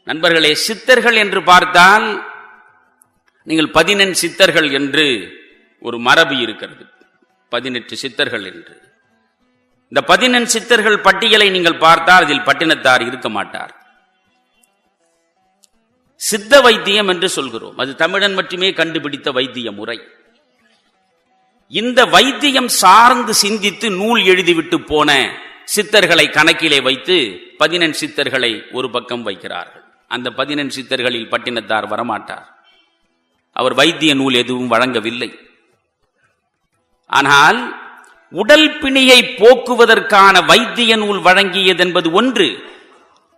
நண்பர்களே, சித்தர்கள் என்று பார்த்தால் நீங்கள் 18 சித்தர்கள் என்று ஒரு மரபு இருக்கிறது. 18 சித்தர்கள் என்று. இந்த 18 சித்தர்கள் பட்டியலை நீங்கள் பார்த்தால் அதில் பட்டினத்தார் இருக்க மாட்டார். சித்த வைத்தியம் என்று சொல்கிறோம். அது தமிழன் மட்டுமே கண்டுபிடித்த வைத்திய முறை. இந்த வைத்தியம் சார்ந்து சிந்தித்து நூல் எழுதிவிட்டு போன சித்தர்களை கணக்கிலே வைத்து 18 சித்தர்களை ஒரு பக்கம் வைக்கிறார்கள். அந்த 18 சித்தர்களில் பட்டினத்தார் வரமாட்டார். அவர் வைத்திய நூல் எதுவும் வழங்கவில்லை. ஆனால் உடல் பிணியை போக்குவதற்கான வைத்திய நூல் வழங்கியது என்பது ஒன்று,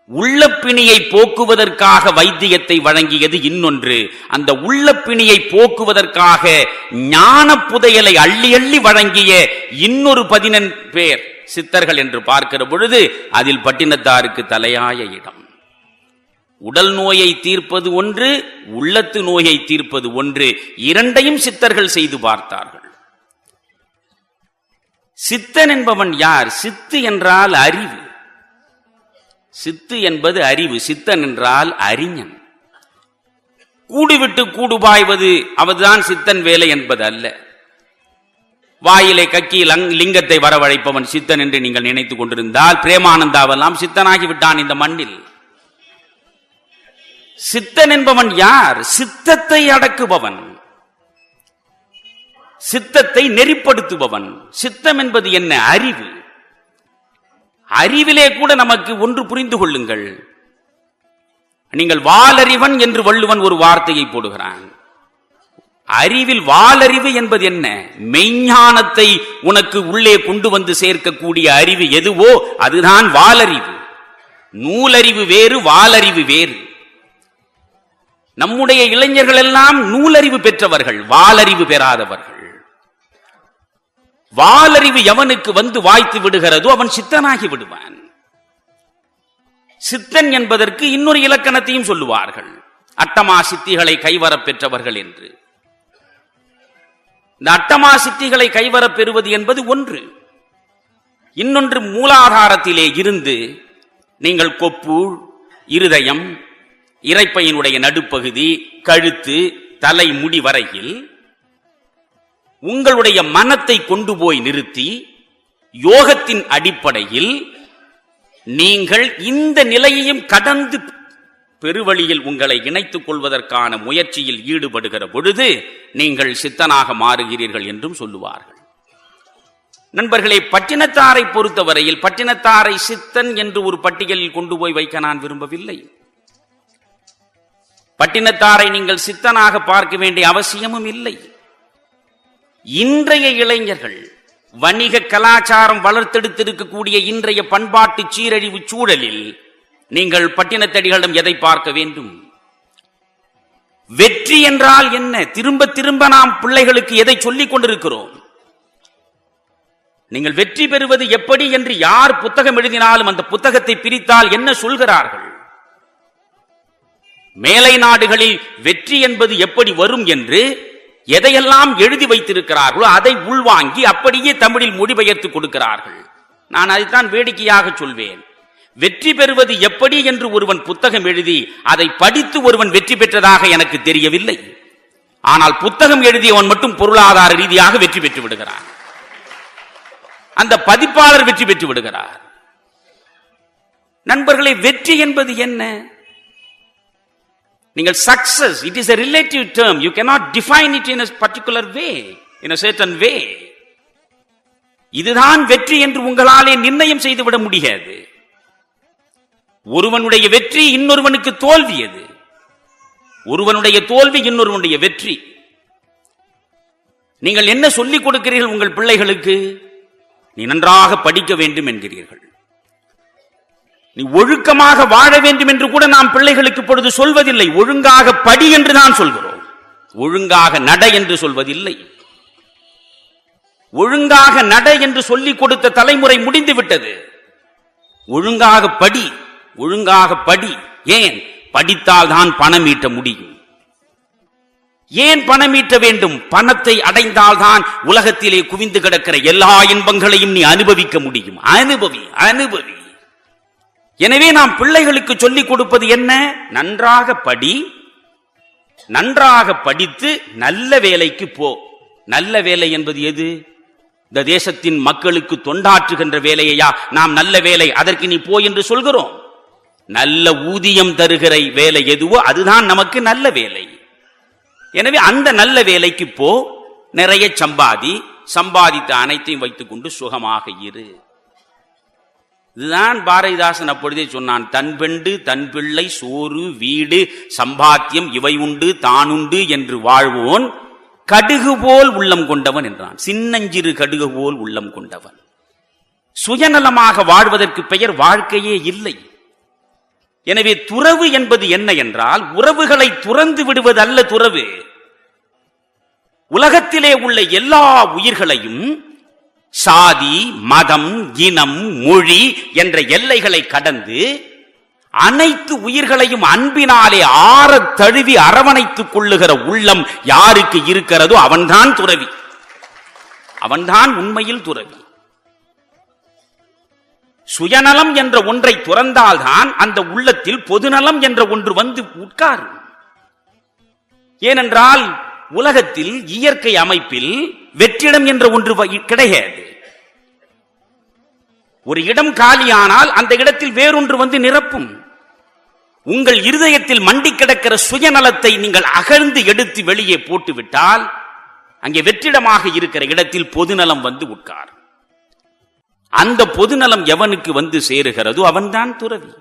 உள்ள பிணியை போக்குவதற்காக வைத்தியத்தை வழங்கியது இன்னொன்று. அந்த உள்ள பிணியை போக்குவதற்காக ஞான புதையலை அள்ளி அள்ளி வழங்கிய இன்னொரு 18 பேர் சித்தர்கள் என்று பார்க்கிற பொழுது அதில் பட்டினத்தாருக்கு தலையாய இடம். உடல் நோயை தீர்ப்பது ஒன்று, உள்ளத்து நோயை தீர்ப்பது ஒன்று. இரண்டையும் சித்தர்கள் செய்து பார்த்தார்கள். சித்தன் என்பவன் யார்? சித்து என்றால் அறிவு. சித்து என்பது அறிவு. சித்தன் என்றால் அறிஞன். கூடுவிட்டு கூடுபாய்வது அவர்தான் சித்தன் வேலை என்பது அல்ல. வாயிலை கக்கி லிங்கத்தை வரவழைப்பவன் சித்தன் என்று நீங்கள் நினைத்துக் கொண்டிருந்தால் பிரேமானந்தாவெல்லாம் சித்தனாகி விட்டான் இந்த மண்ணில். சித்தன் என்பவன் யார்? சித்தத்தை அடக்குபவன், சித்தத்தை நெறிப்படுத்துபவன். சித்தம் என்பது என்ன? அறிவு. அறிவிலே கூட நமக்கு ஒன்று புரிந்து கொள்ளுங்கள். நீங்கள் வாலறிவன் என்று வள்ளுவன் ஒரு வார்த்தையை போடுகிறான். அறிவில் வாலறிவு என்பது என்ன? மெய்ஞானத்தை உனக்கு உள்ளே கொண்டு வந்து சேர்க்கக்கூடிய அறிவு எதுவோ அதுதான் வாலறிவு. நூலறிவு வேறு, வாலறிவு வேறு. நம்முடைய இளைஞர்கள் எல்லாம் நூலறிவு பெற்றவர்கள், வாலறிவு பெறாதவர்கள். வாலறிவு எவனுக்கு வந்து வாய்த்து விடுகிறதோ அவன் சித்தனாகி விடுவான். சித்தன் என்பதற்கு இன்னொரு இலக்கணத்தையும் சொல்லுவார்கள், அட்டமா சித்திகளை கைவரப் பெற்றவர்கள் என்று. இந்த அட்டமா சித்திகளை கைவரப் பெறுவது என்பது ஒன்று. இன்னொன்று மூலாதாரத்திலே இருந்து நீங்கள் கொப்பு, இருதயம், இரைப்பையினுடைய நடுப்பகுதி, கழுத்து, தலை, முடி வரையில் உங்களுடைய மனத்தை கொண்டு போய் நிறுத்தி யோகத்தின் அடிப்படையில் நீங்கள் இந்த நிலையையும் கடந்து பெருவழியில் உங்களை இணைத்துக் கொள்வதற்கான முயற்சியில் ஈடுபடுகிற பொழுது நீங்கள் சித்தனாக மாறுகிறீர்கள் என்றும் சொல்லுவார்கள். நண்பர்களே, பட்டினத்தாரை பொறுத்தவரையில் பட்டினத்தாரை சித்தன் என்று ஒரு பட்டியலில் கொண்டு போய் வைக்க நான் விரும்பவில்லை. பட்டினத்தாரை நீங்கள் சித்தனாக பார்க்க வேண்டிய அவசியமும் இல்லை. இன்றைய இளைஞர்கள் வணிக கலாச்சாரம் வளர்த்தெடுத்திருக்கக்கூடிய இன்றைய பண்பாட்டு சீரழிவு சூழலில் நீங்கள் பட்டினத்தடிகளிடம் எதை பார்க்க வேண்டும்? வெற்றி என்றால் என்ன? திரும்ப திரும்ப நாம் பிள்ளைகளுக்கு எதை சொல்லிக் கொண்டிருக்கிறோம்? நீங்கள் வெற்றி பெறுவது எப்படி என்று யார் புத்தகம் எழுதினாலும் அந்த புத்தகத்தை பிரித்தால் என்ன சொல்கிறார்கள்? மேலை நாடுகளில் வெற்றி என்பது எப்படி வரும் என்று எதையெல்லாம் எழுதி வைத்திருக்கிறார்களோ அதை உள்வாங்கி அப்படியே தமிழில் மொழிபெயர்த்து கொடுக்கிறார்கள். நான் அதைத்தான் வேடிக்கையாக சொல்வேன். வெற்றி பெறுவது எப்படி என்று ஒருவன் புத்தகம் எழுதி அதை படித்து ஒருவன் வெற்றி பெற்றதாக எனக்கு தெரியவில்லை. ஆனால் புத்தகம் எழுதியவன் மட்டும் பொருளாதார ரீதியாக வெற்றி பெற்று விடுகிறான். அந்த பதிப்பாளர் வெற்றி பெற்று விடுகிறார். நண்பர்களே, வெற்றி என்பது என்ன? நீங்கள் success, it is a relative term. You cannot define it in a particular way, in a certain way. இதுதான் வெற்றி என்று உங்களாலே நிர்ணயம் செய்துவிட முடியாது. ஒருவனுடைய வெற்றி இன்னொருவனுக்கு தோல்வி. அது ஒருவனுடைய தோல்வி இன்னொருவனுடைய வெற்றி. நீங்கள் என்ன சொல்லிக் கொடுக்கிறீர்கள் உங்கள் பிள்ளைகளுக்கு? நீ நன்றாக படிக்க வேண்டும் என்கிறீர்கள். நீ ஒழுக்கமாக வாழ வேண்டும் என்று கூட நாம் பிள்ளைகளுக்கு பொழுது சொல்வதில்லை. ஒழுங்காக படி என்று தான் சொல்கிறோம். ஒழுங்காக நட என்று சொல்வதில்லை. ஒழுங்காக நட என்று சொல்லிக் கொடுத்த தலைமுறை முடிந்து விட்டது. ஒழுங்காக படி, ஒழுங்காக படி. ஏன்? படித்தால் தான் பணம் ஈட்ட முடியும். ஏன் பணம் ஈட்ட வேண்டும்? பணத்தை அடைந்தால் தான் உலகத்திலே குவிந்து கிடக்கிற எல்லா இன்பங்களையும் நீ அனுபவிக்க முடியும். அனுபவி, அனுபவி. எனவே நாம் பிள்ளைகளுக்கு சொல்லிக் கொடுப்பது என்ன? நன்றாக படி, நன்றாக படித்து நல்ல வேலைக்கு போ. நல்ல வேலை என்பது எது? இந்த தேசத்தின் மக்களுக்கு தொண்டாற்றுகின்ற வேலையா நாம் நல்ல வேலை, அதற்கு நீ போ என்று சொல்கிறோம்? நல்ல ஊதியம் தருகிற வேலை எதுவோ அதுதான் நமக்கு நல்ல வேலை. எனவே அந்த நல்ல வேலைக்கு போ, நிறைய சம்பாதித்த அனைத்தையும் வைத்துக் கொண்டு சுகமாக இரு. இதுதான் பாரதிதாசன் அப்பொழுதே சொன்னான். தன் பெண்டு தன் பிள்ளை சோறு வீடு சம்பாத்தியம் இவை உண்டு தானுண்டு என்று வாழ்வோன் கடுகு போல் உள்ளம் கொண்டவன் என்றான். சின்னஞ்சிறு கடுகு போல் உள்ளம் கொண்டவன். சுயநலமாக வாழ்வதற்கு பெயர் வாழ்க்கையே இல்லை. எனவே துறவு என்பது என்ன என்றால், உறவுகளை துறந்து விடுவது அல்ல துறவு. உலகத்திலே உள்ள எல்லா உயிர்களையும் சாதி, மதம், இனம், மொழி என்ற எல்லைகளை கடந்து அனைத்து உயிர்களையும் அன்பினாலே ஆற தழுவி அரவணைத்துக் கொள்ளுகிற உள்ளம் யாருக்கு இருக்கிறதோ அவன்தான் துறவி. அவன்தான் உண்மையில் துறவி. சுயநலம் என்ற ஒன்றை துறந்தால்தான் அந்த உள்ளத்தில் பொதுநலம் என்ற ஒன்று வந்து உட்காரும். ஏனென்றால் உலகத்தில் இயற்கை அமைப்பில் வெற்றிடம் என்ற ஒன்று கிடையாது. ஒரு இடம் காலியானால் அந்த இடத்தில் வேறொன்று வந்து நிரப்பும். உங்கள் இருதயத்தில் மண்டி கிடக்கிற சுயநலத்தை நீங்கள் அகழ்ந்து எடுத்து வெளியே போட்டுவிட்டால் அங்கே வெற்றிடமாக இருக்கிற இடத்தில் பொதுநலம் வந்து உட்கார். அந்த பொதுநலம் எவனுக்கு வந்து சேருகிறதோ அவன்தான் துறவி.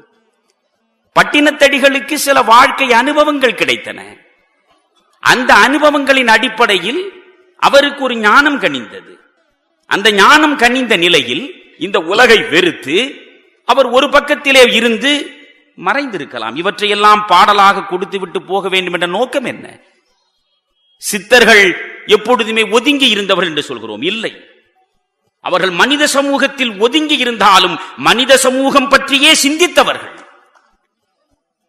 பட்டினத்தடிகளுக்கு சில வாழ்க்கை அனுபவங்கள் கிடைத்தன. அந்த அனுபவங்களின் அடிப்படையில் அவருக்கு ஒரு ஞானம் கனிந்தது. அந்த ஞானம் கனிந்த நிலையில் இந்த உலகை வெறுத்து அவர் ஒரு பக்கத்திலே இருந்து மறைந்திருக்கலாம். இவற்றையெல்லாம் பாடலாக கொடுத்து விட்டு போக வேண்டும் என்ற நோக்கம் என்ன? சித்தர்கள் எப்பொழுதுமே ஒதுங்கி இருந்தவர் என்று சொல்கிறோம். இல்லை, அவர்கள் மனித சமூகத்தில் ஒதுங்கி இருந்தாலும் மனித சமூகம் பற்றியே சிந்தித்தவர்கள்.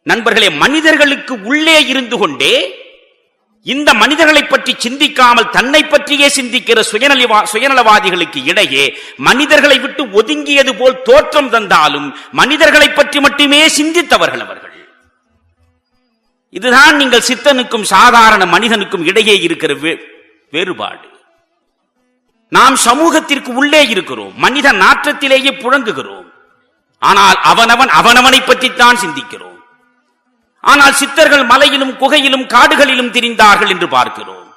நண்பர்களே, மனிதர்களுக்கு உள்ளே இருந்து கொண்டே இந்த மனிதர்களை பற்றி சிந்திக்காமல் தன்னை பற்றியே சிந்திக்கிற சுயநலவாதிகளுக்கு இடையே மனிதர்களை விட்டு ஒதுங்கியது போல் தோற்றம் தந்தாலும் மனிதர்களை பற்றி மட்டுமே சிந்தித்தவர்கள் அவர்கள். இதுதான் நீங்கள் சித்தனுக்கும் சாதாரண மனிதனுக்கும் இடையே இருக்கிற வேறுபாடு. நாம் சமூகத்திற்கு உள்ளே இருக்கிறோம், மனித நாற்றத்திலேயே புழங்குகிறோம். ஆனால் அவனவனை பற்றித்தான் சிந்திக்கிறோம். ஆனால் சித்தர்கள் மலையிலும் குகையிலும் காடுகளிலும் திரிந்தார்கள் என்று பார்க்கிறோம்.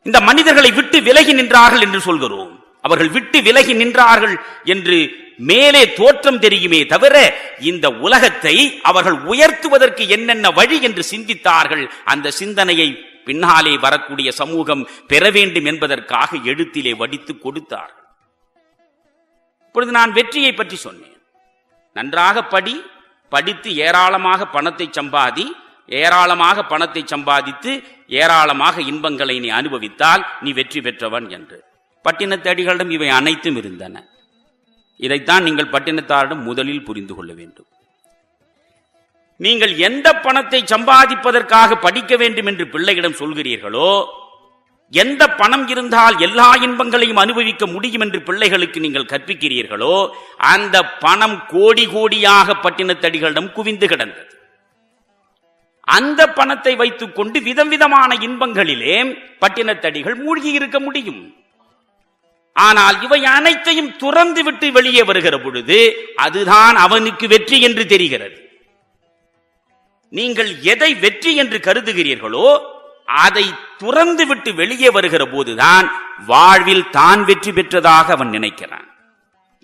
இந்த மனிதர்களை விட்டு விலகி நின்றார்கள் என்று சொல்கிறோம். அவர்கள் விட்டு விலகி நின்றார்கள் என்று மேலே தோற்றம் தெரியுமே தவிர இந்த உலகத்தை அவர்கள் உயர்த்துவதற்கு என்னென்ன வழி என்று சிந்தித்தார்கள். அந்த சிந்தனையை பின்னாலே வரக்கூடிய சமூகம் பெற வேண்டும் என்பதற்காக எழுத்திலே வடித்து கொடுத்தார்கள். இப்பொழுது நான் வெற்றியை பற்றி சொன்னேன். நன்றாக படித்து ஏராளமாக பணத்தை சம்பாதித்து ஏராளமாக இன்பங்களை நீ அனுபவித்தால் நீ வெற்றி பெற்றவன் என்று பட்டினத்தடிகளிடம் இவை அனைத்தும் இருந்தன. இதைத்தான் நீங்கள் பட்டினத்தாரிடம் முதலில் புரிந்து கொள்ள வேண்டும். நீங்கள் எந்த பணத்தை சம்பாதிப்பதற்காக படிக்க வேண்டும் என்று பிள்ளையிடம் சொல்கிறீர்களோ, எந்த பணம் இருந்தால் எல்லா இன்பங்களையும் அனுபவிக்க முடியும் என்று பிள்ளைகளுக்கு நீங்கள் கற்பிக்கிறீர்களோ, அந்த பணம் கோடி கோடியாக பட்டினத்தடிகளிடம் குவிந்து கிடந்தது. அந்த பணத்தை வைத்துக் கொண்டு விதம் விதமான இன்பங்களிலே பட்டினத்தடிகள் மூழ்கி இருக்க முடியும். ஆனால் இவை அனைத்தையும் துறந்து விட்டு வெளியே வருகிற பொழுது அதுதான் அவனுக்கு வெற்றி என்று தெரிகிறது. நீங்கள் எதை வெற்றி என்று கருதுகிறீர்களோ அதை துறந்து விட்டு வெளியே வருகிற போதுதான் வாழ்வில் தான் வெற்றி பெற்றதாக அவன் நினைக்கிறான்.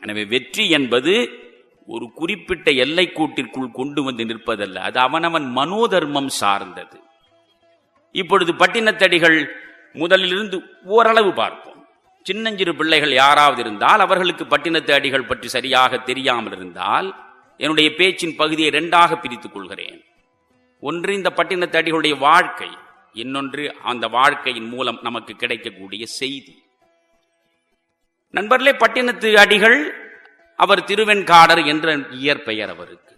எனவே வெற்றி என்பது ஒரு குறிப்பிட்ட எல்லைக்கூட்டிற்குள் கொண்டு வந்து நிற்பதல்ல, அது அவனவன் மனோதர்மம் சார்ந்தது. இப்பொழுது பட்டினத்தடிகள் முதலிலிருந்து ஓரளவு பார்ப்போம். சின்னஞ்சிறு பிள்ளைகள் யாராவது இருந்தால், அவர்களுக்கு பட்டினத்து அடிகள் பற்றி சரியாக தெரியாமல் இருந்தால், என்னுடைய பேச்சின் பகுதியை இரண்டாக பிரித்துக் கொள்கிறேன். ஒன்று இந்த பட்டினத்து அடிகளுடைய வாழ்க்கை, இன்னொன்று அந்த வாழ்க்கையின் மூலம் நமக்கு கிடைக்கக்கூடிய செய்தி. நண்பர்களே, பட்டினத்து அடிகள் அவர் திருவெண்காடர் என்ற இயற்பெயர் அவருக்கு.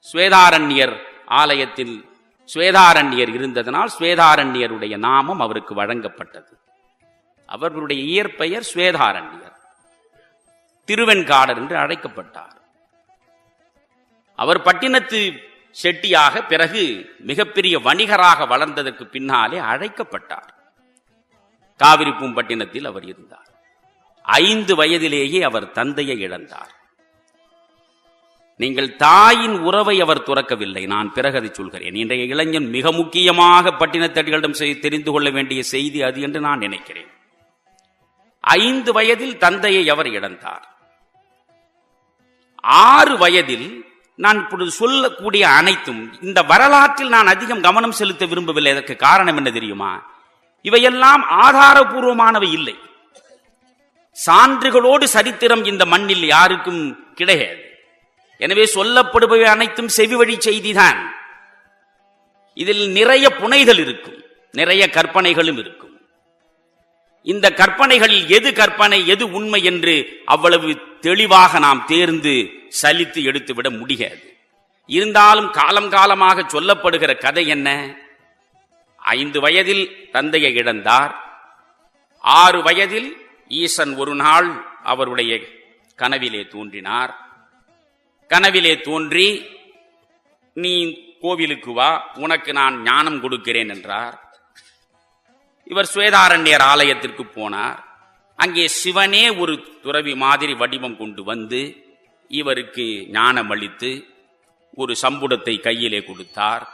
ஸ்வேதாரண்யர் ஆலயத்தில் ஸ்வேதாரண்யர் இருந்ததனால் ஸ்வேதாரண்யருடைய நாமம் அவருக்கு வழங்கப்பட்டது. அவர்களுடைய இயற்பெயர் ஸ்வேதாரண்யர், திருவெண்காடர் என்று அழைக்கப்பட்டார். அவர் பட்டினத்து செட்டியாக, பிறகு மிகப்பெரிய வணிகராக வளர்ந்ததற்கு பின்னாலே அழைக்கப்பட்டார். காவிரி பூம்பட்டினத்தில் அவர் இருந்தார். 5 வயதிலேயே அவர் தந்தையை இழந்தார். நீங்கள் தாயின் உறவை அவர் துறக்கவில்லை. நான் பிறகு அதை சொல்கிறேன். இன்றைய இளைஞன் மிக முக்கியமாக பட்டினத்தடிகளிடம் தெரிந்து கொள்ள வேண்டிய செய்தி அது என்று நான் நினைக்கிறேன். 5 வயதில் தந்தையை அவர் இழந்தார். 6 வயதில், நான் இப்பொழுது சொல்லக்கூடிய அனைத்தும் இந்த வரலாற்றில் நான் அதிகம் கவனம் செலுத்த விரும்பவில்லை. அதற்கு காரணம் என்ன தெரியுமா? இவையெல்லாம் ஆதாரபூர்வமானவை இல்லை. சான்றுகளோடு சரித்திரம் இந்த மண்ணில் யாருக்கும் கிடையாது. எனவே சொல்லப்படுபவை அனைத்தும் செவிவழி செய்திதான். இதில் நிறைய புனைதல் இருக்கும், நிறைய கற்பனைகளும் இருக்கும். இந்த கற்பனைகளில் எது கற்பனை எது உண்மை என்று அவ்வளவு தெளிவாக நாம் தேர்ந்து சலித்து எடுத்துவிட முடியாது. இருந்தாலும் காலம் காலமாக சொல்லப்படுகிற கதை என்ன? 5 வயதில் தந்தையை இழந்தார். 6 வயதில் ஈசன் ஒரு நாள் அவருடைய கனவிலே தோன்றினார். கனவிலே தோன்றி, நீ கோவிலுக்கு வா, உனக்கு நான் ஞானம் கொடுக்கிறேன் என்றார். இவர் சுவேதாரண்யர் ஆலயத்திற்கு போனார். அங்கே சிவனே ஒரு துறவி மாதிரி வடிவம் கொண்டு வந்து இவருக்கு ஞானம் அளித்து ஒரு சம்புடத்தை கையிலே கொடுத்தார்.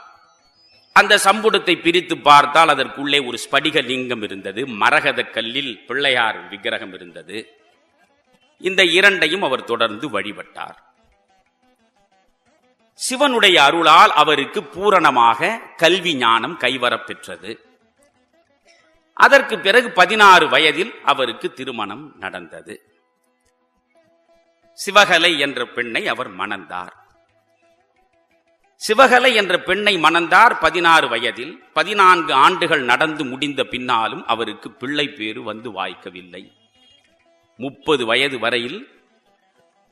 அந்த சம்புடத்தை பிரித்து பார்த்தால் அதற்குள்ளே ஒரு ஸ்படிக லிங்கம் இருந்தது. மரகத கல்லில் பிள்ளையார் விக்கிரகம் இருந்தது. இந்த 2ஐயும் அவர் தொடர்ந்து வழிபட்டார். சிவனுடைய அருளால் அவருக்கு பூரணமாக கல்வி ஞானம் கைவரப்பெற்றது. அதற்கு பிறகு 16 வயதில் அவருக்கு திருமணம் நடந்தது. சிவகலை என்ற பெண்ணை அவர் மணந்தார். சிவகலை என்ற பெண்ணை மணந்தார் 16 வயதில். 14 ஆண்டுகள் நடந்து முடிந்த பின்னாலும் அவருக்கு பிள்ளை பேறு வந்து வாய்க்கவில்லை. 30 வயது வரையில்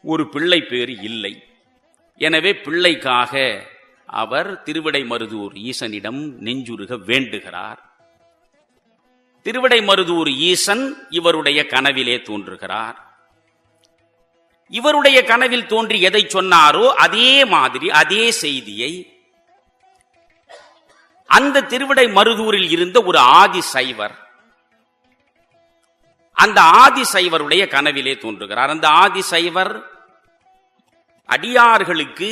ஒரு பிள்ளை பேறு இல்லை. எனவே பிள்ளைக்காக அவர் திருவிடைமருதூர் ஈசனிடம் நெஞ்சுருக வேண்டுகிறார். திருவிடைமருதூர் ஈசன் இவருடைய கனவிலே தோன்றுகிறார். இவருடைய கனவில் தோன்றி எதை சொன்னாரோ அதே மாதிரி அதே செய்தியை அந்த திருவிடைமருதூரில் இருந்த ஒரு ஆதி சைவர், அந்த ஆதி சைவருடைய கனவிலே தோன்றுகிறார். அந்த ஆதி சைவர் அடியார்களுக்கு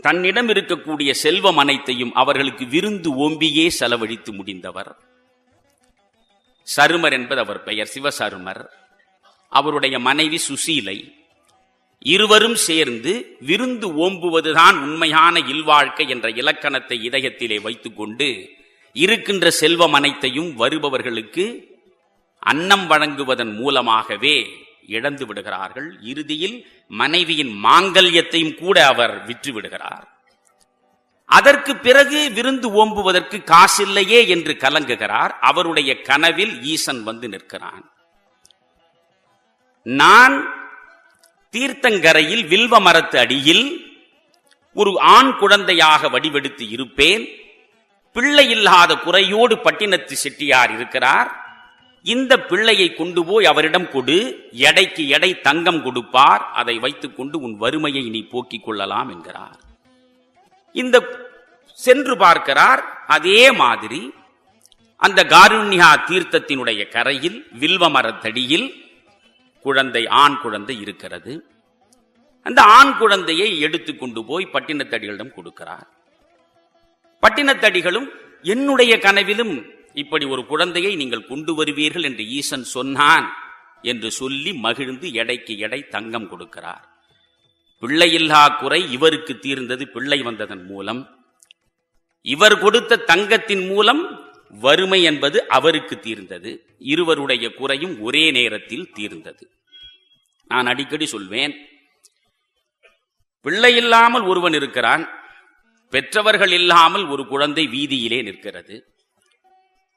தன்னிடம் இருக்கக்கூடிய செல்வம் அனைத்தையும் அவர்களுக்கு விருந்து ஓம்பியே செலவழித்து முடிந்தவர். சருமர் என்பது அவர் பெயர், சிவசருமர். அவருடைய மனைவி சுசீலை. இருவரும் சேர்ந்து விருந்து ஓம்புவதுதான் உண்மையான இல்வாழ்க்கை என்ற இலக்கணத்தை இதயத்திலே வைத்துக் கொண்டு இருக்கின்ற செல்வம் அனைத்தையும் வருபவர்களுக்கு அன்னம் வழங்குவதன் மூலமாகவே இழந்து விடுகிறார்கள். இறுதியில் மனைவியின் மாங்கல்யத்தையும் கூட அவர் விற்று விடுகிறார். அதற்கு பிறகு விருந்து ஓம்புவதற்கு காசில்லையே என்று கலங்குகிறார். அவருடைய கனவில் ஈசன் வந்து நிற்கிறான். நான் தீர்த்தங்கரையில் வில்வ மரத்து அடியில் ஒரு ஆண் குழந்தையாக வடிவெடுத்து இருப்பேன். பிள்ளை இல்லாத குறையோடு பட்டினத்து செட்டியார் இருக்கிறார். இந்த பிள்ளையை கொண்டு போய் அவரிடம் கொடு, எடைக்கு எடை தங்கம் கொடுப்பார், அதை வைத்துக் கொண்டு உன் வறுமையை நீ போக்கிக் கொள்ளலாம் என்கிறார். இந்த சென்று பார்க்கிறார். அதே மாதிரி அந்த காருண்யா தீர்த்தத்தினுடைய கரையில் வில்வ மரத்தடியில் குழந்தை, ஆண் குழந்தை இருக்கிறது. அந்த ஆண் குழந்தையை எடுத்துக் கொண்டு போய் பட்டினத்தடிகளிடம் கொடுக்கிறார். பட்டினத்தடிகளும் என்னுடைய கனவிலும் இப்படி ஒரு குழந்தையை நீங்கள் கொண்டு வருவீர்கள் என்று ஈசன் சொன்னான் என்று சொல்லி மகிழ்ந்து எடைக்கு எடை தங்கம் கொடுக்கிறார். பிள்ளையில்லா குறை இவருக்கு தீர்ந்தது. பிள்ளை வந்ததன் மூலம், இவர் கொடுத்த தங்கத்தின் மூலம் வறுமை என்பது அவருக்கு தீர்ந்தது. இருவருடைய குறையும் ஒரே நேரத்தில் தீர்ந்தது. நான் அடிக்கடி சொல்வேன், பிள்ளை இல்லாமல் ஒருவன் இருக்கிறான், பெற்றவர்கள் இல்லாமல் ஒரு குழந்தை வீதியிலே நிற்கிறது.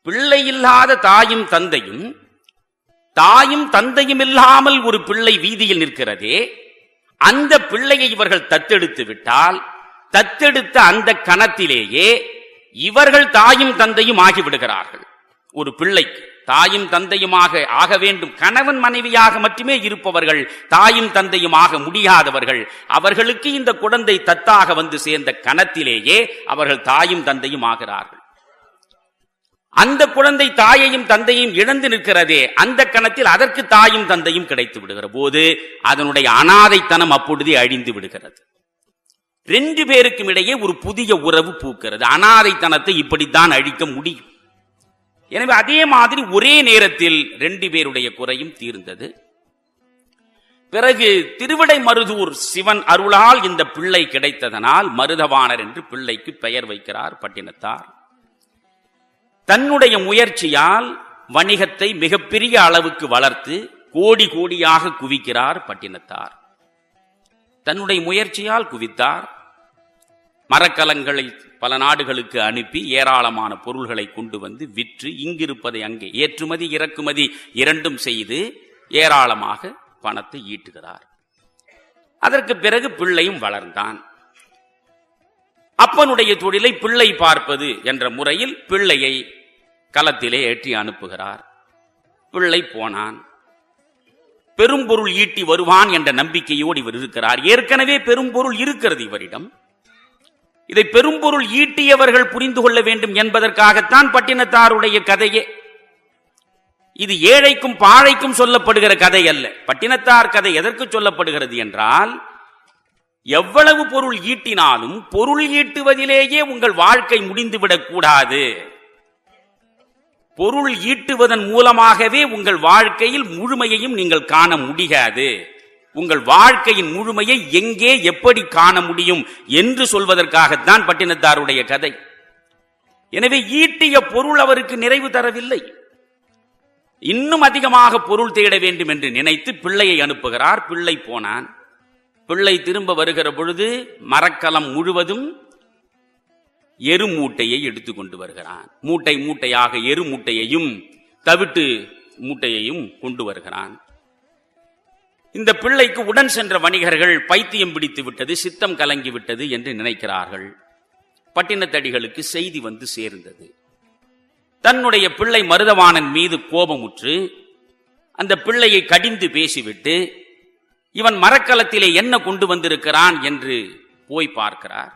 பிள்ளை இல்லாத தாயும் தந்தையும், தாயும் தந்தையும் இல்லாமல் ஒரு பிள்ளை வீதியில் நிற்கிறதே, அந்த பிள்ளையை இவர்கள் தத்தெடுத்து விட்டால், தத்தெடுத்த அந்த கணத்திலேயே இவர்கள் தாயும் தந்தையும் ஆகிவிடுகிறார்கள். ஒரு பிள்ளைக்கு தாயும் தந்தையுமாக ஆக வேண்டும். கணவன் மனைவியாக மட்டுமே இருப்பவர்கள், தாயும் தந்தையும் ஆக முடியாதவர்கள், அவர்களுக்கு இந்த குழந்தை தத்தாக வந்து சேர்ந்த கணத்திலேயே அவர்கள் தாயும் தந்தையும் ஆகிறார்கள். அந்த குழந்தை தாயையும் தந்தையும் இழந்து நிற்கிறதே, அந்த கணத்தில் அதற்கு தாயும் தந்தையும் கிடைத்து விடுகிற போது அதனுடைய அனாதைத்தனம் அப்பொழுதே அழிந்து விடுகிறது. 2 பேருக்கும் இடையே ஒரு புதிய உறவு பூக்கிறது. அனாதைத்தனத்தை இப்படித்தான் அழிக்க முடியும். எனவே அதே மாதிரி ஒரே நேரத்தில் 2 பேருடைய குறையும் தீர்ந்தது. பிறகு திருவிடை மருதூர் சிவன் அருளால் இந்த பிள்ளை கிடைத்ததனால் மருதவாணர் என்று பிள்ளைக்கு பெயர் வைக்கிறார் பட்டினத்தார். தன்னுடைய முயற்சியால் வணிகத்தை மிகப்பெரிய அளவுக்கு வளர்த்து கோடி கோடியாக குவிக்கிறார் பட்டினத்தார். தன்னுடைய முயற்சியால் குவித்தார். மரக்கலங்களை பல நாடுகளுக்கு அனுப்பி ஏராளமான பொருள்களை கொண்டு வந்து விற்று இங்கிருப்பதை அங்கே ஏற்றுமதி இறக்குமதி இரண்டும் செய்து ஏராளமாக பணத்தை ஈட்டுகிறார். அதற்கு பிறகு பிள்ளையும் வளர்ந்தான். அப்பனுடைய தொழிலை பிள்ளை பார்ப்பது என்ற முறையில் பிள்ளையை களத்திலே ஏற்றி அனுப்புகிறார். பிள்ளை போனான். பெரும்பொருள் ஈட்டி வருவான் என்ற நம்பிக்கையோடு இவர் இருக்கிறார். ஏற்கனவே பெரும்பொருள் இருக்கிறது இவரிடம். இதை பெரும்பொருள் ஈட்டியவர்கள் புரிந்து கொள்ள வேண்டும் என்பதற்காகத்தான் பட்டினத்தாருடைய கதையே. இது ஏழைக்கும் பாழைக்கும் சொல்லப்படுகிற கதை அல்ல. பட்டினத்தார் கதை எதற்கு சொல்லப்படுகிறது என்றால், எவ்வளவு பொருள் ஈட்டினாலும் பொருள் ஈட்டுவதிலேயே உங்கள் வாழ்க்கை முடிந்துவிடக் கூடாது. பொருள் ஈட்டுவதன் மூலமாகவே உங்கள் வாழ்க்கையில் முழுமையையும் நீங்கள் காண முடியாது. உங்கள் வாழ்க்கையின் முழுமையை எங்கே எப்படி காண முடியும் என்று சொல்வதற்காகத்தான் பட்டினத்தாருடைய கதை. எனவே ஈட்டிய பொருள் அவருக்கு நிறைவு தரவில்லை. இன்னும் அதிகமாக பொருள் தேட வேண்டும் என்று நினைத்து பிள்ளையை அனுப்புகிறார். பிள்ளை போனான். பிள்ளை திரும்ப வருகிற பொழுது மரக்கலம் முழுவதும் எரு மூட்டையை எடுத்துக் கொண்டு வருகிறான். மூட்டை மூட்டையாக எரு மூட்டையையும் தவிட்டு மூட்டையையும் கொண்டு வருகிறான். இந்த பிள்ளைக்கு உடன் சென்ற வணிகர்கள் பைத்தியம் பிடித்து விட்டது, சித்தம் கலங்கி விட்டது என்று நினைக்கிறார்கள். பட்டினத்தடிகளுக்கு செய்தி வந்து சேர்ந்தது. தன்னுடைய பிள்ளை மருதவாணன் மீது கோபமுற்று அந்த பிள்ளையை கடிந்து பேசிவிட்டு இவன் மரக்கலத்திலே என்ன கொண்டு வந்திருக்கிறான் என்று போய் பார்க்கிறார்.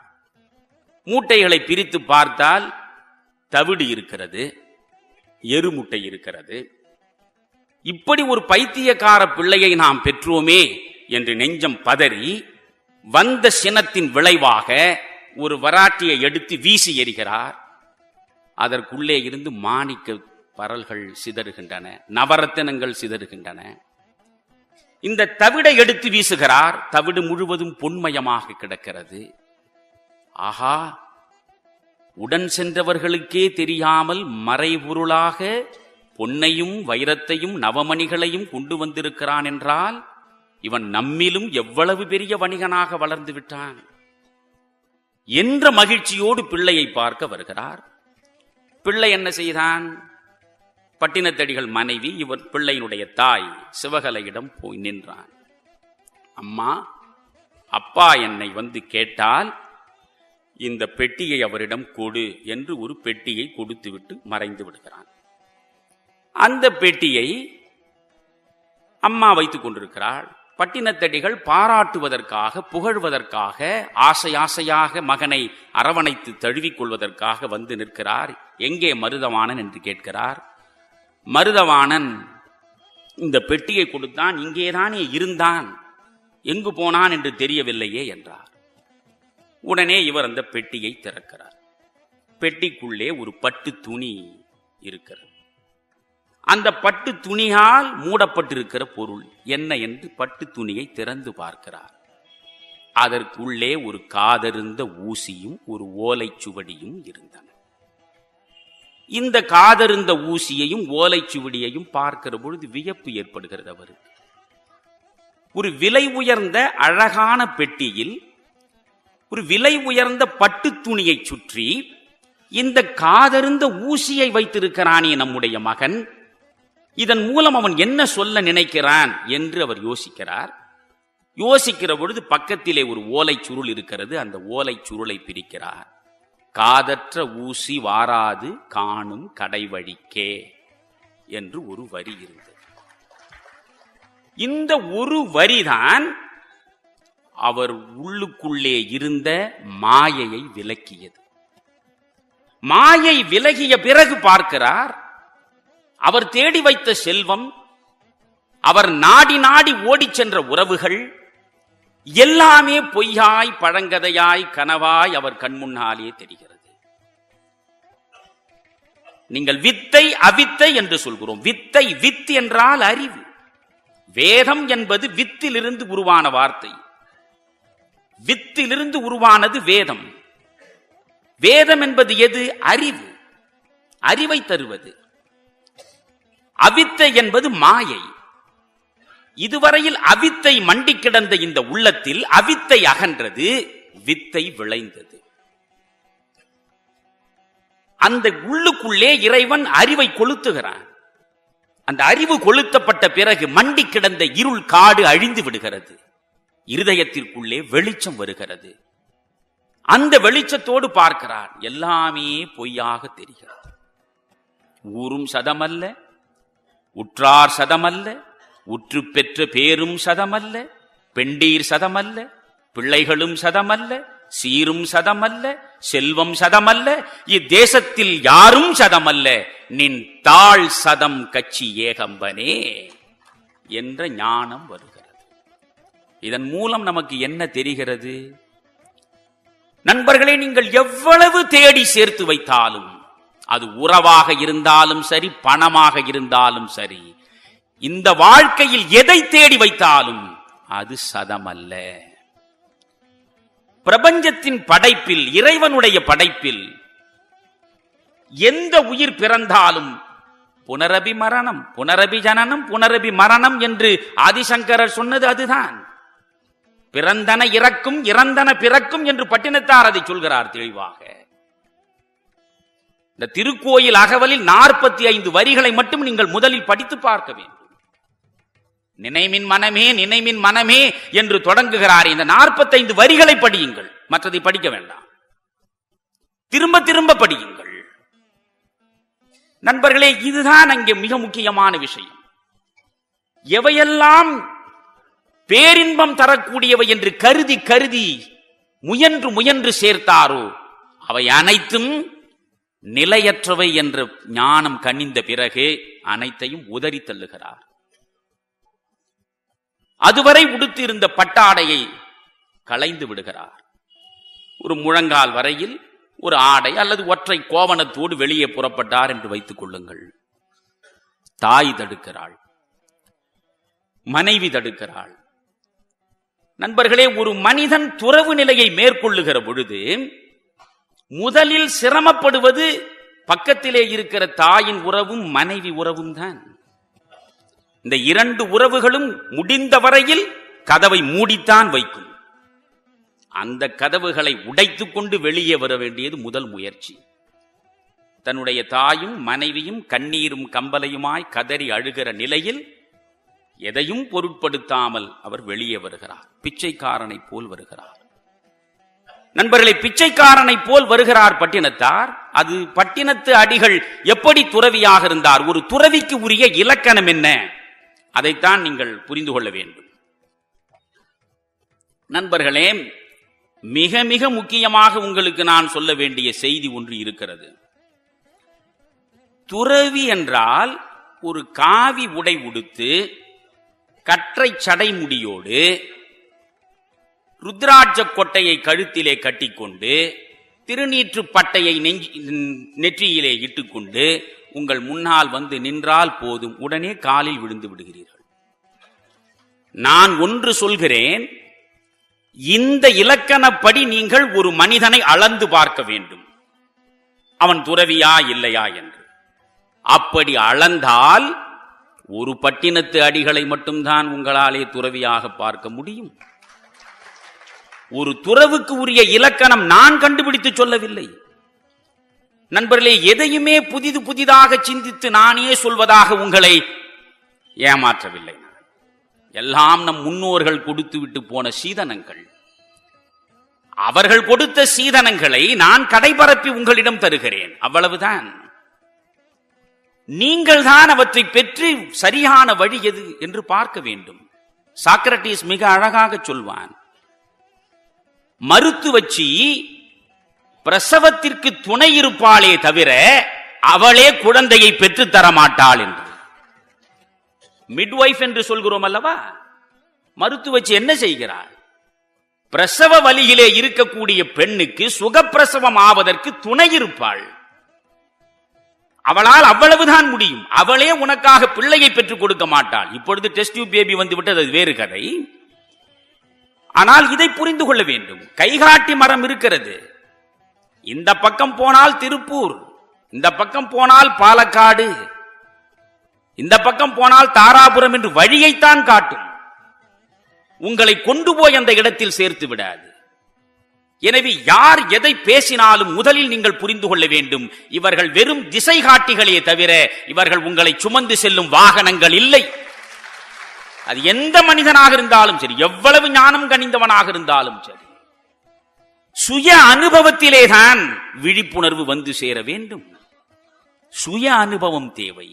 மூட்டைகளை பிரித்து பார்த்தால் தவிடு இருக்கிறது, எருமுட்டை இருக்கிறது. இப்படி ஒரு பைத்தியக்கார பிள்ளையை நாம் பெற்றோமே என்று நெஞ்சம் பதறி வந்த சினத்தின் விளைவாக ஒரு வராட்டியை எடுத்து வீசி எறிகிறார். அதற்குள்ளே இருந்து மாணிக்க பரல்கள் சிதறுகின்றன, நவரத்தினங்கள் சிதறுகின்றன. இந்த தவிடை எடுத்து வீசுகிறார். தவிடு முழுவதும் பொன்மயமாக கிடக்கிறது. ஆஹா, உடன் சென்றவர்களுக்கே தெரியாமல் மறைபொருளாக பொன்னையும் வைரத்தையும் நவமணிகளையும் கொண்டு வந்திருக்கிறான் என்றால் இவன் நம்மிலும் எவ்வளவு பெரிய வணிகனாக வளர்ந்து விட்டான் என்ற மகிழ்ச்சியோடு பிள்ளையை பார்க்க வருகிறார். பிள்ளை என்ன செய்தான்? பட்டினத்தடிகள் மனைவி இவர் பிள்ளையினுடைய தாய் சிவகலையிடம் போய் நின்றான். அம்மா, அப்பா என்னை வந்து கேட்டால் இந்த பெட்டியை அவரிடம் கொடு என்று ஒரு பெட்டியை கொடுத்துவிட்டு மறைந்து விடுகிறான். அந்த பெட்டியை அம்மா வைத்துக் கொண்டிருக்கிறாள். பட்டினத்தடிகள் பாராட்டுவதற்காக, புகழ்வதற்காக, ஆசை ஆசையாக மகனை அரவணைத்து தழுவிக் கொள்வதற்காக வந்து நிற்கிறார். எங்கே மருதவாணன் என்று கேட்கிறார். மருதவாணன் இந்த பெட்டியை கொடுத்தான், இங்கேதானே இருந்தான், எங்கு போனான் என்று தெரியவில்லையே என்றார். உடனே இவர் அந்த பெட்டியை திறக்கிறார். பெட்டிக்குள்ளே ஒரு பட்டு துணி இருக்கிறது. அந்த பட்டு துணியால் மூடப்பட்டிருக்கிற பொருள் என்ன என்று பட்டு துணியை திறந்து பார்க்கிறார். அதற்குள்ளே ஒரு காதருந்த ஊசியும் ஒரு ஓலைச்சுவடியும் இருந்தன. இந்த காதருந்த ஊசியையும் ஓலைச்சுவடியையும் பார்க்கிற பொழுது வியப்பு ஏற்படுகிறது அவருக்கு. ஒரு விலை உயர்ந்த அழகான பெட்டியில் ஒரு விலை உயர்ந்த பட்டு துணியை சுற்றி இந்த காதருந்த ஊசியை வைத்திருக்கிறானே நம்முடைய மகன், இதன் மூலம் அவன் என்ன சொல்ல நினைக்கிறான் என்று அவர் யோசிக்கிறார். யோசிக்கிற பொழுது பக்கத்திலே ஒரு ஓலை சுருள் இருக்கிறது. அந்த ஓலை சுருளை பிரிக்கிறார். காதற்ற ஊசி வாராது காணும் கடைவழிக்கே என்று ஒரு வரி இருந்தது. இந்த ஒரு வரிதான் அவர் உள்ளுக்குள்ளே இருந்த மாயையை விலக்கியது. மாயை விலகிய பிறகு பார்க்கிறார், அவர் தேடி வைத்த செல்வம், அவர் நாடி நாடி ஓடிச் சென்ற உறவுகள் எல்லாமே பொய்யாய், பழங்கதையாய், கனவாய் அவர் கண்முன்னாலே தெரிகிறது. நீங்கள் வித்தை அவித்தை என்று சொல்கிறோம். வித்தை, வித் என்றால் அறிவு. வேதம் என்பது வித்திலிருந்து உருவான வார்த்தை. வித்திலிருந்து உருவானது வேதம். வேதம் என்பது எது? அறிவு, அறிவை தருவது. அவித்தை என்பது மாயை. இதுவரையில் அவித்தை மண்டி கிடந்த இந்த உள்ளத்தில் அவித்தை அகன்றது, வித்தை விளைந்தது. அந்த உள்ளுக்குள்ளே இறைவன் அறிவை கொளுத்துகிறான். அந்த அறிவு கொளுத்தப்பட்ட பிறகு மண்டி கிடந்த இருள் காடு அழிந்து விடுகிறது. இருதயத்திற்குள்ளே வெளிச்சம் வருகிறது. அந்த வெளிச்சத்தோடு பார்க்கிறார், எல்லாமே பொய்யாக தெரிகிறது. ஊரும் சதமல்ல, உற்றார் சதமல்ல, உற்று பெற்ற பேரும் சதமல்ல, பெண்டீர் சதமல்ல, பிள்ளைகளும் சதமல்ல, சீரும் சதமல்ல, செல்வம் சதமல்ல, இத்தேசத்தில் யாரும் சதமல்ல, நின் தாழ் சதம் கட்சி ஏகம்பனே என்ற ஞானம் வருகிறது. இதன் மூலம் நமக்கு என்ன தெரிகிறது? நண்பர்களே, நீங்கள் எவ்வளவு தேடி சேர்த்து வைத்தாலும், அது உறவாக இருந்தாலும் சரி, பணமாக இருந்தாலும் சரி, இந்த வாழ்க்கையில் எதை தேடி வைத்தாலும் அது சதமல்ல. பிரபஞ்சத்தின் படைப்பில், இறைவனுடைய படைப்பில் எந்த உயிர் பிறந்தாலும் புனரபி மரணம், புனரபி ஜனனம், புனரபி மரணம் என்று ஆதிசங்கரர் சொன்னது அதுதான். பிறந்தன இறக்கும், இறந்தன பிறக்கும் என்று பட்டினத்தார் அதை சொல்கிறார் தெளிவாக. இந்த திருக்கோயில் அகவலில் 45 வரிகளை மட்டும் நீங்கள் முதலில் படித்து பார்க்க வேண்டும். நினைமின் மனமே, நினைமின் மனமே என்று தொடங்குகிறார். இந்த 45 வரிகளை படியுங்கள், மற்றதை படிக்க வேண்டாம். திரும்ப திரும்ப படியுங்கள். நண்பர்களே, இதுதான் அங்கே மிக முக்கியமான விஷயம். எவையெல்லாம் பேரின்பம் தரக்கூடியவை என்று கருதி கருதி முயன்று முயன்று சேர்த்தாரோ அவை அனைத்தும் நிலையற்றவை என்ற ஞானம் கனிந்த பிறகு அனைத்தையும் உதறி தள்ளுகிறார். அதுவரை உடுத்திருந்த பட்டாடையை களைந்து விடுகிறார். ஒரு முழங்கால் வரையில் ஒரு ஆடை அல்லது ஒற்றை கோவணத்தோடு வெளியே புறப்பட்டார் என்று வைத்துக் கொள்ளுங்கள். தாய் தடுக்கிறாள், மனைவி தடுக்கிறாள். நண்பர்களே, ஒரு மனிதன் துறவு நிலையை மேற்கொள்ளுகிற பொழுது முதலில் சிரமப்படுவது பக்கத்திலே இருக்கிற தாயின் உறவும் மனைவி உறவும் தான். இந்த 2 உறவுகளும் முடிந்த வரையில் கதவை மூடித்தான் வைக்கும். அந்த கதவுகளை உடைத்துக் கொண்டு வெளியே வர வேண்டியது முதல் முயற்சி. தன்னுடைய தாயும் மனைவியும் கண்ணீரும் கம்பலையுமாய் கதறி அழுகிற நிலையில் எதையும் பொருட்படுத்தாமல் அவர் வெளியே வருகிறார். பிச்சைக்காரனை போல் வருகிறார். நண்பர்களை, பிச்சைக்காரனை போல் வருகிறார் பட்டினத்தார். அது பட்டினத்து அடிகள் எப்படி துறவியாக இருந்தார், ஒரு துறவிக்கு உரிய இலக்கணம் என்ன, அதைத்தான் நீங்கள் புரிந்து கொள்ள வேண்டும். நண்பர்களே, மிக மிக முக்கியமாக உங்களுக்கு நான் சொல்ல வேண்டிய செய்தி ஒன்று இருக்கிறது. துறவி என்றால் ஒரு காவி உடை உடுத்து, கற்றை சடைமுடியோடு, ருத்ராட்ச கொட்டையை கழுத்திலே கட்டிக்கொண்டு, திருநீற்று பட்டையை நெற்றியிலே இட்டுக்கொண்டு உங்கள் முன்னால் வந்து நின்றால் போதும், உடனே காலில் விழுந்து விடுகிறீர்கள். நான் ஒன்று சொல்கிறேன், இந்த இலக்கணப்படி நீங்கள் ஒரு மனிதனை அளந்து பார்க்க வேண்டும், அவன் துறவியா இல்லையா என்று. அப்படி அளந்தால் ஒரு பட்டினத்து அடிகளை மட்டும்தான் உங்களாலே துறவியாக பார்க்க முடியும். ஒரு துறவுக்கு உரிய இலக்கணம் நான் கண்டுபிடித்து சொல்லவில்லை. நண்பர்களே, எதையுமே புதிது புதிதாக சிந்தித்து நானே சொல்வதாக உங்களை ஏமாற்றவில்லை. எல்லாம் நம் முன்னோர்கள் கொடுத்து விட்டு போன சீதனங்கள். அவர்கள் கொடுத்த சீதனங்களை நான் கடைபரப்பி உங்களிடம் தருகிறேன், அவ்வளவுதான். நீங்கள் தான் அவற்றை பெற்று சரியான வழி எது என்று பார்க்க வேண்டும். சாக்ரட்டிஸ் மிக அழகாக சொல்வான், மருத்துவச்சி பிரசவத்திற்கு துணை இருப்பாளே தவிர அவளே குழந்தையை பெற்று தரமாட்டாள் என்று. மிட்வைஃப் என்று சொல்கிறோம் அல்லவா, மருத்துவச்சி என்ன செய்கிறாள்? பிரசவ வலியிலே இருக்கக்கூடிய பெண்ணுக்கு சுகப்பிரசவம் ஆவதற்கு துணை இருப்பாள். அவளால் அவ்வளவுதான் முடியும். அவளே உனக்காக பிள்ளையை பெற்றுக் கொடுக்க மாட்டாள். இப்பொழுது டெஸ்ட் டியூப் பேபி வந்து விட்டது, அது வேறு கதை. ஆனால் இதை புரிந்து கொள்ள வேண்டும். கைகாட்டி மரம் இருக்கிறது. இந்த பக்கம் போனால் திருப்பூர், இந்த பக்கம் போனால் பாலக்காடு, இந்த பக்கம் போனால் தாராபுரம் என்று வழியைத்தான் காட்டும். உங்களை கொண்டு போய் அந்த இடத்தில் சேர்த்து விடாது. எனவே யார் எதை பேசினாலும் முதலில் நீங்கள் புரிந்து கொள்ள வேண்டும், இவர்கள் வெறும் திசை காட்டிகளே தவிர இவர்கள் உங்களை சுமந்து செல்லும் வாகனங்கள் இல்லை. அது எந்த மனிதனாக இருந்தாலும் சரி, எவ்வளவு ஞானம் கனிந்தவனாக இருந்தாலும் சரி, சுய அனுபவத்திலேதான் விழிப்புணர்வு வந்து சேர வேண்டும். சுய அனுபவம் தேவை.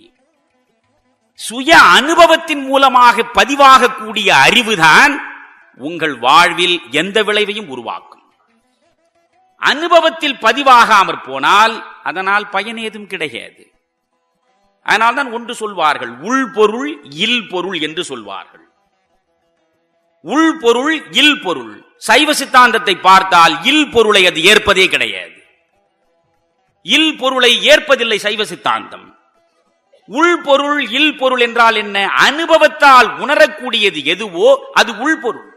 சுய அனுபவத்தின் மூலமாக பதிவாகக்கூடிய அறிவுதான் உங்கள் வாழ்வில் எந்த விளைவையும் உருவாக்கும். அனுபவத்தில் பதிவாகாமற் போனால் அதனால் பயனேதும் கிடையாது. அதனால்தான் ஒன்று சொல்வார்கள், உள்பொருள் இல் பொருள் என்று சொல்வார்கள். உள்பொருள் இல் பொருள். சைவ சித்தாந்தத்தை பார்த்தால் இல் பொருளை அது ஏற்பதே கிடையாது. இல் பொருளை ஏற்பதில்லை சைவ சித்தாந்தம். உள்பொருள் இல் பொருள் என்றால் என்ன? அனுபவத்தால் உணரக்கூடியது எதுவோ அது உள்பொருள்.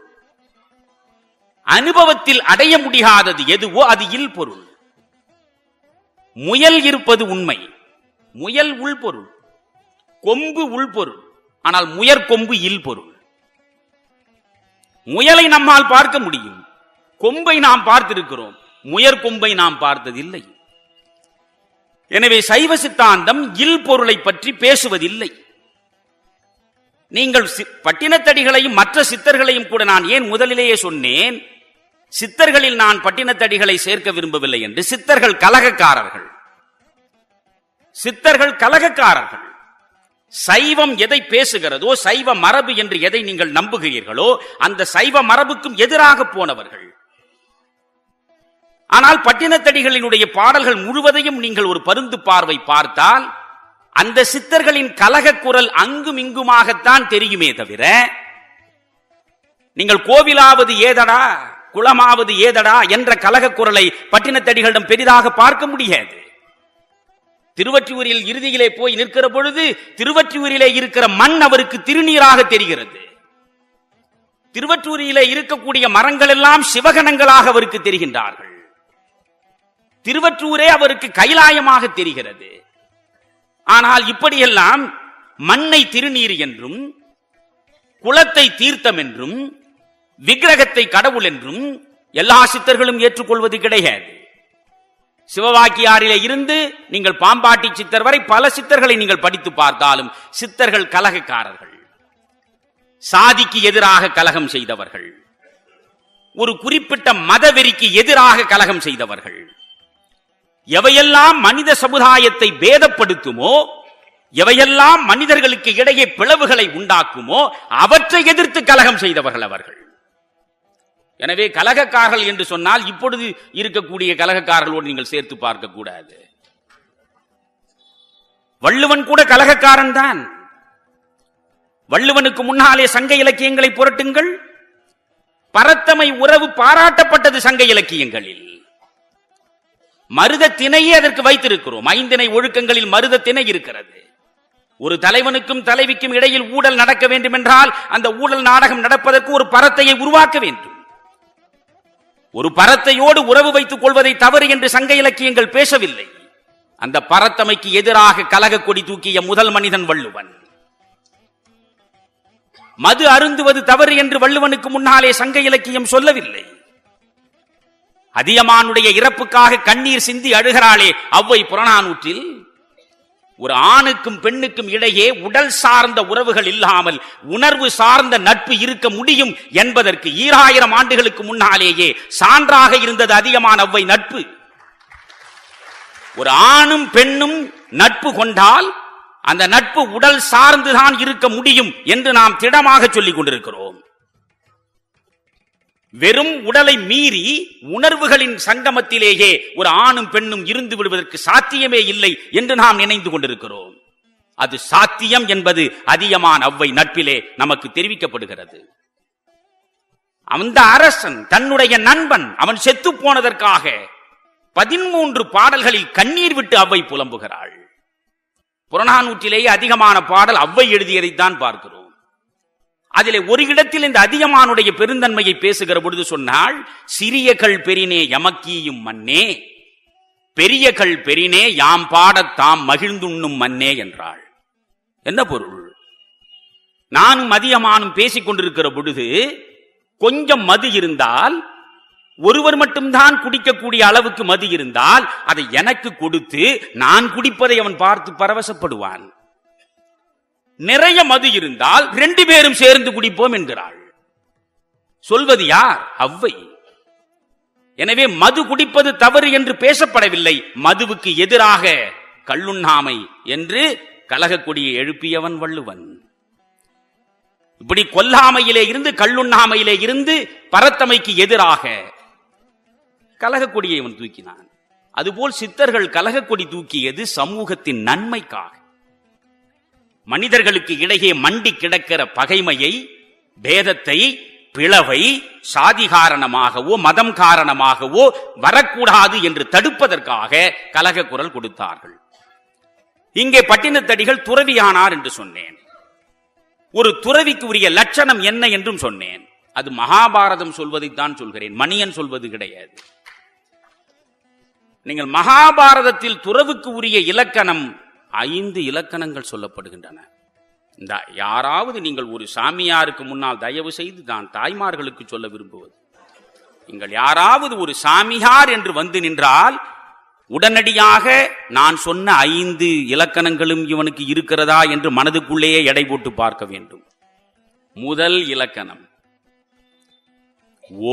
அனுபவத்தில் அடைய முடியாதது எதுவோ அது இல் பொருள். முயல் இருப்பது உண்மை, முயல் உள்பொருள், கொம்பு உள்பொருள். ஆனால் முயற்கொம்பு இல் பொருள். முயலை நம்மால் பார்க்க முடியும், கொம்பை நாம் பார்த்திருக்கிறோம், முயற்கொம்பை நாம் பார்த்ததில்லை. எனவே சைவ சித்தாந்தம் இல் பொருளை பற்றி பேசுவதில்லை. நீங்கள் பட்டினத்தடிகளையும் மற்ற சித்தர்களையும் கூட நான் ஏன் முதலிலேயே சொன்னேன், சித்தர்களில் நான் பட்டினத்தடிகளை சேர்க்க விரும்பவில்லை என்று. சித்தர்கள் கலகக்காரர்கள், சித்தர்கள் கலகக்காரர்கள். சைவம் எதை பேசுகிறதோ, சைவ மரபு என்று எதை நீங்கள் நம்புகிறீர்களோ அந்த சைவ மரபுக்கும் எதிராக போனவர்கள். ஆனால் பட்டினத்தடிகளினுடைய பாடல்கள் முழுவதையும் நீங்கள் ஒரு பருந்து பார்வை பார்த்தால் அந்த சித்தர்களின் கலக குரல் அங்கும் இங்குமாகத்தான் தெரியுமே தவிர, நீங்கள் கோவிலாவது ஏதடா குளமாவது ஏதடா என்ற கலக குரலை பட்டினத்தடிகளிடம் பெரிதாக பார்க்க முடியாது. திருவற்றியூரில் இறுதியிலே போய் நிற்கிற பொழுது திருவற்றியூரிலே இருக்கிற மண் அவருக்கு திருநீராக தெரிகிறது. திருவற்றூரிலே இருக்கக்கூடிய மரங்கள் எல்லாம் சிவகணங்களாக அவருக்கு தெரிகின்றார்கள். திருவற்றூரே அவருக்கு கைலாயமாக தெரிகிறது. ஆனால் இப்படியெல்லாம் மண்ணை திருநீர் என்றும், குளத்தை தீர்த்தம் என்றும், விக்கிரகத்தை கடவுள் என்றும் எல்லா சித்தர்களும் ஏற்றுக்கொள்வது கிடையாது. சிவவாக்கியாரிலே இருந்து நீங்கள் பாம்பாட்டி சித்தர் வரை பல சித்தர்களை நீங்கள் படித்து பார்த்தாலும் சித்தர்கள் கலகக்காரர்கள், சாதிக்கு எதிராக கலகம் செய்தவர்கள், ஒரு குறிப்பிட்ட மதவெறிக்கு எதிராக கலகம் செய்தவர்கள். எவையெல்லாம் மனித சமுதாயத்தை பேதப்படுத்துமோ, எவையெல்லாம் மனிதர்களுக்கு இடையே பிளவுகளை உண்டாக்குமோ அவற்றை எதிர்த்து கலகம் செய்தவர்கள் அவர்கள். எனவே கலகக்காரர்கள் என்று சொன்னால் இப்பொழுது இருக்கக்கூடிய கலகக்காரர்களோடு நீங்கள் சேர்த்து பார்க்க கூடாது. வள்ளுவன் கூட கலகக்காரன் தான். வள்ளுவனுக்கு முன்னாலே சங்க இலக்கியங்களை புரட்டுங்கள், பரத்தமை உறவு பாராட்டப்பட்டது சங்க இலக்கியங்களில். மருத திணையே அதற்கு வைத்திருக்கிறோம். 5 திணை ஒழுக்கங்களில் மருத திணை இருக்கிறது. ஒரு தலைவனுக்கும் தலைவிக்கும் இடையில் ஊழல் நடக்க வேண்டும் என்றால் அந்த ஊழல் நாடகம் நடப்பதற்கு ஒரு பரத்தையை உருவாக்க வேண்டும். ஒரு பரத்தையோடு உறவு வைத்துக் கொள்வதை தவறு என்று சங்க இலக்கியங்கள் பேசவில்லை. அந்த பரத்தமைக்கு எதிராக கலக கொடி தூக்கிய முதல் மனிதன் வள்ளுவன். மது அருந்துவது தவறு என்று வள்ளுவனுக்கு முன்னாலே சங்க இலக்கியம் சொல்லவில்லை. அதியமானுடைய இறப்புக்காக கண்ணீர் சிந்தி அழுகிறாளே ஔவை புறநானூற்றில், ஒரு ஆணுக்கும் பெண்ணுக்கும் இடையே உடல் சார்ந்த உறவுகள் இல்லாமல் உணர்வு சார்ந்த நட்பு இருக்க முடியும் என்பதற்கு 2000 ஆண்டுகளுக்கு முன்னாலேயே சான்றாக இருந்தது அதியமான் ஔவை நட்பு. ஒரு ஆணும் பெண்ணும் நட்பு கொண்டால் அந்த நட்பு உடல் சார்ந்துதான் இருக்க முடியும் என்று நாம் திடமாக சொல்லிக் கொண்டிருக்கிறோம். வெறும் உடலை மீறி உணர்வுகளின் சங்கமத்திலேயே ஒரு ஆணும் பெண்ணும் இருந்து விடுவதற்கு சாத்தியமே இல்லை என்று நாம் நினைந்து கொண்டிருக்கிறோம். அது சாத்தியம் என்பது அதியமான் அவ்வை நட்பிலே நமக்கு தெரிவிக்கப்படுகிறது. அந்த அரசன் தன்னுடைய நண்பன் அவன் செத்து போனதற்காக 13 பாடல்களில் கண்ணீர் விட்டு அவ்வை புலம்புகிறாள். புறநானூற்றிலேயே அதிகமான பாடல் அவ்வை எழுதியதைத்தான் பார்க்கிறோம். அதிலே ஒரு இடத்தில் இந்த அதியமானுடைய பெருந்தன்மையை பேசுகிற பொழுது சொன்னால், சிறிய கள் பெரினே எமக்கீயும் மன்னே, பெரிய கள் பெரினே யாம் பாடத் தாம் மகிழ்ந்துண்ணும் மன்னே என்றாள். என்ன பொருள்? நானும் அதியமானும் பேசிக் கொண்டிருக்கிற பொழுது கொஞ்சம் மது இருந்தால், ஒருவர் மட்டும்தான் குடிக்கக்கூடிய அளவுக்கு மது இருந்தால் அதை எனக்கு கொடுத்து நான் குடிப்பதை அவன் பார்த்து பரவசப்படுவான். நிறைய மது இருந்தால் 2 பேரும் சேர்ந்து குடிப்போம் என்கிறாள். சொல்வது யார்? அவ்வை. எனவே மது குடிப்பது தவறு என்று பேசப்படவில்லை. மதுவுக்கு எதிராக கள்ளுண்ணாமை என்று கலக கொடியை எழுப்பியவன் வள்ளுவன். இப்படி கொல்லாமையிலே இருந்து கள்ளுண்ணாமையிலே இருந்து பரத்தமைக்கு எதிராக கலக கொடியை அவன் தூக்கினான். அதுபோல் சித்தர்கள் கலக கொடி தூக்கியது சமூகத்தின் நன்மைக்காக. மனிதர்களுக்கு இடையே மண்டி கிடக்கிற பகைமையை, பேதத்தை, பிளவை சாதி காரணமாகவோ மதம் காரணமாகவோ வரக்கூடாது என்று தடுப்பதற்காக கலக குரல் கொடுத்தார்கள். இங்கே பட்டினத்தடிகள் துறவியானார் என்று சொன்னேன். ஒரு துறவிக்கு உரிய லட்சணம் என்ன என்றும் சொன்னேன். அது மகாபாரதம் சொல்வதைத்தான் சொல்கிறேன், மணியன் சொல்வது கிடையாது. நீங்கள் மகாபாரதத்தில் துறவுக்கு உரிய இலக்கணம் 5 இலக்கணங்கள் சொல்லப்படுகின்றன. இந்த யாராவது நீங்கள் ஒரு சாமியாருக்கு முன்னால் தயவு செய்து நான் தாய்மார்களுக்கு சொல்ல விரும்புவது, நீங்கள் யாராவது ஒரு சாமியார் என்று வந்து நின்றால் உடனடியாக நான் சொன்ன 5 இலக்கணங்களும் இவனுக்கு இருக்கிறதா என்று மனதுக்குள்ளேயே எடை போட்டு பார்க்க வேண்டும். முதல் இலக்கணம்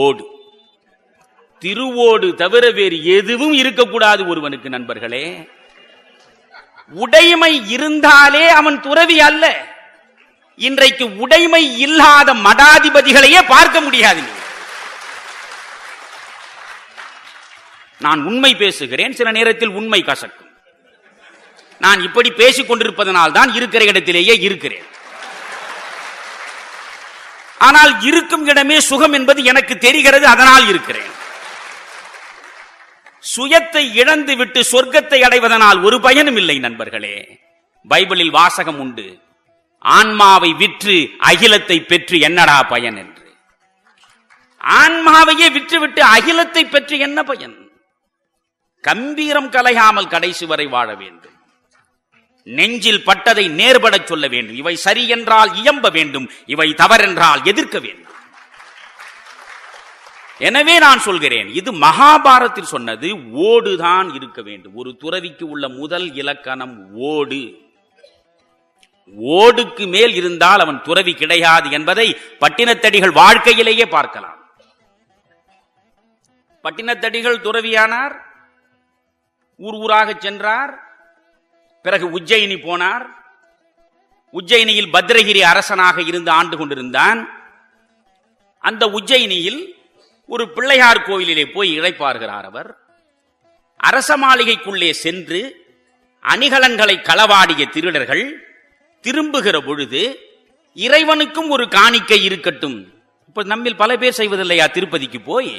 ஓடு. திருவோடு தவிர வேறு எதுவும் இருக்கக்கூடாது ஒருவனுக்கு. நண்பர்களே, உடைமை இருந்தாலே அவன் துறவி அல்ல. இன்றைக்கு உடைமை இல்லாத மடாதிபதிகளையே பார்க்க முடியாது. நான் உண்மை பேசுகிறேன், சில நேரத்தில் உண்மை கசக்கும். நான் இப்படி பேசிக் கொண்டிருப்பதனால் தான் இருக்கிற இடத்திலேயே இருக்கிறேன். ஆனால் இருக்கும் இடமே சுகம் என்பது எனக்கு தெரிகிறது, அதனால் இருக்கிறேன். சுயத்தை இழந்து விட்டு சொர்க்கத்தை அடைவதனால் ஒரு பயனும் இல்லை நண்பர்களே. பைபிளில் வாசகம் உண்டு, ஆன்மாவை விற்று அகிலத்தை பெற்று என்னடா பயன் என்று. ஆன்மாவையே விற்றுவிட்டு அகிலத்தை பெற்று என்ன பயன்? கம்பீரம் கலையாமல் கடைசி வரை வாழ வேண்டும். நெஞ்சில் பட்டதை நேர்படச் சொல்ல வேண்டும். இவை சரி என்றால் இயம்ப வேண்டும், இவை தவறென்றால் எதிர்க்க வேண்டும். எனவே நான் சொல்கிறேன், இது மகாபாரத்தில் சொன்னது. ஓடுதான் இருக்க வேண்டும். ஒரு துறவிக்கு உள்ள முதல் இலக்கணம் ஓடு. ஓடுக்கு மேல் இருந்தால் அவன் துறவி கிடையாது என்பதை பட்டினத்தடிகள் வாழ்க்கையிலேயே பார்க்கலாம். பட்டினத்தடிகள் துறவியானார், ஊர் ஊராக சென்றார். பிறகு உஜ்ஜயினி போனார். உஜ்ஜயினியில் பத்ரகிரி அரசனாக இருந்து ஆண்டு கொண்டிருந்தான். அந்த உஜ்ஜயினியில் ஒரு பிள்ளையார் கோயிலிலே போய் இளைப்பாறுகிறார். அவர் அரச மாளிகைக்குள்ளே சென்று அணிகலன்களை களவாடிய திருடர்கள் திரும்புகிற பொழுது இறைவனுக்கும் ஒரு காணிக்கை இருக்கட்டும். இப்ப நம்மில் பல பேர் செய்வதில்லையா? திருப்பதிக்கு போய்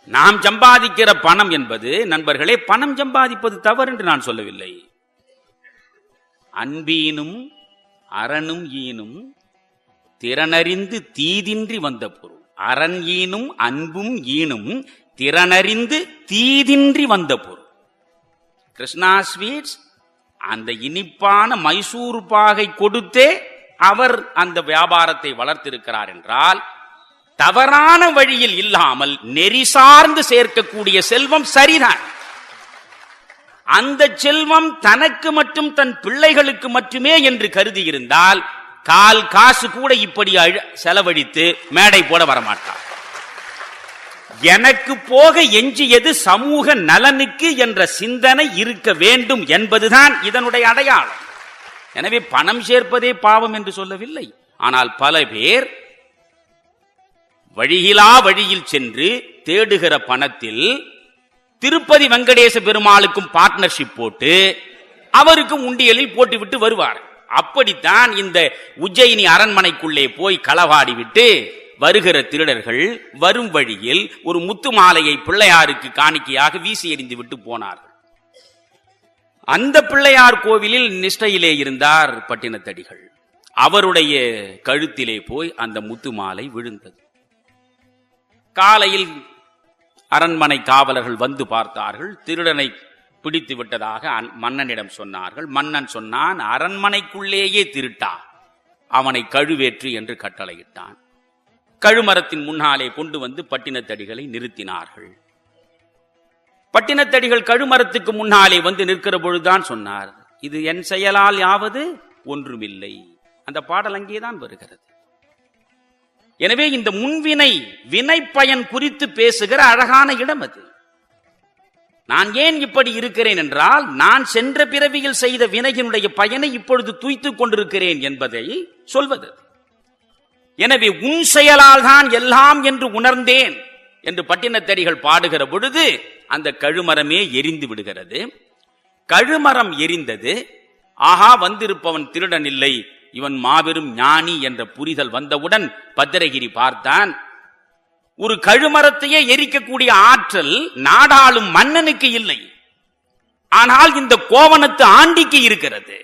நாம் சம்பாதிக்கிற பணம் என்பது, நண்பர்களே, பணம் சம்பாதிப்பது தவறு என்று நான் சொல்லவில்லை. அன்பீனும் அரணும் ஈனும் திறனறிந்து தீதின்றி வந்த பொருள். அரண் ஈனும் அன்பும் ஈனும் திறனறிந்து தீதின்றி வந்த பொருள். கிருஷ்ணா ஸ்வீட்ஸ் அந்த இனிப்பான மைசூர் பாகை கொடுத்தே அவர் அந்த வியாபாரத்தை வளர்த்திருக்கிறார் என்றால், தவறான வழியில் இல்லாமல் நெறி சார்ந்து சேர்க்கக்கூடிய செல்வம் சரிதான். அந்த செல்வம் தனக்கு மட்டும் தன் பிள்ளைகளுக்கு மட்டுமே என்று கருதி இருந்தால் கால் காசு கூட இப்படி செலவழித்து மேடை போட வரமாட்டார். எனக்கு போக எஞ்சியது சமூக நலனுக்கு என்ற சிந்தனை இருக்க வேண்டும் என்பதுதான் இதனுடைய அடையாளம். எனவே பணம் சேர்ப்பதே பாவம் என்று சொல்லவில்லை. ஆனால் பல பேர் வழியிலா வழியில் சென்று தேடுகிற பணத்தில் திருப்பதி வெங்கடேச பெருமாளுக்கும் பார்ட்னர்ஷிப் போட்டு அவருக்கும் உண்டியலில் போட்டுவிட்டு வருவார். அப்படித்தான் இந்த உஜ்ஜயினி அரண்மனைக்குள்ளே போய் களவாடி விட்டு வருகிற திருடர்கள் வரும் வழியில் ஒரு முத்து மாலையை பிள்ளையாருக்கு காணிக்கையாக வீசி எறிந்து விட்டு போனார்கள். அந்த பிள்ளையார் கோவிலில் நிஷ்டையிலே இருந்தார் பட்டினத்தடிகள். அவருடைய கழுத்திலே போய் அந்த முத்து மாலை விழுந்தது. காலையில் அரண்மனை காவலர்கள் வந்து பார்த்தார்கள். திருடனை பிடித்து விட்டதாக மன்னனிடம் சொன்னார்கள். மன்னன் சொன்னான், அரண்மனைக்குள்ளேயே திருட்டா, அவனை கழுவேற்று என்று கட்டளையிட்டான். கழுமரத்தின் முன்னாலே கொண்டு வந்து பட்டினத்தடிகளை நிறுத்தினார்கள். பட்டினத்தடிகள் கழுமரத்துக்கு முன்னாலே வந்து நிற்கிற பொழுதுதான் சொன்னார், இது என் செயலால் யாவது ஒன்றுமில்லை. அந்த பாடல் அங்கேதான் வருகிறது. எனவே இந்த முன்வினை வினை பயன் குறித்து பேசுகிற அழகான இடம் அது. நான் ஏன் இப்படி இருக்கிறேன் என்றால், நான் சென்ற பிறவியில் செய்த வினையினுடைய பயனை இப்பொழுது துய்த்துக் கொண்டிருக்கிறேன் என்பதை சொல்வது. எனவே உன் செயலால் தான் எல்லாம் என்று உணர்ந்தேன் என்று பட்டினத்தடிகள் பாடுகிற பொழுது அந்த கழுமரமே எரிந்து விடுகிறது. கழுமரம் எரிந்தது. ஆஹா, வந்திருப்பவன் திருடன் இல்லை, இவன் மாபெரும் ஞானி என்ற புரிதல் வந்தவுடன் பத்திரகிரி பார்த்தான், ஒரு கழுமரத்தையே எரிக்கக்கூடிய ஆற்றல் நாடாளும் மன்னனுக்கு இல்லை, ஆனால் இந்த கோவணத்து ஆண்டிக்கு இருக்கிறது.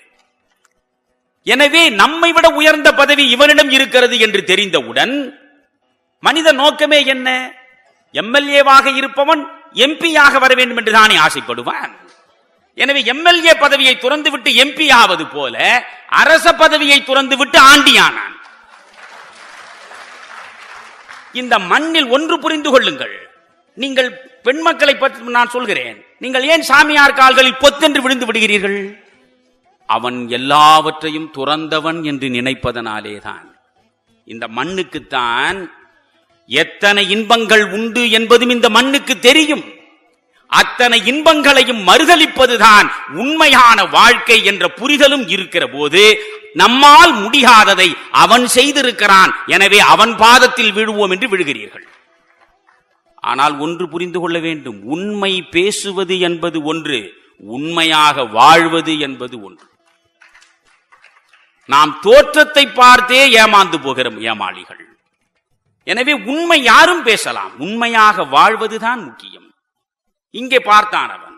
எனவே நம்மை விட உயர்ந்த பதவி இவனிடம் இருக்கிறது என்று தெரிந்தவுடன் மனித நோக்கமே என்ன? எம்எல்ஏவாக இருப்பவன் எம்பியாக வர வேண்டும் என்று தானே ஆசைப்படுவான். எனவே எம்எல்ஏ பதவியை துறந்துவிட்டு எம்பி ஆவது போல அரச பதவியை துறந்துவிட்டு ஆண்டியானான். இந்த மண்ணில் ஒன்று புரிந்து கொள்ளுங்கள். நீங்கள் பெண் மக்களை பற்றி நான் சொல்கிறேன், நீங்கள் ஏன் சாமியார் கால்களில் பொத்தென்று விழுந்து விடுகிறீர்கள்? அவன் எல்லாவற்றையும் துறந்தவன் என்று நினைப்பதனாலேதான். இந்த மண்ணுக்குத்தான் எத்தனை இன்பங்கள் உண்டு என்பதும் இந்த மண்ணுக்கு தெரியும். அத்தனை இன்பங்களையும் மறுதலிப்பதுதான் உண்மையான வாழ்க்கை என்ற புரிதலும் இருக்கிற போது நம்மால் முடியாததை அவன் செய்திருக்கிறான், எனவே அவன் பாதத்தில் விழுவோம் என்று விழுகிறீர்கள். ஆனால் ஒன்று புரிந்து கொள்ள வேண்டும், உண்மை பேசுவது என்பது ஒன்று, உண்மையாக வாழ்வது என்பது ஒன்று. நாம் தோற்றத்தை பார்த்தே ஏமாந்து போகிறோம் ஏமாளிகள். எனவே உண்மை யாரும் பேசலாம், உண்மையாக வாழ்வதுதான் முக்கியம். இங்கே பார்த்தான் அவன்.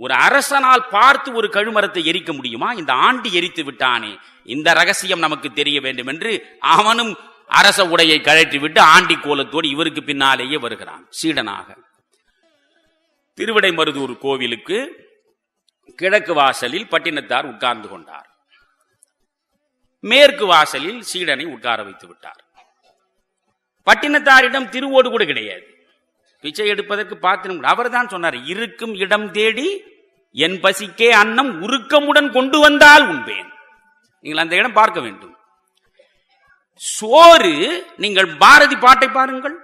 ஒரு அரசனால் பார்த்து ஒரு கழுமரத்தை எரிக்க முடியுமா? இந்த ஆண்டி எரித்து விட்டானே, இந்த ரகசியம் நமக்கு தெரிய வேண்டும் என்று அவனும் அரச உடையை கழற்றி விட்டு ஆண்டி கோலத்தோடு இவருக்கு பின்னாலேயே வருகிறான் சீடனாக. திருவிடைமருதூர் கோவிலுக்கு கிழக்கு வாசலில் பட்டினத்தார் உட்கார்ந்து கொண்டார். மேற்கு வாசலில் சீடனை உட்கார வைத்து விட்டார். பட்டினத்தாரிடம் திருவோடு கூட கிடையாது, பிச்சை எடுப்பதற்கு பாத்திரம். அவர் தான் சொன்னார், இருக்கும் இடம் தேடி என் பசிக்கே அன்னம் உருக்கமுடன் கொண்டு வந்தால் உண்பேன். நீங்கள் அந்த இடம் பார்க்க வேண்டும். சோறு, நீங்கள் பாரதி பாட்டை பாருங்கள்,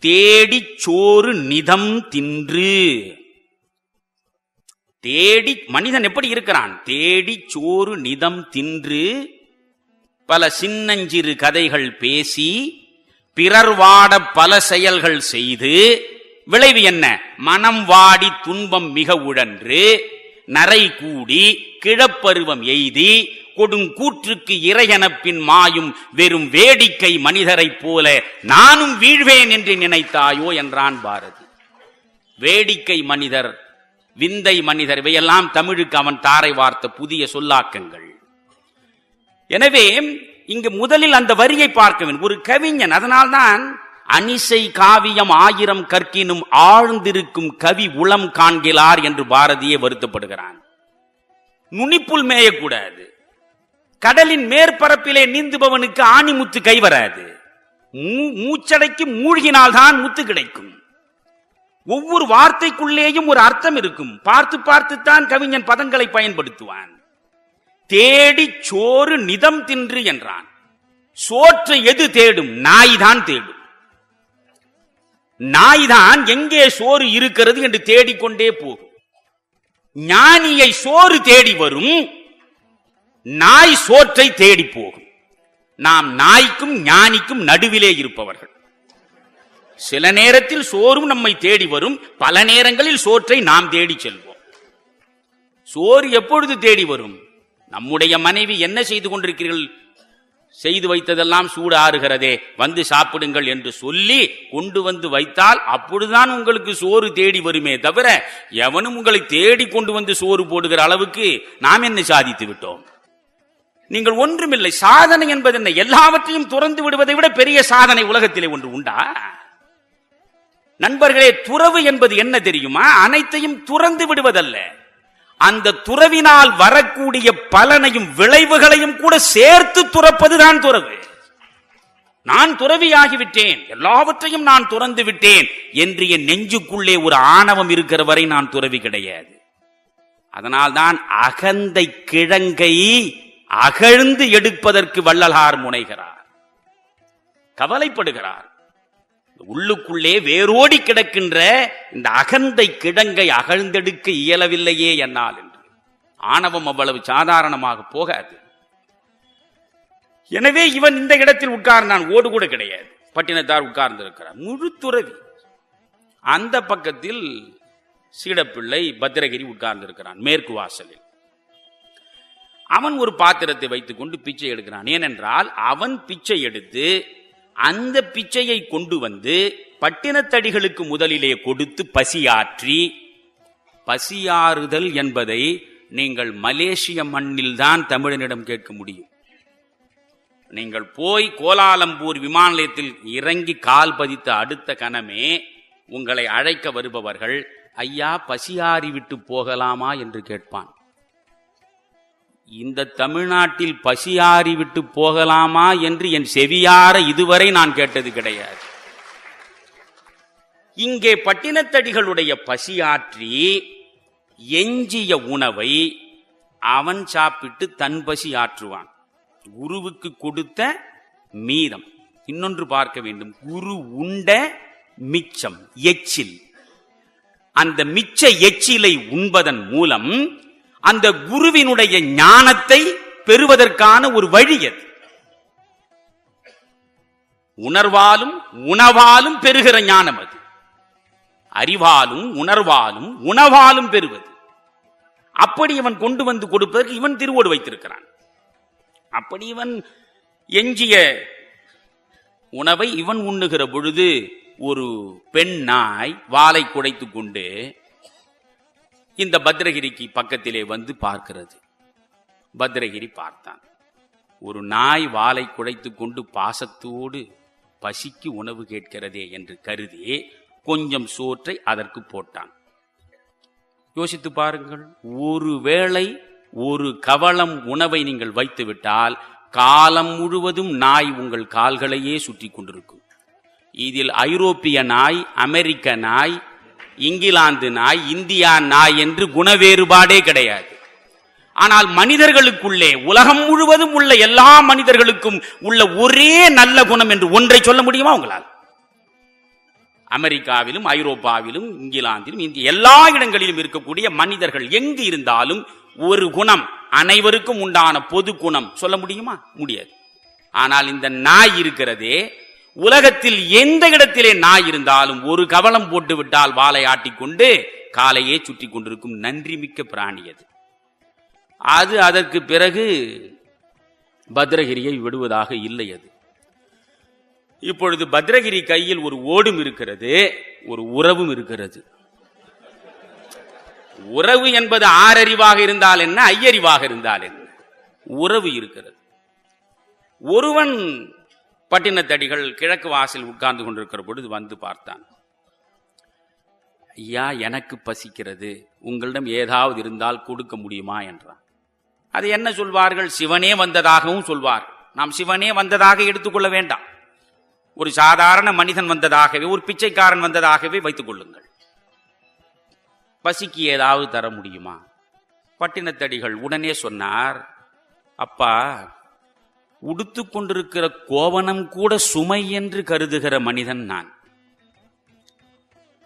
தேடி சோறு நிதம் தின்று. தேடி மனிதன் எப்படி இருக்கிறான்? தேடி சோறு நிதம் தின்று பல சின்னஞ்சிறு கதைகள் பேசி பிறர் வாட பல செயல்கள் செய்து விளைவு என்ன? மனம் வாடி துன்பம் மிக உழன்று நரை கூடி கிழப்பருவம் எய்தி கொடுங்கூற்றுக்கு இறையனப்பின் மாயும் வெறும் வேடிக்கை மனிதரைப் போல நானும் வீழ்வேன் என்று நினைத்தாயோ என்றான் பாரதி. வேடிக்கை மனிதர், விந்தை மனிதர், இவையெல்லாம் தமிழுக்கு அவன் தாரை வார்த்த புதிய சொல்லாக்கங்கள். எனவே இங்கு முதலில் அந்த வரியை பார்க்க வேண்டும். ஒரு கவிஞன், அதனால்தான் அனிசை காவியம் 1000 கற்கினும் ஆழ்ந்திருக்கும் கவி உளம் காண்கிறார் என்று பாரதியே வருத்தப்படுகிறான். நுனிப்புல் மேயக்கூடாது. கடலின் மேற்பரப்பிலே நீந்துபவனுக்கு ஆணிமுத்து கைவராது. மூச்சடைக்கு மூழ்கினால்தான் முத்து கிடைக்கும். ஒவ்வொரு வார்த்தைக்குள்ளேயும் ஒரு அர்த்தம் இருக்கும். பார்த்து பார்த்துத்தான் கவிஞன் பதங்களை பயன்படுத்துவான். தேடி சோறு நிதம் தின்று என்றான். சோற்றை எது தேடும்? நாய் தான் தேடும். நாய்தான் எங்கே சோறு இருக்கிறது என்று தேடிக்கொண்டே போகும். ஞானியை சோறு தேடி வரும், நாய் சோற்றை தேடி போகும். நாம் நாய்க்கும் ஞானிக்கும் நடுவிலே இருப்பவர்கள். சில நேரத்தில் சோறும் நம்மை தேடி வரும், பல நேரங்களில் சோற்றை நாம் தேடி செல்வோம். சோறு எப்பொழுது தேடி வரும்? நம்முடைய மனைவி என்ன செய்து கொண்டிருக்கிறீர்கள், செய்து வைத்ததெல்லாம் சூடு ஆறுகிறதே, வந்து சாப்பிடுங்கள் என்று சொல்லி கொண்டு வந்து வைத்தால் அப்பொழுதுதான் உங்களுக்கு சோறு தேடி வருமே தவிர, எவனும் உங்களை தேடி கொண்டு வந்து சோறு போடுகிற அளவுக்கு நாம் என்ன சாதித்து விட்டோம்? நீங்கள் ஒன்றுமில்லை. சாதனை என்பது என்ன? எல்லாவற்றையும் துறந்து விடுவதை விட பெரிய சாதனை உலகத்திலே ஒன்று உண்டா? நண்பர்களே, துறவு என்பது என்ன தெரியுமா? அனைத்தையும் துறந்து விடுவதல்ல, அந்த துறவினால் வரக்கூடிய பலனையும் விளைவுகளையும் கூட சேர்த்து துறப்பதுதான் துறவு. நான் துறவியாகிவிட்டேன், எல்லாவற்றையும் நான் துறந்து விட்டேன் என்று என் நெஞ்சுக்குள்ளே ஒரு ஆணவம் இருக்கிற வரை நான் துறவி கிடையாது. அதனால்தான் அகந்தை கிழங்கை அகழ்ந்து எடுப்பதற்கு வள்ளலார் முனைகிறார், கவலைப்படுகிறார். உள்ளுக்குள்ளே வேரோடி கிடக்கின்ற இந்த அகந்தை கிழங்கை அகழ்ந்தெடுக்க இயலவில்லையே என்னால் என்று. ஆணவம் அவ்வளவு சாதாரணமாக போகாது. எனவே இவன் இந்த இடத்தில் உட்கார்ந்தான், ஓடு கூட கிடையாது. பட்டினத்தார் உட்கார்ந்து இருக்கிறார், முழு துறவி. அந்த பக்கத்தில் சீடப்பிள்ளை பத்திரகிரி உட்கார்ந்து இருக்கிறான் மேற்கு வாசலில். அவன் ஒரு பாத்திரத்தை வைத்துக் கொண்டு பிச்சை எடுக்கிறான். ஏனென்றால் அவன் பிச்சை எடுத்து அந்த பிச்சையை கொண்டு வந்து பட்டினத்தடிகளுக்கு முதலிலே கொடுத்து பசியாற்றி, பசியாறுதல் என்பதை நீங்கள் மலேசிய மண்ணில் தான் தமிழனிடம் கேட்க முடியும். நீங்கள் போய் கோலாலம்பூர் விமான நிலையத்தில் இறங்கி கால் பதித்த அடுத்த கணமே உங்களை அழைக்க வருபவர்கள், ஐயா பசியாறி விட்டு போகலாமா என்று கேட்பான். இந்த தமிழ்நாட்டில் பசியாறி விட்டு போகலாமா என்று என் செவியார இதுவரை நான் கேட்டது கிடையாது. இங்கே பட்டினத்தடிகளுடைய பசியாற்றி எஞ்சிய உணவை அவன் சாப்பிட்டு தன் பசி ஆற்றுவான். குருவுக்கு கொடுத்த மீதம். இன்னொன்று பார்க்க வேண்டும், குரு உண்ட மிச்சம், எச்சில். அந்த மிச்ச எச்சிலை உண்பதன் மூலம் அந்த குருவினுடைய ஞானத்தை பெறுவதற்கான ஒரு வழி அது. உணர்வாலும் உணவாலும் பெறுகிற ஞானம் அது. அறிவாலும் உணர்வாலும் உணவாலும் பெறுவது. அப்படி இவன் கொண்டு வந்து கொடுப்பதற்கு இவன் திருவோடு வைத்திருக்கிறான். அப்படி இவன் எஞ்சிய உணவை இவன் உண்ணுகிற பொழுது ஒரு பெண் நாய் வாலை குடைத்துக் கொண்டு இந்த பத்ரகிரிக்கு பக்கத்திலே வந்து பார்க்கிறது. பத்ரகிரி பார்த்தான். ஒரு நாய் வாலை குடைத்துக் கொண்டு பாசத்தோடு பசிக்கு உணவு கேட்கிறதே என்று கருதி கொஞ்சம் சோற்றை அதற்கு போட்டான். யோசித்து பாருங்கள், ஒருவேளை ஒரு கவளம் உணவை நீங்கள் வைத்து விட்டால் காலம் முழுவதும் நாய் உங்கள் கால்களையே சுற்றி கொண்டிருக்கும். இதில் ஐரோப்பிய நாய், அமெரிக்க நாய், இங்கிலாந்து நாய், இந்தியா நாய் என்று குண வேறுபாடே கிடையாது. ஆனால் மனிதர்களுக்குள்ளே, உலகம் முழுவதும் உள்ள எல்லா மனிதர்களுக்கும் உள்ள ஒரே நல்ல குணம் என்று ஒன்றை சொல்ல முடியுமா உங்களால்? அமெரிக்காவிலும் ஐரோப்பாவிலும் இங்கிலாந்திலும் இந்திய எல்லா இடங்களிலும் இருக்கக்கூடிய மனிதர்கள் எங்கு இருந்தாலும் ஒரு குணம், அனைவருக்கும் உண்டான பொது குணம் சொல்ல முடியுமா? முடியாது. ஆனால் இந்த நாய் இருக்கிறதே, உலகத்தில் எந்த இடத்திலே நாய் இருந்தாலும் ஒரு கவளம் போட்டு விட்டால் வாலை ஆட்டிக்கொண்டு காலையே சுற்றி கொண்டிருக்கும் நன்றி மிக்க பிராணி அது. அது அதற்கு பிறகு பத்ரகிரியை விடுவதாக இல்லை. அது இப்பொழுது பத்ரகிரி கையில் ஒரு ஓடும் இருக்கிறது, ஒரு உறவும் இருக்கிறது. உறவு என்பது ஆறறிவாக இருந்தால் என்ன, ஐயறிவாக இருந்தால் என்ன, உறவு இருக்கிறது. ஒருவன் பட்டினத்தடிகள் கிழக்கு வாசல் உட்கார்ந்து கொண்டிருக்கிற பொழுது வந்து பார்த்தான். ஐயா, எனக்கு பசிக்கிறது, உங்களிடம் ஏதாவது இருந்தால் கொடுக்க முடியுமா என்றான். அது என்ன சொல்வார்கள்? சிவனே வந்ததாகவும் சொல்வார்கள். நாம் சிவனே வந்ததாக எடுத்துக்கொள்ள வேண்டாம், ஒரு சாதாரண மனிதன் வந்ததாகவே, ஒரு பிச்சைக்காரன் வந்ததாகவே வைத்துக் கொள்ளுங்கள். பசிக்கு ஏதாவது தர முடியுமா? பட்டினத்தடிகள் உடனே சொன்னார், அப்பா, உடுத்து கொண்டிருக்கிற கோவணம் கூட சுமை என்று கருதுகிற மனிதன் நான்.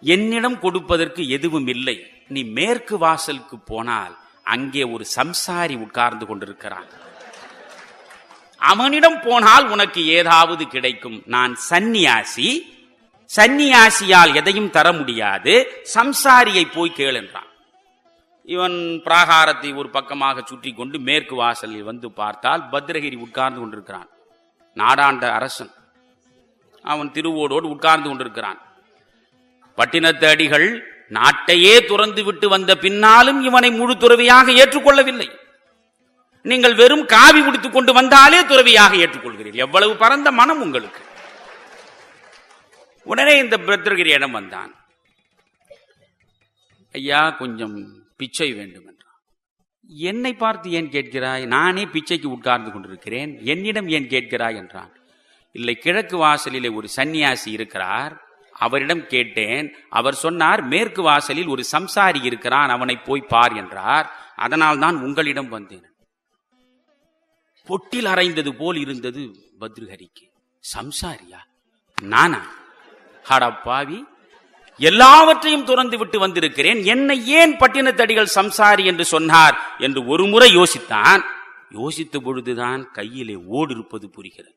என்னிடம் கொடுப்பதற்கு எதுவும் இல்லை. நீ மேற்கு வாசலுக்கு போனால் அங்கே ஒரு சம்சாரி உட்கார்ந்து கொண்டிருக்கிறான். அவனிடம் போனால் உனக்கு ஏதாவது கிடைக்கும். நான் சந்நியாசி, சந்நியாசியால் எதையும் தர முடியாது, சம்சாரியை போய் கேளென்றான். இவன் பிராகாரத்தை ஒரு பக்கமாக சுற்றி கொண்டு மேற்கு வாசலில் வந்து பார்த்தால் பத்ரகிரி உட்கார்ந்து கொண்டிருக்கிறான். நாடாண்ட அரசன் அவன் திருவோடோடு உட்கார்ந்து கொண்டிருக்கிறான். பட்டினத்து அடிகள் நாட்டையே துறந்து விட்டு வந்த பின்னாலும் இவனை முழு துறவியாக ஏற்றுக்கொள்ளவில்லை. நீங்கள் வெறும் காவி உடுத்துக் கொண்டு வந்தாலே துறவியாக ஏற்றுக்கொள்கிறீர்கள். எவ்வளவு பரந்த மனம் உங்களுக்கு! உடனே இந்த பத்ரகிரியிடம் வந்தான். ஐயா, கொஞ்சம் பிச்சை வேண்டும் என்றான். என்னை பார்த்து ஏன் கேட்கிறாய்? நானே பிச்சைக்கு உட்கார்ந்து கொண்டிருக்கிறேன், என்னிடம் ஏன் கேட்கிறாய் என்றான். இல்லை, கிழக்கு வாசலிலே ஒரு சன்னியாசி இருக்கிறார், அவரிடம் கேட்டேன். அவர் சொன்னார் மேற்கு வாசலில் ஒரு சம்சாரி இருக்கிறான், அவனை போய் பார் என்றார். அதனால் தான் உங்களிடம் வந்தேன். பொட்டில் அறைந்தது போல் இருந்தது பத்ரஹரிக்கு. சம்சாரியா? நானா? ஹடப்பாவி, எல்லாவற்றையும் துறந்து விட்டு வந்திருக்கிறேன், என்னை ஏன் பட்டினத்தடிகள் சம்சாரி என்று சொன்னார் என்று ஒரு முறை யோசித்தான். யோசித்த பொழுதுதான் கையிலே ஓடு இருப்பது புரிகிறது.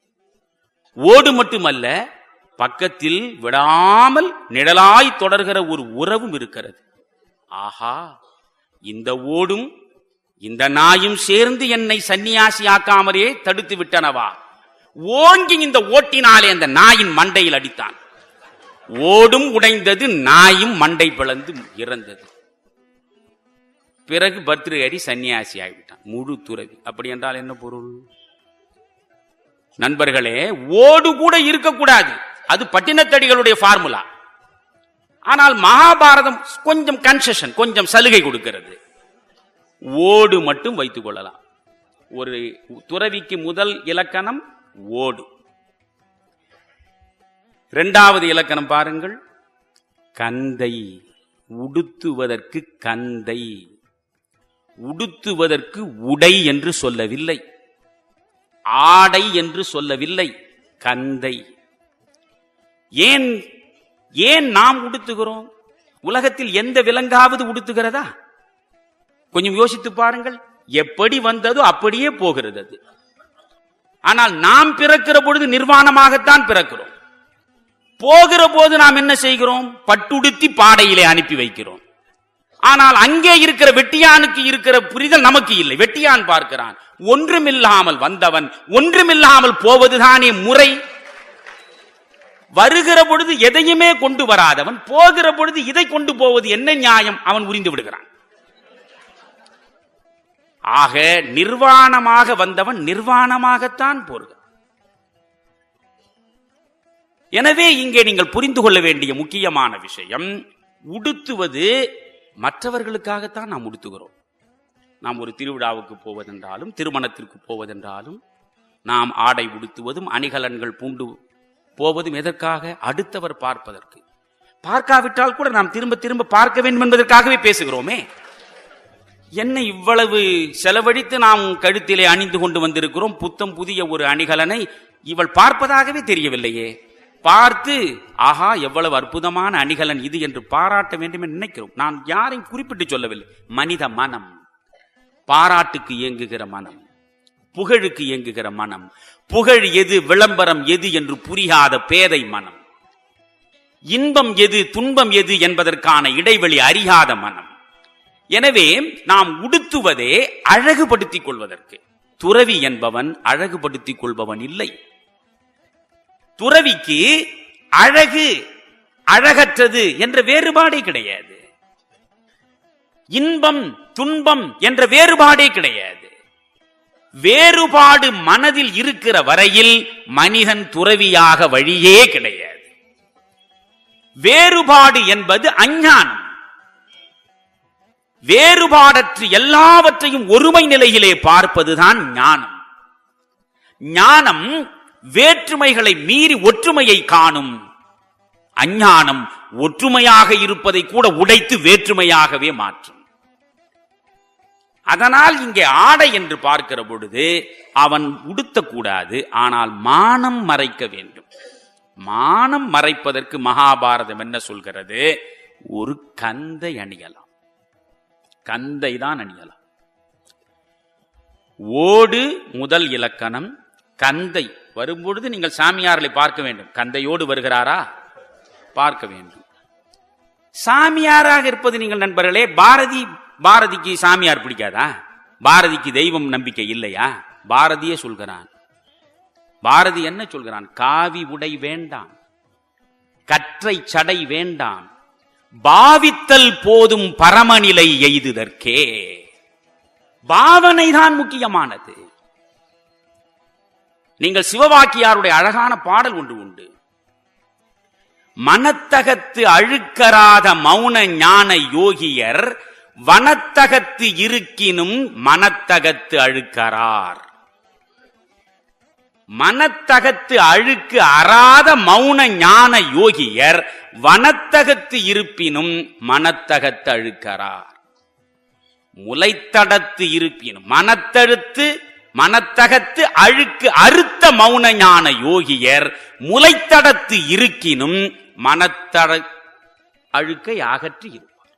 ஓடு மட்டுமல்ல, பக்கத்தில் விடாமல் நிழலாய் தொடர்கிற ஒரு உறவும் இருக்கிறது. ஆஹா, இந்த ஓடும் இந்த நாயும் சேர்ந்து என்னை சன்னியாசி ஆக்காமலே தடுத்து விட்டனவா? ஓங்கி இந்த ஓட்டினாலே அந்த நாயின் மண்டையில் அடித்தான். ஓடும் உடைந்தது, நாயும் மண்டை பிளந்து இறந்தது. பிறகு பத்ரஹரி சன்னியாசி ஆகிவிட்டான், முழு துறவி. அப்படி என்றால் என்ன பொருள்? நண்பர்களே, ஓடு கூட இருக்கக்கூடாது, அது பட்டினத்தடிகளுடைய ஃபார்முலா. ஆனால் மகாபாரதம் கொஞ்சம் கன்செஷன், கொஞ்சம் சலுகை கொடுக்கிறது. ஓடு மட்டும் வைத்துக் கொள்ளலாம். ஒரு துறவிக்கு முதல் இலக்கணம் ஓடு. இரண்டாவது இலக்கணம் பாருங்கள், கந்தை. உடுத்துவதற்கு கந்தை, உடுத்துவதற்கு உடை என்று சொல்லவில்லை, ஆடை என்று சொல்லவில்லை, கந்தை. ஏன் ஏன் நாம் உடுத்துகிறோம்? உலகத்தில் எந்த விலங்காவது உடுத்துகிறதா? கொஞ்சம் யோசித்து பாருங்கள். எப்படி வந்ததோ அப்படியே போகிறது அது. ஆனால் நாம் பிறக்கிற பொழுது நிர்வாணமாகத்தான் பிறக்கிறோம். போகிற போது நாம் என்ன செய்கிறோம்? பட்டுடுத்தி பாடையிலே அனுப்பி வைக்கிறோம். ஆனால் அங்கே இருக்கிற வெட்டியானுக்கு இருக்கிற புரிதல் நமக்கு இல்லை. வெட்டியான் பார்க்கிறான், ஒன்றுமில்லாமல் வந்தவன் ஒன்றுமில்லாமல் போவதுதானே முறை. வருகிற பொழுது எதையுமே கொண்டு வராதவன் போகிற பொழுது இதை கொண்டு போவது என்ன நியாயம்? அவன் உரிந்து விடுகிறான். ஆக நிர்வாணமாக வந்தவன் நிர்வாணமாகத்தான் போகிறான். எனவே இங்கே நீங்கள் புரிந்து கொள்ள வேண்டிய முக்கியமான விஷயம், உடுத்துவது மற்றவர்களுக்காகத்தான் நாம் உடுத்துகிறோம். நாம் ஒரு திருவிழாவுக்கு போவதென்றாலும் திருமணத்திற்கு போவதென்றாலும் நாம் ஆடை உடுத்துவதும் அணிகலன்கள் பூண்டு போவதும் எதற்காக? அடுத்தவர் பார்ப்பதற்கு. பார்க்காவிட்டால் கூட நாம் திரும்ப திரும்ப பார்க்க வேண்டும் என்பதற்காகவே பேசுகிறோமே. என்ன இவ்வளவு செலவழித்து நாம் கழுத்திலே அணிந்து கொண்டு வந்திருக்கிறோம் புத்தம் புதிய ஒரு அணிகலனை, இவள் பார்ப்பதாகவே தெரியவில்லையே. பார்த்து ஆஹா எவ்வளவு அற்புதமான அணிகலன் இது என்று பாராட்ட வேண்டும் என்று நினைக்கிறோம். நான் யாரையும் குறிப்பிட்டு சொல்லவில்லை. மனித மனம், பாராட்டுக்கு இயங்குகிற மனம், புகழுக்கு இயங்குகிற மனம், புகழ் எது விளம்பரம் எது என்று புரியாத பேதை மனம், இன்பம் எது துன்பம் எது என்பதற்கான இடைவெளி அறியாத மனம். எனவே நாம் உடுத்துவதே அழகுபடுத்திக் கொள்வதற்கு. துறவி என்பவன் அழகுபடுத்திக் கொள்பவன் இல்லை. துறவிக்கு அழகு அழகற்றது என்ற வேறுபாடே கிடையாது. இன்பம் துன்பம் என்ற வேறுபாடே கிடையாது. வேறுபாடு மனதில் இருக்கிற வரையில் மனிதன் துறவியாக வழியே கிடையாது. வேறுபாடு என்பது அஞ்ஞானம். வேறுபாடற்று எல்லாவற்றையும் ஒருமை நிலையிலே பார்ப்பதுதான் ஞானம். ஞானம் வேற்றுமைகளை மீறி ஒற்றுமையை காணும். அஞ்ஞானம் ஒற்றுமையாக இருப்பதை கூட உடைத்து வேற்றுமையாகவே மாற்றும். அதனால் இங்கே ஆடை என்று பார்க்கிற பொழுது அவன் உடுத்தக்கூடாது, ஆனால் மானம் மறைக்க வேண்டும். மானம் மறைப்பதற்கு மகாபாரதம் என்ன சொல்கிறது? ஒரு கந்தை அணியலாம், கந்தை தான் அணியலாம். ஓடு முதல் இலக்கணம். கந்தை வரும்பொழுது நீங்கள் சாமியார்களை பார்க்க வேண்டும். கந்தையோடு வருகிறாரா பார்க்க வேண்டும். சாமியாராக இருப்பது நீங்கள் நண்பர்களே, பாரதிக்கு சாமியார் பிடிக்காதா? பாரதிக்கு தெய்வம் நம்பிக்கை இல்லையா? பாரதியே சொல்கிறான். பாரதி என்ன சொல்கிறான்? காவி உடை வேண்டாம், கற்றை சடை வேண்டாம், பாவித்தல் போதும் பரமநிலை எய்துதற்கே. பாவனைதான் முக்கியமானது. நீங்கள் சிவவாக்கியாருடைய அழகான பாடல் ஒன்று உண்டு. மனத்தகத்து அழுக்கராத மௌன ஞான யோகியர் வனத்தகத்து இருக்கினும் மனத்தகத்து அழுக்கரார். மனத்தகத்து அழுக்கு அறாத மௌன ஞான யோகியர் வனத்தகத்து இருப்பினும் மனத்தகத்து அழுக்கரார். முளைத்தடத்து இருப்பினும் மனத்தகத்து அழுக்கு அறுத்த மௌன ஞான யோகியர் முளைத்தடத்து இருக்கினும் மனத்தட அழுக்கை அகற்றி இருப்பார்.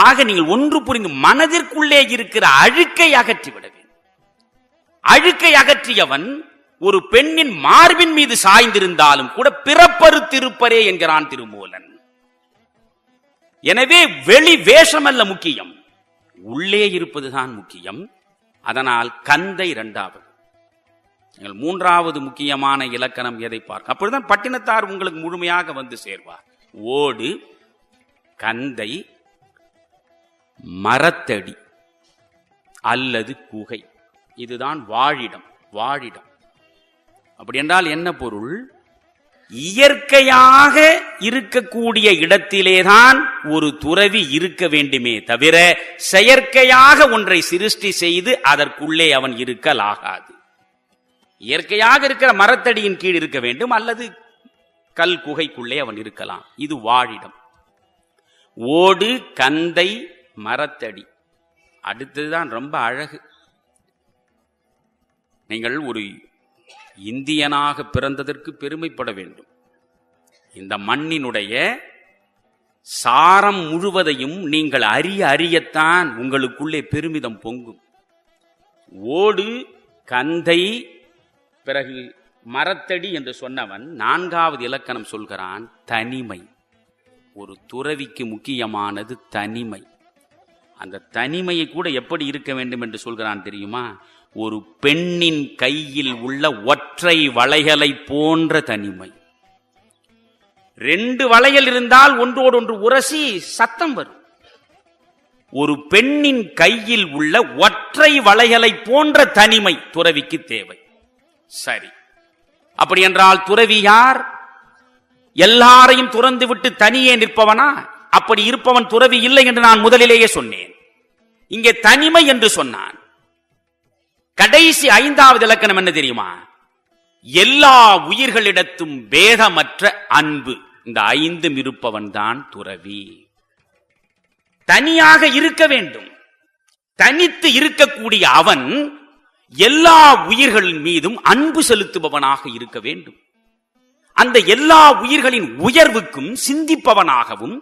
ஆக நீங்கள் ஒன்று புரிந்து, மனதிற்குள்ளே இருக்கிற அழுக்கை அகற்றிவிட வேண்டும். அழுக்கை அகற்றியவன் ஒரு பெண்ணின் மார்பின் மீது சாய்ந்திருந்தாலும் கூட பிறப்பறுத்திருப்பரே என்கிறான் திருமூலன். எனவே வெளி வேஷமல்ல முக்கியம், உள்ளே இருப்பதுதான் முக்கியம். அதனால் கந்தை இரண்டாவது. மூன்றாவது முக்கியமான இலக்கணம் எதை பார்க்க? அப்பொழுதுதான் பட்டினத்தார் உங்களுக்கு முழுமையாக வந்து சேர்வார். ஓடு, கந்தை, மரத்தடி அல்லது குகை, இதுதான் வாழிடம். வாழிடம் அப்படி என்றால் என்ன பொருள்? இயற்கையாக இருக்கக்கூடிய இடத்திலேதான் ஒரு துறவி இருக்க வேண்டுமே தவிர செயற்கையாக ஒன்றை சிருஷ்டி செய்து அதற்குள்ளே அவன் இருக்கலாகாது. இயற்கையாக இருக்கிற மரத்தடியின் கீழ் இருக்க வேண்டும், அல்லது கல் குகைக்குள்ளே அவன் இருக்கலாம். இது வாழிடம். ஓடு, கந்தை, மரத்தடி. அடுத்ததுதான் ரொம்ப அழகு. நீங்கள் ஒரு இந்தியனாக பிறந்ததற்கு பெருமைப்பட வேண்டும். இந்த மண்ணினுடைய சாரம் முழுவதையும் நீங்கள் அறியத்தான் உங்களுக்குள்ளே பெருமிதம் பொங்கும். ஓடு, கந்தை, பிறகு மரத்தடி என்று சொன்னவன் நான்காவது இலக்கணம் சொல்கிறான், தனிமை. ஒரு துறவிக்கு முக்கியமானது தனிமை. அந்த தனிமையை கூட எப்படி இருக்க வேண்டும் என்று சொல்கிறான் தெரியுமா? ஒரு பெண்ணின் கையில் உள்ள ஒற்றை வளையலை போன்ற தனிமை. 2 வளையல் இருந்தால் ஒன்றோடு ஒன்று உரசி சத்தம் வரும். ஒரு பெண்ணின் கையில் உள்ள ஒற்றை வளையலை போன்ற தனிமை துறவிக்கு தேவை. சரி, அப்படி என்றால் துறவி யார்? எல்லாரையும் துறந்து விட்டு தனியே நிற்பவனா? அப்படி இருப்பவன் துறவி இல்லை என்று நான் முதலிலேயே சொன்னேன். இங்கே தனிமை என்று சொன்னான். கடைசி 5வது இலக்கணம் என்ன தெரியுமா? எல்லா உயிர்களிடத்தும் பேதமற்ற அன்பு. இந்த 5 இருப்பவன் தான் துறவி. தனியாக இருக்க வேண்டும். தனித்து இருக்கக்கூடிய அவன் எல்லா உயிர்களின் மீதும் அன்பு செலுத்துபவனாக இருக்க வேண்டும். அந்த எல்லா உயிர்களின் உயர்வுக்கும் சிந்திப்பவனாகவும்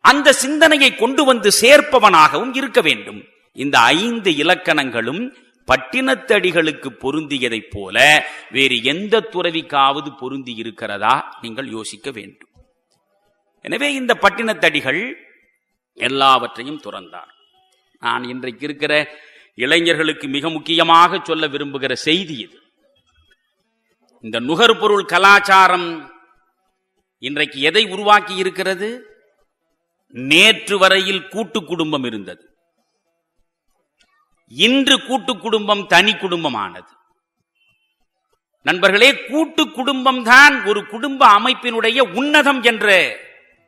அந்த சிந்தனையை கொண்டு வந்து சேர்ப்பவனாகவும் இருக்க வேண்டும். இந்த 5 இலக்கணங்களும் பட்டினத்தடிகளுக்கு பொருந்தியதைப் போல வேறு எந்த துறவிக்காவது பொருந்தி இருக்கிறதா? நீங்கள் யோசிக்க வேண்டும். எனவே இந்த பட்டினத்தடிகள் எல்லாவற்றையும் துறந்தார். நான் இன்றைக்கு இருக்கிற இளைஞர்களுக்கு மிக முக்கியமாக சொல்ல விரும்புகிற செய்தி இது. இந்த நுகர்பொருள் கலாச்சாரம் இன்றைக்கு எதை உருவாக்கி இருக்கிறது? நேற்று வரையில் கூட்டு குடும்பம் இருந்தது. இன்று கூட்டு குடும்பம் தனி குடும்பமானது. நண்பர்களே, கூட்டு குடும்பம் தான் ஒரு குடும்ப அமைப்பினுடைய உன்னதம் என்ற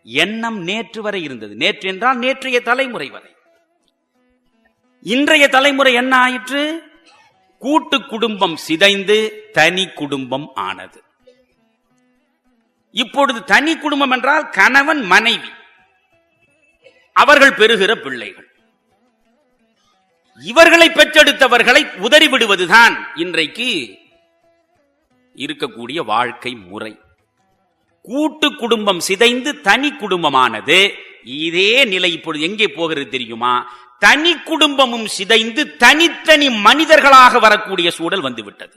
எண்ணம் நேற்று வரை இருந்தது. நேற்று என்றால் நேற்றைய தலைமுறை வரை. இன்றைய தலைமுறை என்ன ஆயிற்று? கூட்டு குடும்பம் சிதைந்து தனி குடும்பம் ஆனது. இப்பொழுது தனி குடும்பம் என்றால் கணவன் மனைவி, அவர்கள் பெறுகிற பிள்ளைகள், இவர்களை பெற்றெடுத்தவர்களை உதறிவிடுவதுதான் இன்றைக்கு இருக்கக்கூடிய வாழ்க்கை முறை. கூட்டு குடும்பம் சிதைந்து தனி குடும்பமானது. இதே நிலை இப்பொழுது எங்கே போகிறது தெரியுமா? தனி குடும்பமும் சிதைந்து தனித்தனி மனிதர்களாக வரக்கூடிய சூழல் வந்துவிட்டது.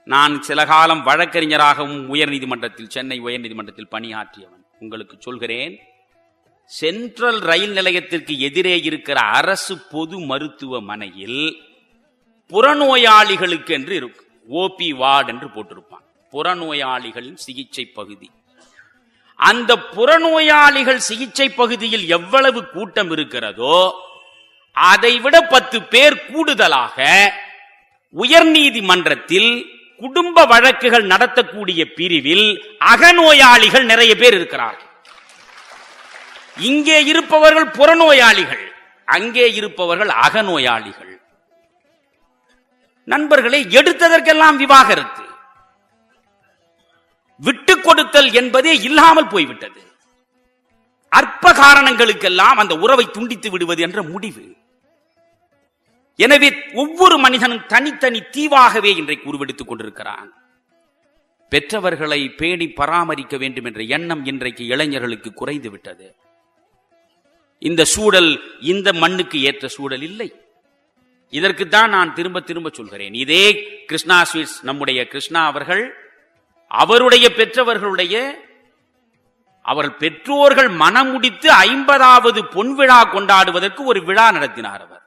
நான் சில காலம் வழக்கறிஞராகவும் உயர்நீதிமன்றத்தில், சென்னை உயர்நீதிமன்றத்தில் பணியாற்றியவன். உங்களுக்கு சொல்கிறேன், சென்ட்ரல் ரயில் நிலையத்திற்கு எதிரே இருக்கிற அரசு பொது மருத்துவமனையில் புறநோயாளிகளுக்கு என்று இருக்கும், ஓபி வார்டு என்று போட்டிருப்பான், புறநோயாளிகளின் சிகிச்சை பகுதி. அந்த புறநோயாளிகள் சிகிச்சை பகுதியில் எவ்வளவு கூட்டம் இருக்கிறதோ அதைவிட 10 பேர் கூடுதலாக உயர்நீதிமன்றத்தில் குடும்ப வழக்குகள் நடத்தக்கூடிய பிரிவில் அகநோயாளிகள் நிறைய பேர் இருக்கிறார்கள். இங்கே இருப்பவர்கள் புறநோயாளிகள், அங்கே இருப்பவர்கள் அகநோயாளிகள். நண்பர்களே, எடுத்ததற்கெல்லாம் விவாகரத்து, விட்டு கொடுத்தல் என்பதே இல்லாமல் போய்விட்டது. அற்ப காரணங்களுக்கெல்லாம் அந்த உறவை துண்டித்து விடுவது என்ற முடிவு. எனவே ஒவ்வொரு மனிதனும் தனித்தனி தீவாகவே இன்றைக்கு உருவெடுத்துக் கொண்டிருக்கிறான். பெற்றவர்களை பேணி பராமரிக்க வேண்டும் என்ற எண்ணம் இன்றைக்கு இளைஞர்களுக்கு குறைந்து விட்டது. இந்த சூழல் இந்த மண்ணுக்கு ஏற்ற சூழல் இல்லை. இதற்குத்தான் நான் திரும்ப திரும்ப சொல்கிறேன். இதே கிருஷ்ணா ஸ்வீட்ஸ், நம்முடைய கிருஷ்ணா அவர்கள் அவருடைய பெற்றவர்களுடைய அவர்கள் பெற்றோர்கள் மனமுடித்து 50வது பொன்விழா கொண்டாடுவதற்கு ஒரு விழா நடத்தினார். அவர்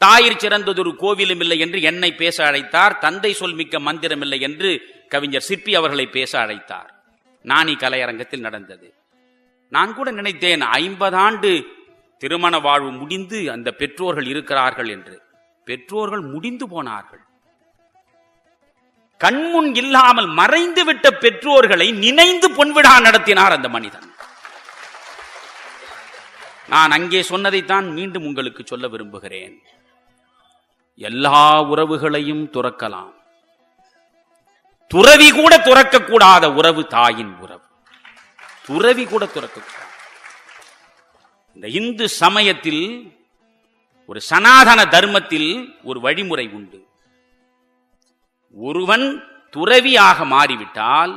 தாயிற் சிறந்ததொரு கோவிலும் இல்லை என்று என்னை பேச அழைத்தார். தந்தை சொல்மிக்க மந்திரம் இல்லை என்று கவிஞர் சிற்பி அவர்களை பேச அழைத்தார். நாணி கலையரங்கத்தில் நடந்தது. நான் கூட நினைத்தேன் 50 ஆண்டு திருமண வாழ்வு முடிந்து அந்த பெற்றோர்கள் இருக்கிறார்கள் என்று. பெற்றோர்கள் முடிந்து போனார்கள். கண்முன் இல்லாமல் மறைந்து விட்ட பெற்றோர்களை நினைந்து பொன்விழா நடத்தினார் அந்த மனிதன். நான் அங்கே சொன்னதைத்தான் மீண்டும் உங்களுக்கு சொல்ல விரும்புகிறேன். எல்லா உறவுகளையும் துறக்கலாம், துறவி கூட துறக்கக்கூடாத உறவு தாயின் உறவு. துறவி கூட துறக்கக்கூடாது. இந்த இந்து சமயத்தில், ஒரு சனாதன தர்மத்தில் ஒரு வழிமுறை உண்டு. ஒருவன் துறவியாக மாறிவிட்டால்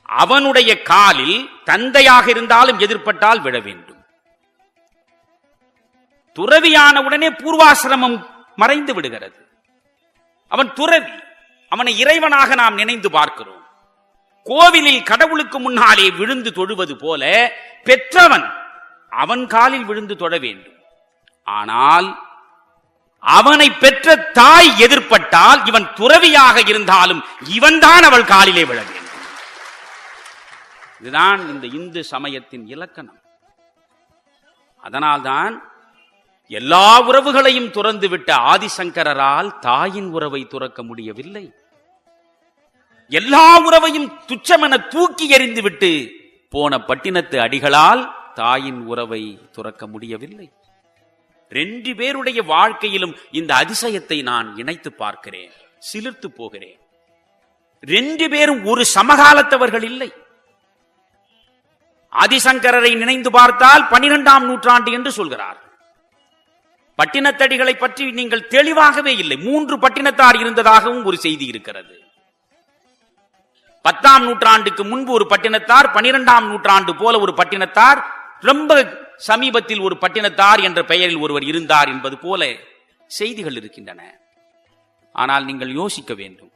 அவனுடைய காலில் தந்தையாக இருந்தாலும் எதிர்பட்டால் விழ வேண்டும். துறவியான உடனே பூர்வாசிரமம் மறைந்து விடுகிறது. அவன் துறவி, அவனை இறைவனாக நாம் நினைந்து பார்க்கிறோம். கோவிலில் கடவுளுக்கு முன்னாலே விழுந்து தொழுவது போல பெற்றவன் அவன் காலில் விழுந்து தொழ வேண்டும். ஆனால் அவனை பெற்ற தாய் எதிர்பட்டால் இவன் துறவியாக இருந்தாலும் இவன்தான் அவள் காலிலே விழ வேண்டும். இதுதான் இந்த இந்து சமயத்தின் இலக்கணம். அதனால்தான் எல்லா உறவுகளையும் துறந்துவிட்ட ஆதிசங்கரால் தாயின் உறவை துறக்க முடியவில்லை. எல்லா உறவையும் துச்சமென தூக்கி எறிந்துவிட்டு போன பட்டினத்து அடிகளால் தாயின் உறவை துறக்க முடியவில்லை. 2 பேருடைய வாழ்க்கையிலும் இந்த அதிசயத்தை நான் இணைத்து பார்க்கிறேன், சிலிர்த்து போகிறேன். 2 பேரும் ஒரு சமகாலத்தவர்கள் இல்லை. ஆதிசங்கரரை நினைந்து பார்த்தால் 12ஆம் நூற்றாண்டு என்று சொல்கிறார். பட்டினத்தடிகளை பற்றி நீங்கள் தெளிவாகவே இல்லை. 3 பட்டினத்தார் இருந்ததாகவும் ஒரு செய்தி இருக்கிறது. 10ஆம் நூற்றாண்டுக்கு முன்பு ஒரு பட்டினத்தார், 12ஆம் நூற்றாண்டு போல ஒரு பட்டினத்தார், ரொம்ப சமீபத்தில் ஒரு பட்டினத்தார் என்ற பெயரில் ஒருவர் இருந்தார் என்பது போல செய்திகள் இருக்கின்றன. ஆனால் நீங்கள் யோசிக்க வேண்டும்.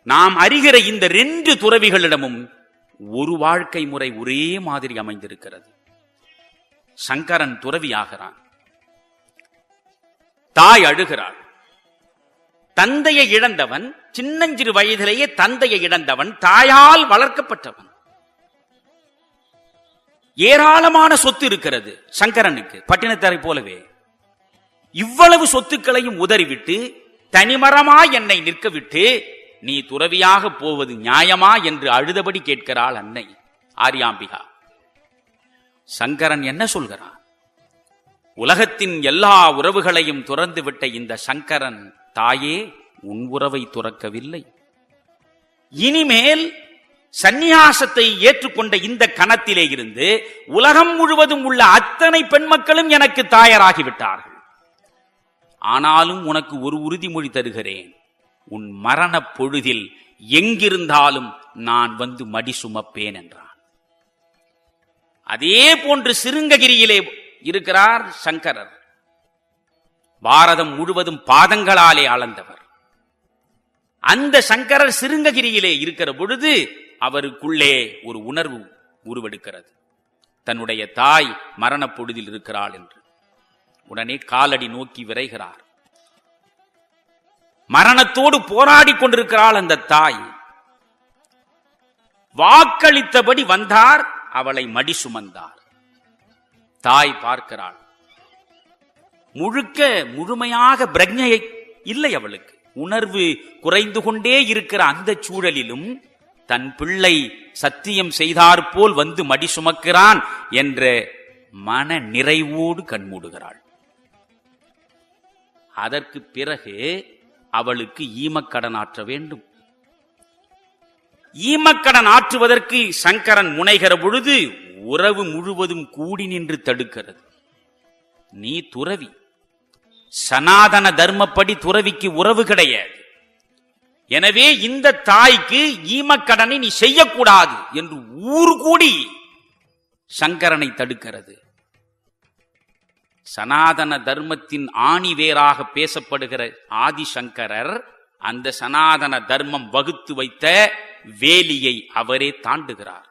நாம் அறிகிற இந்த 2 துறவிகளிடமும் ஒரு வாழ்க்கை முறை ஒரே மாதிரி அமைந்திருக்கிறது. சங்கரன் துறவியாகிறான், தாய் அழுகிறாள். தந்தையை இழந்தவன், சின்னஞ்சிறு வயதிலேயே தந்தையை இழந்தவன், தாயால் வளர்க்கப்பட்டவன். ஏராளமான சொத்து இருக்கிறது சங்கரனுக்கு, பட்டினத்தாரை போலவே. இவ்வளவு சொத்துக்களையும் உதறிவிட்டு தனிமரமா என்னை நிற்க விட்டு நீ துறவியாக போவது நியாயமா என்று அழுதபடி கேட்கிறாள் அன்னை ஆரியாம்பிகா. சங்கரன் என்ன சொல்கிறான்? உலகத்தின் எல்லா உறவுகளையும் துறந்து விட்ட இந்த சங்கரன், தாயே உன் உறவை துறக்கவில்லை. இனிமேல் சந்நியாசத்தை ஏற்றுக்கொண்ட இந்த கணத்திலே இருந்து உலகம் முழுவதும் உள்ள அத்தனை பெண் மக்களும் எனக்கு தாயராகிவிட்டார்கள். ஆனாலும் உனக்கு ஒரு உறுதிமொழி தருகிறேன், உன் மரண பொழுதில் எங்கிருந்தாலும் நான் வந்து மடி சுமப்பேன் என்றான். அதே போன்று சிருங்ககிரியிலே இருக்கிறார் சங்கரர். பாரதம் முழுவதும் பாதங்களாலே அளந்தவர். அந்த சங்கரர் சிருங்ககிரியிலே இருக்கிற பொழுது அவருக்குள்ளே ஒரு உணர்வு உருவெடுக்கிறது, தன்னுடைய தாய் மரண பொழுதில் இருக்கிறாள் என்று. உடனே காலடி நோக்கி விரைகிறார். மரணத்தோடு போராடி கொண்டிருக்கிறாள் அந்த தாய். வாக்களித்தபடி வந்தார், அவளை மடி சுமந்தார். தாய் பார்க்கிறாள், முழுமையாக பிரக்ஞை இல்லை அவளுக்கு. உணர்வு குறைந்து கொண்டே இருக்கிற அந்த சூழலிலும் தன் பிள்ளை சத்தியம் செய்தாற்போல் வந்து மடி சுமக்கிறான் என்ற மன நிறைவோடு கண்மூடுகிறாள். அதற்கு பிறகு அவளுக்கு ஈமக்கடன் ஆற்ற வேண்டும். ஈமக்கடன் ஆற்றுவதற்கு சங்கரன் முனைகிற பொழுது உறவு முழுவதும் கூடி நின்று தடுக்கிறது. நீ துறவி, சனாதன தர்மப்படி துறவிக்கு உறவு கிடையாது, எனவே இந்த தாய்க்கு ஈமக்கடனை நீ செய்யக்கூடாது என்று ஊர் கூடி சங்கரனை தடுக்கிறது. சனாதன தர்மத்தின் ஆணிவேராக பேசப்படுகிற ஆதிசங்கரர் அந்த சனாதன தர்மம் வகுத்து வைத்த வேலியை அவரே தாண்டுகிறார்.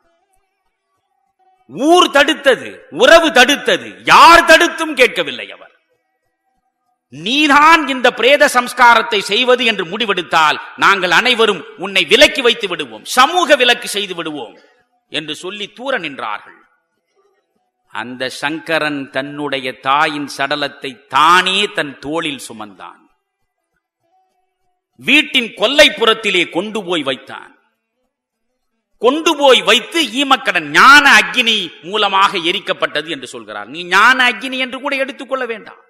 ஊர் தடுத்தது, உறவு தடுத்தது, யார் தடுத்தும் கேட்கவில்லை அவர். நீதான் இந்த பிரேத சம்ஸ்காரத்தை செய்வது என்று முடிவெடுத்தால் நாங்கள் அனைவரும் உன்னை விலக்கி வைத்து விடுவோம், சமூக விலக்கு செய்து விடுவோம் என்று சொல்லி தூர நின்றார்கள். அந்த சங்கரன் தன்னுடைய தாயின் சடலத்தை தானே தன் தோளில் சுமந்தான். வீட்டின் கொல்லைப்புறத்திலே கொண்டு போய் வைத்தான். கொண்டு போய் வைத்து ஈமக்கடன் ஞான அக்னி மூலமாக எரிக்கப்பட்டது என்று சொல்கிறார். நீ ஞான அக்னி என்று கூட எடுத்துக்கொள்ள வேண்டாம்,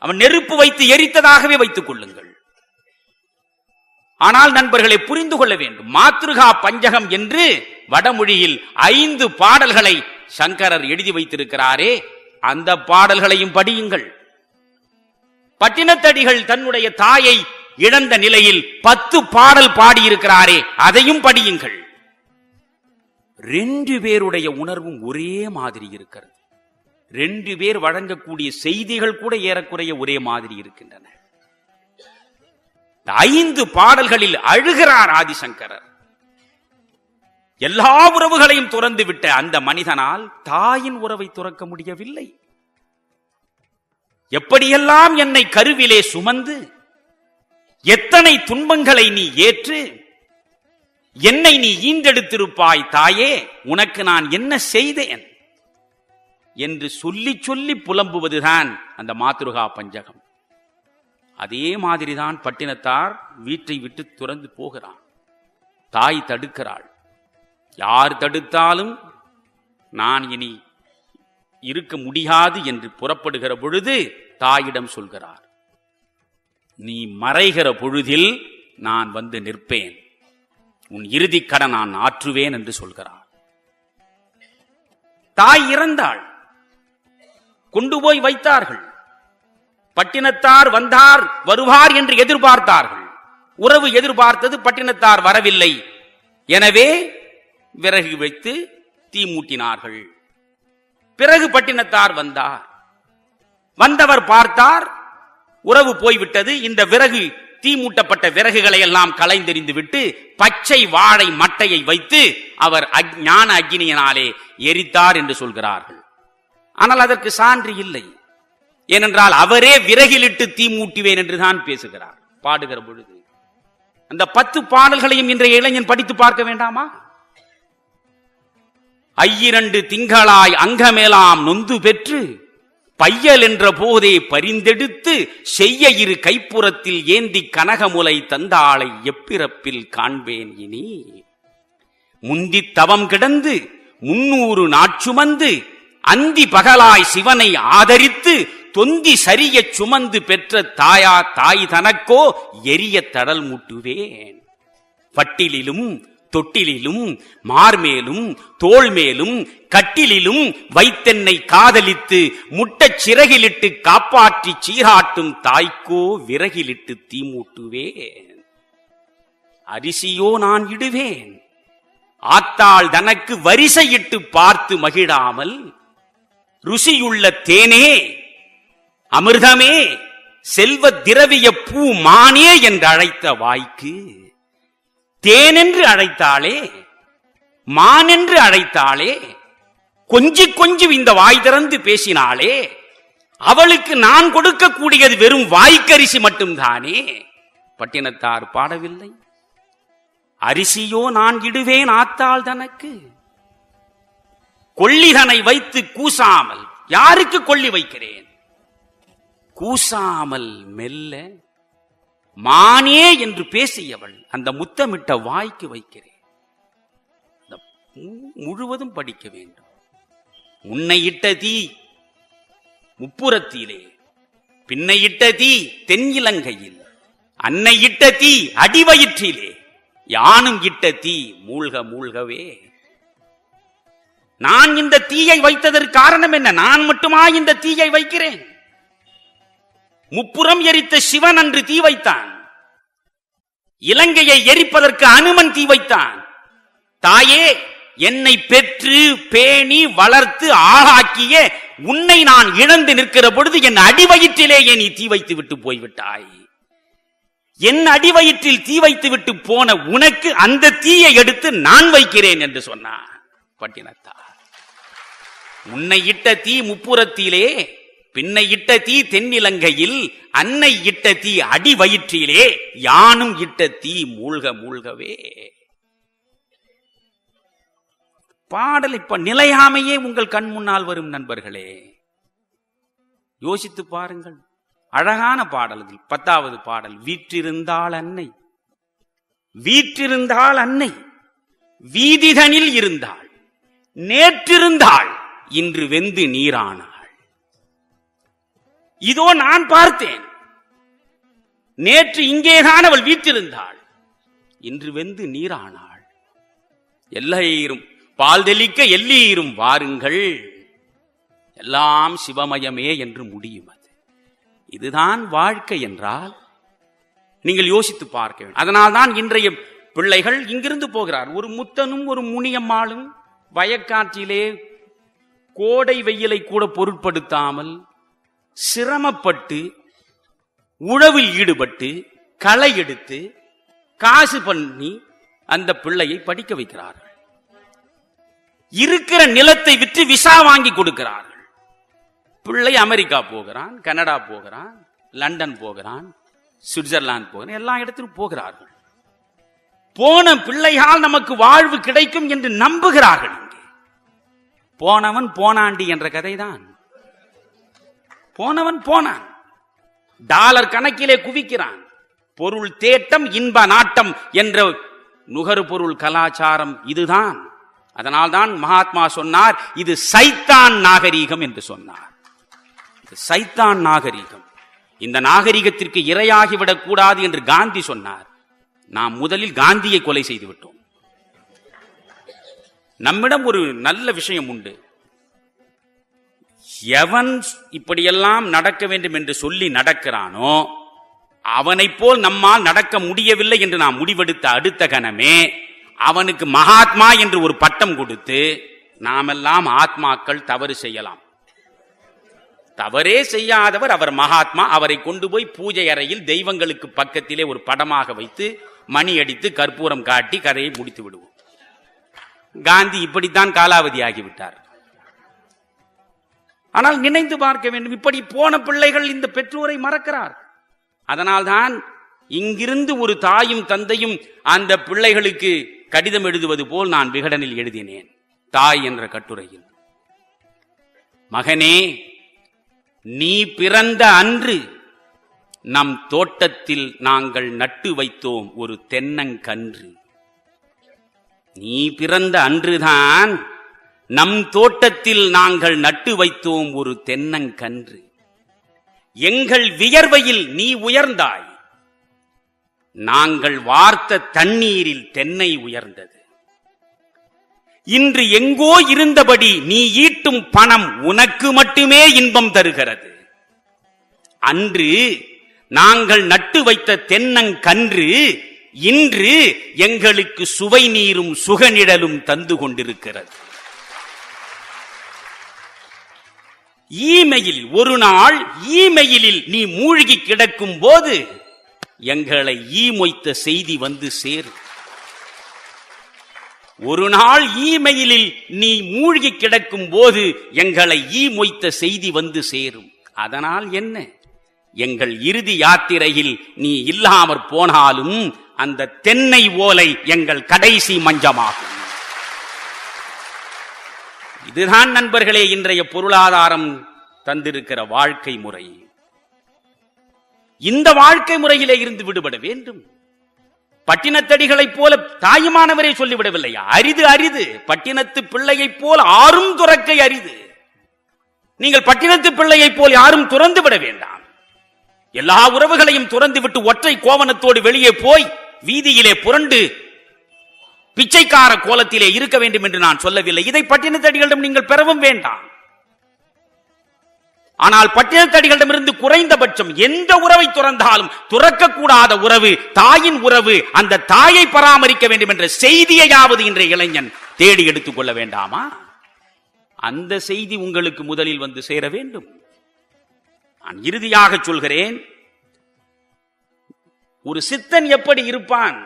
அவன் நெருப்பு வைத்து எரித்ததாகவே வைத்துக் கொள்ளுங்கள். ஆனால் நண்பர்களை புரிந்து கொள்ள வேண்டும், மாத்ருகா பஞ்சகம் என்று வடமொழியில் 5 பாடல்களை சங்கரர் எழுதி வைத்திருக்கிறாரே, அந்த பாடல்களையும் படியுங்கள். பட்டினத்தடிகள் தன்னுடைய தாயை இழந்த நிலையில் 10 பாடல் பாடியிருக்கிறாரே, அதையும் படியுங்கள். 2 பேருடைய உணர்வும் ஒரே மாதிரி இருக்கிறது. 2 பேர் வழங்கக்கூடிய செய்திகள் கூட ஏறக்குறைய ஒரே மாதிரி இருக்கின்றன. 5 பாடல்களில் அழுகிறார் ஆதிசங்கரர். எல்லா உறவுகளையும் துறந்து விட்ட அந்த மனிதனால் தாயின் உறவை துறக்க முடியவில்லை. எப்படியெல்லாம் என்னை கருவிலே சுமந்து எத்தனை துன்பங்களை நீ ஏற்று என்னை நீ ஈண்டெடுத்திருப்பாய் தாயே, உனக்கு நான் என்ன செய்தேன் என்று சொல்லி சொல்லி புலம்புவதுதான் அந்த மாத்ருகா பஞ்சகம். அதே மாதிரிதான் பட்டினத்தார் வீட்டை விட்டு துறந்து போகிறான். தாய் தடுக்கிறாள். யார் தடுத்தாலும் நான் இனி இருக்க முடியாது என்று புறப்படுகிற பொழுது தாயிடம் சொல்கிறார், நீ மறைகிற பொழுதில் நான் வந்து நிற்பேன், உன் இறுதி கடன் நான் ஆற்றுவேன் என்று சொல்கிறார். தாய் இறந்தாள். கொண்டு போய் வைத்தார்கள். பட்டினத்தார் வந்தார் வருவார் என்று எதிர்பார்த்தார்கள். உறவு எதிர்பார்த்தது, பட்டினத்தார் வரவில்லை. எனவே விறகு வைத்து தீ மூட்டினார்கள். பிறகு பட்டினத்தார் வந்தார். வந்தவர் பார்த்தார், உறவு போய்விட்டது. இந்த விறகு, தீ மூட்டப்பட்ட விறகுகளை எல்லாம் களைந்தெறிந்து விட்டு பச்சை வாழை மட்டையை வைத்து அவர் ஞான அக்னியினாலே எரித்தார் என்று சொல்கிறார்கள். ஆனால் அதற்கு சான்று இல்லை. ஏனென்றால் அவரே விறகிலிட்டு தீ மூட்டுவேன் என்றுதான் பேசுகிறார் பாடுகிற பொழுது. அந்த 10 பாடல்களையும் இன்றைய இளைஞன் படித்து பார்க்க வேண்டாமா? 2 திங்களாய் அங்கமேலாம் நொந்து பெற்று பையல் என்ற போதே பரிந்தெடுத்து செய்ய இரு கைப்புறத்தில் ஏந்தி கனகமுலை தந்தாளை எப்பிறப்பில் காண்பேன் இனி. முந்தி தவம் கிடந்து 300 நாட்சுமந்து அந்தி பகலாய் சிவனை ஆதரித்து தொந்தி சரிய சுமந்து பெற்ற தாய் தனக்கோ எரிய தடல் மூட்டுவேன். பட்டிலிலும் தொட்டிலும் மார்மேலும் தோள் மேலும் கட்டிலும் வைத்தென்னை காதலித்து முட்டச் சிறகிலிட்டு காப்பாற்றி சீராட்டும் தாய்க்கோ விறகிலிட்டு தீமூட்டுவேன். அரிசியோ நான் இடுவேன், ஆத்தாள் தனக்கு வரிசையிட்டு பார்த்து மகிழாமல் ருசியுள்ள தேனே அமிர்தமே செல்வ திரவிய பூ மானே என்று அழைத்த வாய்க்கு தேனென்று அழைத்தாளே, மானென்று அழைத்தாளே, கொஞ்சி கொஞ்சி இந்த வாய் திறந்து பேசினாளே, அவளுக்கு நான் கொடுக்கக்கூடியது வெறும் வாய்க்கரிசி மட்டும்தானே. பட்டினத்தார் பாடவில்லை? அரிசியோ நான் இடுவேன் ஆத்தாள் தனக்கு, கொள்ளிதனை வைத்து கூசாமல். யாருக்கு கொள்ளி வைக்கிறேன்? கூசாமல் மெல்ல மானே என்று பேசியவள் அந்த முத்தமிட்ட வாய்க்கு வைக்கிறேன். முழுவதும் படிக்க வேண்டும். உன்னை இட்ட தீ முப்புறத்திலே, பின்னை இட்ட தீ தென் இலங்கையில், அன்னை இட்ட தீ அடிவயிற்றிலே, யானும் இட்ட தீ மூழ்க மூழ்கவே. நான் இந்த தீயை வைத்ததற்கு காரணம் என்ன? நான் மட்டுமா இந்த தீயை வைக்கிறேன்? முப்புறம் எரித்த சிவன் அன்று தீ வைத்தான். இலங்கையை எரிப்பதற்கு அனுமன் தீ வைத்தான். தாயே, என்னை பெற்று பேணி வளர்த்து ஆளாக்கிய உன்னை நான் இழந்து நிற்கிற பொழுது என் அடிவயிற்றிலேயே நீ தீ வைத்து விட்டு போய்விட்டாய். என் அடிவயிற்றில் தீ வைத்து விட்டு போன உனக்கு அந்த தீயை எடுத்து நான் வைக்கிறேன் என்று சொன்னார் பட்டினத்தார். உன்னை இட்ட தீ முப்புறத்திலே, பின்னை இட்ட தீ தென்னிலங்கையில், அன்னை இட்ட தீ அடி வயிற்றிலே, யானும் இட்ட தீ மூழ்க மூழ்கவே. பாடல் இப்ப நிலையாமையே உங்கள் கண் முன்னால் வரும் நண்பர்களே. யோசித்து பாருங்கள். அழகான பாடல்கள். 10வது பாடல். வீற்றிருந்தாள் அன்னை, வீற்றிருந்தாள் அன்னை, வீதிதனில் இருந்தாள், நேற்றிருந்தாள், இன்று வெந்து நீரானாள். இதோ நான் பார்த்தேன், நேற்று இங்கேதான் அவள் வீற்றிருந்தாள், இன்று வெந்து நீரானாள். எல்லாரும் பால் தெளிக்க எல்லீரும் வாருங்கள், எல்லாம் சிவமயமே என்று முடியும். அது இதுதான் வாழ்க்கை என்றால் நீங்கள் யோசித்து பார்க்க வேண்டும். அதனால்தான் இன்றைய பிள்ளைகள் இங்கிருந்து போகிறார். ஒரு முத்தனும் ஒரு முனியம்மாளும் வயக்காற்றிலே கோடை வெயிலை கூட பொருட்படுத்தாமல் சிரமப்பட்டு உழவில் ஈடுபட்டு களை எடுத்து காசு பண்ணி அந்த பிள்ளையை படிக்க வைக்கிறார்கள். இருக்கிற நிலத்தை விற்று விசா வாங்கி கொடுக்கிறார்கள். பிள்ளை அமெரிக்கா போகிறான், கனடா போகிறான், லண்டன் போகிறான், சுவிட்சர்லாந்து போகிறான், எல்லா இடத்திலும் போகிறார்கள். போன பிள்ளையால் நமக்கு வாழ்வு கிடைக்கும் என்று நம்புகிறார்கள். இங்கே போனவன் போனாண்டி என்ற கதைதான். போனவன் போனான், டாலர் கணக்கிலே குவிக்கிறான். பொருள் தேட்டம் இன்ப நாட்டம் என்ற நுகர்பொருள் கலாச்சாரம் இதுதான். அதனால்தான் மகாத்மா சொன்னார், இது சைத்தான் நாகரீகம் என்று சொன்னார். இது சைத்தான் நாகரீகம். இந்த நாகரீகத்திற்கு இரையாகிவிடக் கூடாது என்று காந்தி சொன்னார். நாம் முதலில் காந்தியை கொலை செய்து விட்டோம். நம்மிடம் ஒரு நல்ல விஷயம் உண்டு. எவன் இப்படியெல்லாம் நடக்க வேண்டும் என்று சொல்லி நடக்கிறானோ அவனைப் போல் நம்மால் நடக்க முடியவில்லை என்று நாம் முடிவெடுத்த அடுத்த கணமே அவனுக்கு மகாத்மா என்று ஒரு பட்டம் கொடுத்து, நாமெல்லாம் ஆத்மாக்கள் தவறு செய்யலாம், தவறே செய்யாதவர் அவர் மகாத்மா, அவரை கொண்டு போய் பூஜை அறையில் தெய்வங்களுக்கு பக்கத்திலே ஒரு படமாக வைத்து மணி அடித்து கற்பூரம் காட்டி கதையை முடித்து விடுவோம். காந்தி இப்படித்தான் காலாவதி ஆகிவிட்டார். ஆனால் நினைத்து பார்க்க வேண்டும், இப்படி போன பிள்ளைகள் இந்த பெற்றோரை மறக்கிறார். அதனால்தான் இங்கிருந்து ஒரு தாயும் தந்தையும் அந்த பிள்ளைகளுக்கு கடிதம் எழுதுவது போல் நான் விகடனில் எழுதினேன். தாய் என்ற கட்டுரையில், மகனே, நீ பிறந்த அன்று நம் தோட்டத்தில் நாங்கள் நட்டு வைத்தோம் ஒரு தென்னங்கன்று. நீ பிறந்த அன்றுதான் நம் தோட்டத்தில் நாங்கள் நட்டு வைத்தோம் ஒரு தென்னங்கன்று. எங்கள் வியர்வையில் நீ உயர்ந்தாய், நாங்கள் வார்த்த தண்ணீரில் தென்னை உயர்ந்தது. இன்று எங்கோ இருந்தபடி நீ ஈட்டும் பணம் உனக்கு மட்டுமே இன்பம் தருகிறது. அன்று நாங்கள் நட்டு வைத்த தென்னங்கன்று இன்று எங்களுக்கு சுவை நீரும் சுகநிழலும் தந்து கொண்டிருக்கிறது. ஈமெயில் ஒரு நாள் ஈமெயிலில் நீ மூழ்கி கிடக்கும் போது எங்களை ஈமொய்த்த செய்தி வந்து சேரும். ஒரு நாள் ஈமெயிலில் நீ மூழ்கி கிடக்கும் போது எங்களை ஈமொய்த்த செய்தி வந்து சேரும். அதனால் என்ன, எங்கள் இறுதி யாத்திரையில் நீ இல்லாமற் போனாலும் அந்த தென்னை ஓலை எங்கள் கடைசி மஞ்சமாகும். இதுதான் நண்பர்களே இன்றைய பொருளாதாரம் தந்திருக்கிற வாழ்க்கை முறை. இந்த வாழ்க்கை முறையிலே இருந்து விடுபட வேண்டும். பட்டினத்தடிகளைப் போல தாயுமானவரே சொல்லிவிடவில்லையா, அரிது அரிது பட்டினத்து பிள்ளையைப் போல் ஆறும் துறக்கை அரிது. நீங்கள் பட்டினத்து பிள்ளையைப் போல் யாரும் துறந்து விட வேண்டாம். எல்லா உறவுகளையும் துறந்து விட்டு ஒற்றை கோவணத்தோடு வெளியே போய் வீதியிலே புரண்டு பிச்சைக்கார கோலத்திலே இருக்க வேண்டும் என்று நான் சொல்லவில்லை. இதை பட்டினத்தடிகளிடம் நீங்கள் பெறவும் வேண்டாம். ஆனால் பட்டினத்தடிகளிடமிருந்து குறைந்தபட்சம் எந்த உறவை துறந்தாலும் துறக்கக்கூடாத உறவு தாயின் உறவு, அந்த தாயை பராமரிக்க வேண்டும் என்ற செய்தியையாவது இன்றைய இளைஞன் தேடி எடுத்துக் கொள்ள வேண்டாமா? அந்த செய்தி உங்களுக்கு முதலில் வந்து சேர வேண்டும். நான் இறுதியாக சொல்கிறேன், ஒரு சித்தன் எப்படி இருப்பான்?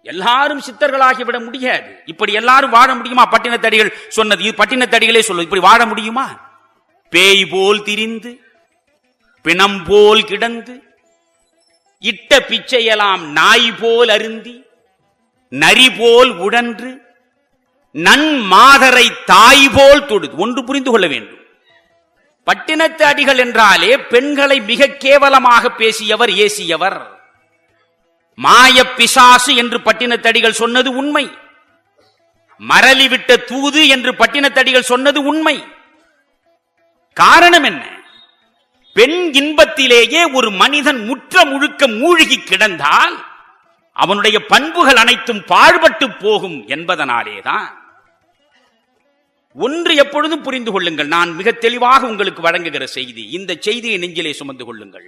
எல்லாரும் சித்தர்களாகிவிட முடியாது. இப்படி எல்லாரும் வாழ முடியுமா? பட்டினத்தடிகள் சொன்னது, பட்டினத்தடிகளே சொல்வது, இப்படி வாழ முடியுமா? பேய் போல் திரிந்து பிணம் போல் கிடந்து இட்ட பிச்சையெல்லாம் நாய் போல் அருந்தி நரி போல் உடன்று நன் மாதரை தாய் போல் தொடுது. ஒன்று புரிந்து கொள்ள வேண்டும், பட்டினத்து அடிகள் என்றாலே பெண்களை மிக கேவலமாக பேசியவர், ஏசியவர். மாய பிசாசு என்று பட்டினத்தடிகள் சொன்னது உண்மை. மரளிவிட்ட தூது என்று பட்டினத்தடிகள் சொன்னது உண்மை. காரணம் என்ன? பெண் இன்பத்திலேயே ஒரு மனிதன் முற்ற முழுக்க மூழ்கி கிடந்தால் அவனுடைய பண்புகள் அனைத்தும் பாழ்பட்டு போகும் என்பதனாலேதான். ஒன்று எப்பொழுதும் புரிந்து கொள்ளுங்கள், நான் மிக தெளிவாக உங்களுக்கு வழங்குகிற செய்தி, இந்த செய்தியை நெஞ்சிலே சுமந்து கொள்ளுங்கள்.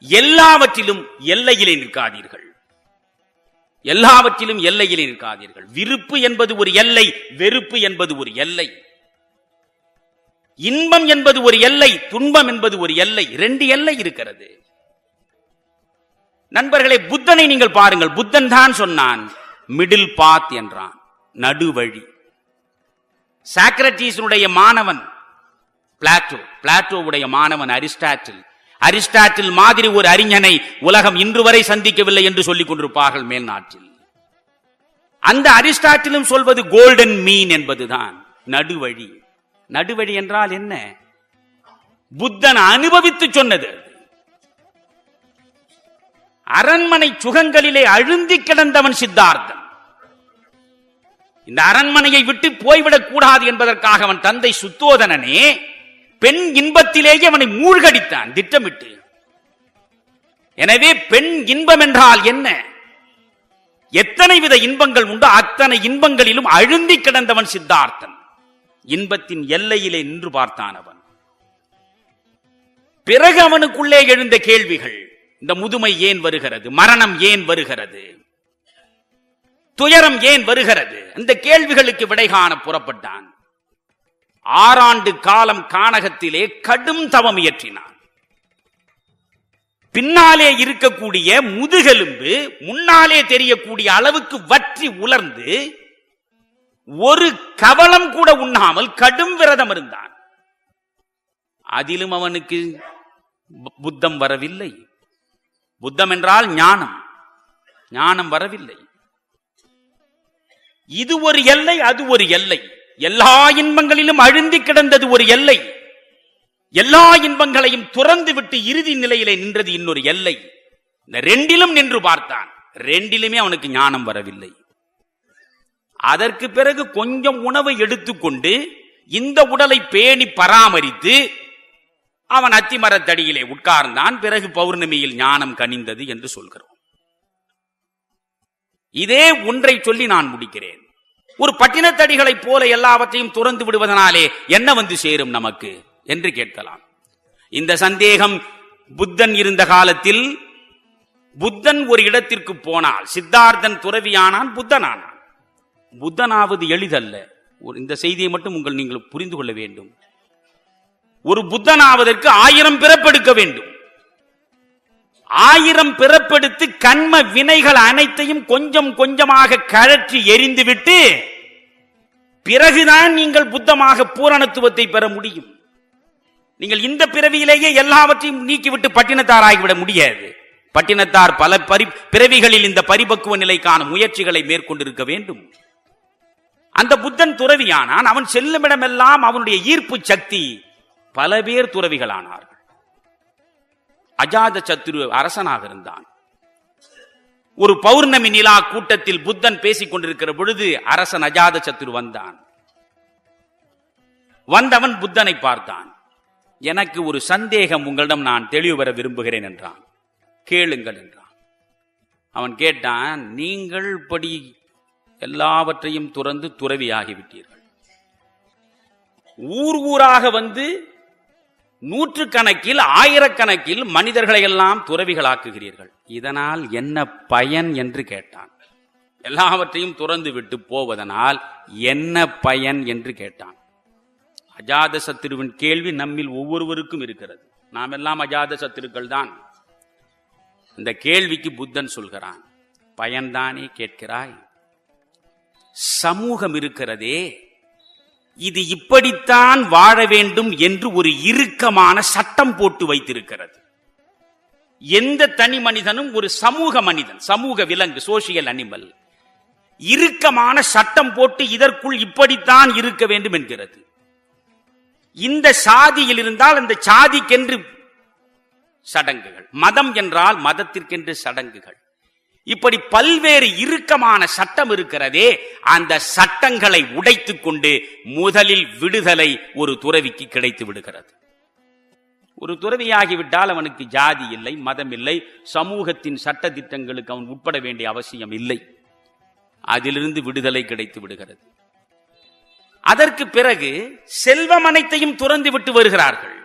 எல்லாவற்றிலும் எல்லையிலே நிற்காதீர்கள். எல்லாவற்றிலும் எல்லையிலே நிற்காதீர்கள். விருப்பு என்பது ஒரு எல்லை, வெறுப்பு என்பது ஒரு எல்லை. இன்பம் என்பது ஒரு எல்லை, துன்பம் என்பது ஒரு எல்லை. ரெண்டு எல்லை இருக்கிறது. நண்பர்களே, புத்தனை நீங்கள் பாருங்கள். புத்தன் தான் சொன்னான் மிடில் பாத் என்றான், நடுவழி. சாக்ரட்டிஸுடைய மாணவன் பிளாட்டோ, பிளாட்டோவுடைய மாணவன் அரிஸ்டாட்டில். அரிஸ்டாட்டில் மாதிரி ஒரு அறிஞனை உலகம் இன்று வரை சந்திக்கவில்லை என்று சொல்லிக் கொண்டிருப்பார்கள் மேல் நாட்டில். அந்த அரிஸ்டாட்டிலும் சொல்வது கோல்டன் மீன் என்பதுதான், நடுவழி. நடுவழி என்றால் என்ன? புத்தன் அனுபவித்து சொன்னது. அரண்மனை சுகங்களிலே அழுந்தி கிடந்தவன் சித்தார்த்தன். இந்த அரண்மனையை விட்டு போய்விடக் கூடாது என்பதற்காக அவன் தந்தை சுத்தோதனனே பெண் இன்பத்திலேயே அவனை மூழ்கடித்தான் திட்டமிட்டு. எனவே பெண் இன்பம் என்றால் என்ன? எத்தனை வித இன்பங்கள் உண்டோ அத்தனை இன்பங்களிலும் அழுந்தி கிடந்தவன் சித்தார்த்தன். இன்பத்தின் எல்லையிலே நின்று பார்த்தான் அவன். பிறகு அவனுக்குள்ளே எழுந்த கேள்விகள், இந்த முதுமை ஏன் வருகிறது, மரணம் ஏன் வருகிறது, துயரம் ஏன் வருகிறது, இந்த கேள்விகளுக்கு விடை காண புறப்பட்டான். 6 ஆண்டு காலம் கானகத்திலே கடும் தவம் இயற்றினான். பின்னாலே இருக்கக்கூடிய முதுகெலும்பு முன்னாலே தெரியக்கூடிய அளவுக்கு வற்றி உலர்ந்து ஒரு கவலம் கூட உண்ணாமல் கடும் விரதம் இருந்தான். அதிலும் அவனுக்கு புத்தம் வரவில்லை. புத்தம் என்றால் ஞானம், ஞானம் வரவில்லை. இது ஒரு எல்லை, அது ஒரு எல்லை. எல்லா இன்பங்களிலும் அழுந்தி கிடந்தது ஒரு எல்லை. எல்லா இன்பங்களையும் துறந்து விட்டு இறுதி நிலையிலே நின்றது இன்னொரு எல்லை. இந்த ரெண்டிலும் நின்று பார்த்தான். ரெண்டிலுமே அவனுக்கு ஞானம் வரவில்லை. அதற்கு பிறகு கொஞ்சம் உணவை எடுத்துக்கொண்டு இந்த உடலை பேணி பராமரித்து அவன் அத்திமரத்தடியிலே உட்கார்ந்தான். பிறகு பௌர்ணமியில் ஞானம் கனிந்தது என்று சொல்கிறோம். இதே ஒன்றை சொல்லி நான் முடிக்கிறேன். ஒரு பட்டினத்தடிகளைப் போல எல்லாவற்றையும் துறந்து விடுவதனாலே என்ன வந்து சேரும் நமக்கு என்று கேட்கலாம். இந்த சந்தேகம் புத்தன் இருந்த காலத்தில், புத்தன் ஒரு இடத்திற்கு போனால் சித்தார்த்தன் துறவியானான், புத்தனானான். புத்தனாவது எளிதல்ல. இந்த செய்தியை மட்டும் நீங்கள் புரிந்து கொள்ள வேண்டும். ஒரு புத்தனாவதற்கு 1000 பிறப்பெடுக்க வேண்டும். 1000 பிறப்பெடுத்து கண்ம வினைகள் அனைத்தையும் கொஞ்சம் கொஞ்சமாக கழற்றி எரிந்துவிட்டு பிறகுதான் நீங்கள் புத்தமாக பூரணத்துவத்தை பெற முடியும். நீங்கள் இந்த பிறவியிலேயே எல்லாவற்றையும் நீக்கிவிட்டு பட்டினத்தார் ஆகிவிட முடியாது. பட்டினத்தார் பல பிறவிகளில் இந்த பரிபக்குவ நிலைக்கான முயற்சிகளை மேற்கொண்டிருக்க வேண்டும். அந்த புத்தன் துறவியானான். அவன் செல்லுமிடமெல்லாம் அவனுடைய ஈர்ப்பு சக்தி, பல பேர் துறவிகளானார்கள். அஜாத சத்ரு அரசனாக இருந்தான். ஒரு பௌர்ணமி நிலா கூட்டத்தில் புத்தன் பேசிக் கொண்டிருக்கிற பொழுது அரசன் அஜாத சத்ரு வந்தான். வந்தவன் புத்தனை பார்த்தான். எனக்கு ஒரு சந்தேகம் உங்களிடம் நான் தெளிவு பெற விரும்புகிறேன் என்றான். கேளுங்கள் என்றான். அவன் கேட்டான், நீங்கள் இப்படி எல்லாவற்றையும் துறந்து துறவியாகிவிட்டீர்கள். ஊர் ஊராக வந்து 100 கணக்கில் 1000 கணக்கில் மனிதர்களை எல்லாம் துறவிகளாக்குகிறீர்கள். இதனால் என்ன பயன் என்று கேட்டான். எல்லாவற்றையும் துறந்து விட்டு போவதனால் என்ன பயன் என்று கேட்டான். அஜாத சத்துருவின் கேள்வி நம்மில் ஒவ்வொருவருக்கும் இருக்கிறது. நாம் எல்லாம் அஜாத சத்துருக்கள் தான். இந்த கேள்விக்கு புத்தன் சொல்கிறான், பயன்தானே கேட்கிறாய்? சமூகம் இருக்கிறதே, இது இப்படித்தான் வாழ வேண்டும் என்று ஒரு இறுக்கமான சட்டம் போட்டு வைத்திருக்கிறது. எந்த தனி மனிதனும் ஒரு சமூக மனிதன், சமூக விலங்கு, சோசியல் அனிமல், இறுக்கமான சட்டம் போட்டு இதற்குள் இப்படித்தான் இருக்க வேண்டும் என்கிறது. இந்த சாதியில் இருந்தால் அந்த சாதிக்கென்று சடங்குகள், மதம் என்றால் மதத்திற்கென்று சடங்குகள், இப்படி பல்வேறு இறுக்கமான சட்டம் இருக்கிறதே, அந்த சட்டங்களை உடைத்துக் கொண்டு முதலில் விடுதலை ஒரு துறவிக்கு கிடைத்து விடுகிறது. ஒரு துறவியாகிவிட்டால் அவனுக்கு ஜாதி இல்லை, மதம் இல்லை, சமூகத்தின் சட்ட திட்டங்களுக்கு அவன் உட்பட வேண்டிய அவசியம் இல்லை. அதிலிருந்து விடுதலை கிடைத்து விடுகிறது. அதற்கு பிறகு செல்வம் அனைத்தையும் துறந்து விட்டு வருகிறார்கள்.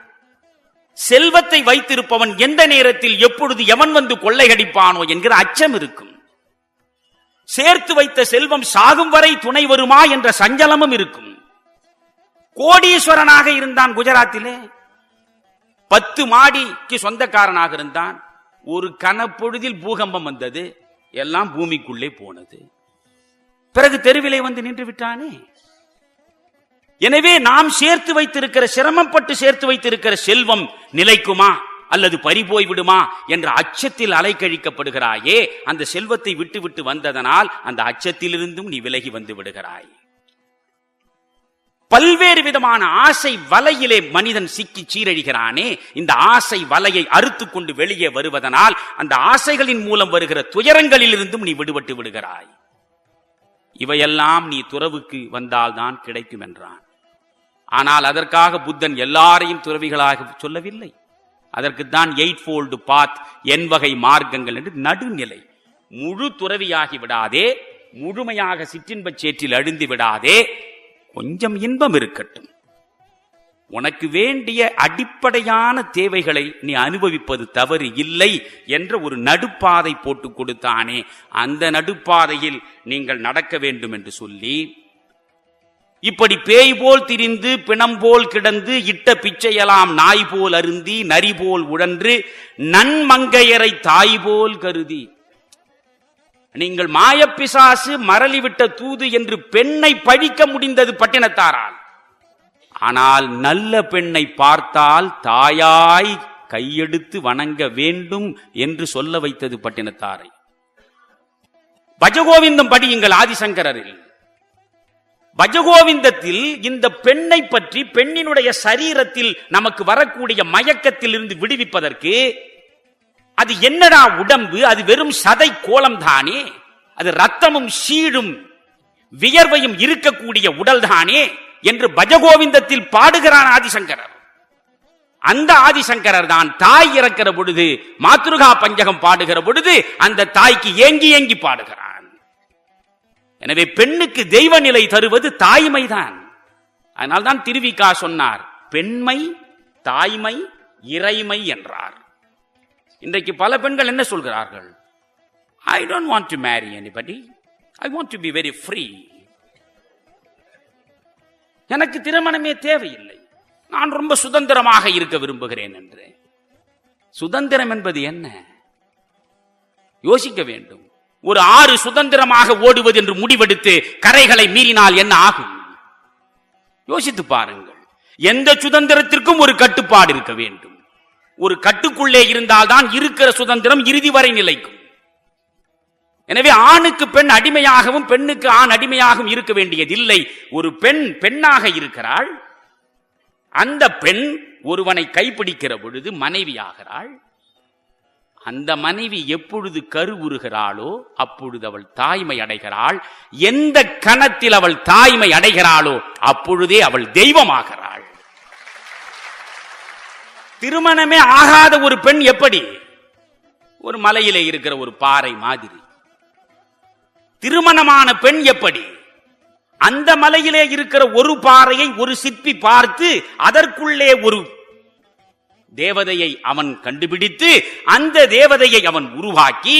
செல்வத்தை வைத்திருப்பவன் எந்த நேரத்தில் எப்பொழுது எவன் வந்து கொள்ளையடிப்பானோ என்கிற அச்சம் இருக்கும். சேர்த்து வைத்த செல்வம் சாகும் வரை துணை வருமா என்ற சஞ்சலமும் இருக்கும். கோடீஸ்வரனாக இருந்தான் குஜராத்திலே, 10 மாடிக்கு சொந்தக்காரனாக இருந்தான். ஒரு கனப்பொழுதில் பூகம்பம் வந்தது, எல்லாம் பூமிக்குள்ளே போனது. பிறகு தெருவிலே வந்து நின்று விட்டானே. எனவே நாம் சேர்த்து வைத்திருக்கிற, சிரமப்பட்டு சேர்த்து வைத்திருக்கிற செல்வம் நிலைக்குமா அல்லது பறிபோய் விடுமா என்ற அச்சத்தில் அலைக்கழிக்கப்படுகிறாயே. அந்த செல்வத்தை விட்டு விட்டு வந்ததனால் அந்த அச்சத்திலிருந்தும் நீ விலகி வந்து விடுகிறாய். பல்வேறு விதமான ஆசை வலையிலே மனிதன் சிக்கி சீரழிகிறானே. இந்த ஆசை வலையை அறுத்து கொண்டு வெளியே வருவதனால் அந்த ஆசைகளின் மூலம் வருகிற துயரங்களில் இருந்தும் நீ விடுபட்டு விடுகிறாய். இவையெல்லாம் நீ துறவுக்கு வந்தால்தான் கிடைக்கும் என்றான். ஆனால் அதற்காக புத்தன் எல்லாரையும் துறவிகளாக சொல்லவில்லை. அதற்குத்தான் 8-fold path, எண்வகை மார்க்கங்கள் என்று நடுநிலை. முழு துறவியாகி விடாதே, முழுமையாக சிற்றின்பச் சேற்றில் அழுந்தி விடாதே, கொஞ்சம் இன்பம் இருக்கட்டும். உனக்கு வேண்டிய அடிப்படையான தேவைகளை நீ அனுபவிப்பது தவறு இல்லை என்ற ஒரு நடுப்பாதை போட்டு கொடுத்தானே, அந்த நடுப்பாதையில் நீங்கள் நடக்க வேண்டும் என்று சொல்லி, இப்படி பேய் போல் திரிந்து பிணம் போல் கிடந்து இட்ட பிச்சையெல்லாம் நாய் போல் அருந்தி நரி போல் உழன்று நன்மங்கையரை தாய் போல் கருதி, நீங்கள் மாயப்பிசாசு மரளிவிட்ட தூது என்று பெண்ணை பழிக்க முடிந்தது பட்டினத்தாரால். ஆனால் நல்ல பெண்ணை பார்த்தால் தாயாய் கையெடுத்து வணங்க வேண்டும் என்று சொல்ல வைத்தது பட்டினத்தாரை. பஜகோவிந்தம் படியுங்கள் ஆதிசங்கரில். பஜகோவிந்தத்தில் இந்த பெண்ணை பற்றி, பெண்ணினுடைய சரீரத்தில் நமக்கு வரக்கூடிய மயக்கத்தில் இருந்து விடுவிப்பதற்கு, அது என்னடா உடம்பு, அது வெறும் சதை கோலம் தானே, அது ரத்தமும் சீடும் வியர்வையும் இருக்கக்கூடிய உடல் தானே என்று பஜகோவிந்தத்தில் பாடுகிறான் ஆதிசங்கரர். அந்த ஆதிசங்கரர் தான் தாய் இறக்கிற பொழுது, மாத்ருகா பஞ்சகம் பாடுகிற பொழுது அந்த தாய்க்கு ஏங்கி ஏங்கி பாடுகிறான். எனவே பெண்ணுக்கு தெய்வ நிலை தருவது தாய்மைதான். அதனால்தான் திருவிக்கா சொன்னார், பெண்மை, தாய்மை, இறைமை என்றார். இன்றைக்கு பல பெண்கள் என்ன சொல்கிறார்கள்? I don't want to marry anybody. I want to be very free. எனக்கு திருமணமே தேவையில்லை, நான் ரொம்ப சுதந்திரமாக இருக்க விரும்புகிறேன் என்று. சுதந்திரம் என்பது என்ன? யோசிக்க வேண்டும். ஒரு ஆறு சுதந்திரமாக ஓடுவது என்று முடிவெடுத்து கரைகளை மீறினால் என்ன ஆகும்? யோசித்து பாருங்கள். எந்த சுதந்திரத்திற்கும் ஒரு கட்டுப்பாடு இருக்க வேண்டும். ஒரு கட்டுக்குள்ளே இருந்தால்தான் இருக்கிற சுதந்திரம் இறுதி வரை நிலைக்கும். எனவே ஆணுக்கு பெண் அடிமையாகவும் பெண்ணுக்கு ஆண் அடிமையாகவும் இருக்க வேண்டியதில்லை. ஒரு பெண் பெண்ணாக இருக்கிறாள். அந்த பெண் ஒருவனை கைப்பிடிக்கிற பொழுது மனைவியாகிறாள். அந்த மனைவி எப்பொழுது கருவுறுகிறாளோ அப்பொழுது அவள் தாய்மை அடைகிறாள். எந்த கணத்தில் அவள் தாய்மை அடைகிறாளோ அப்பொழுதே அவள் தெய்வமாகிறாள். திருமணமே ஆகாத ஒரு பெண் எப்படி? ஒரு மலையிலே இருக்கிற ஒரு பாறை மாதிரி. திருமணமான பெண் எப்படி? அந்த மலையிலே இருக்கிற ஒரு பாறையை ஒரு சிற்பி பார்த்து அதற்குள்ளே ஒரு தேவதையை அவன் கண்டுபிடித்து அந்த தேவதையை அவன் உருவாக்கி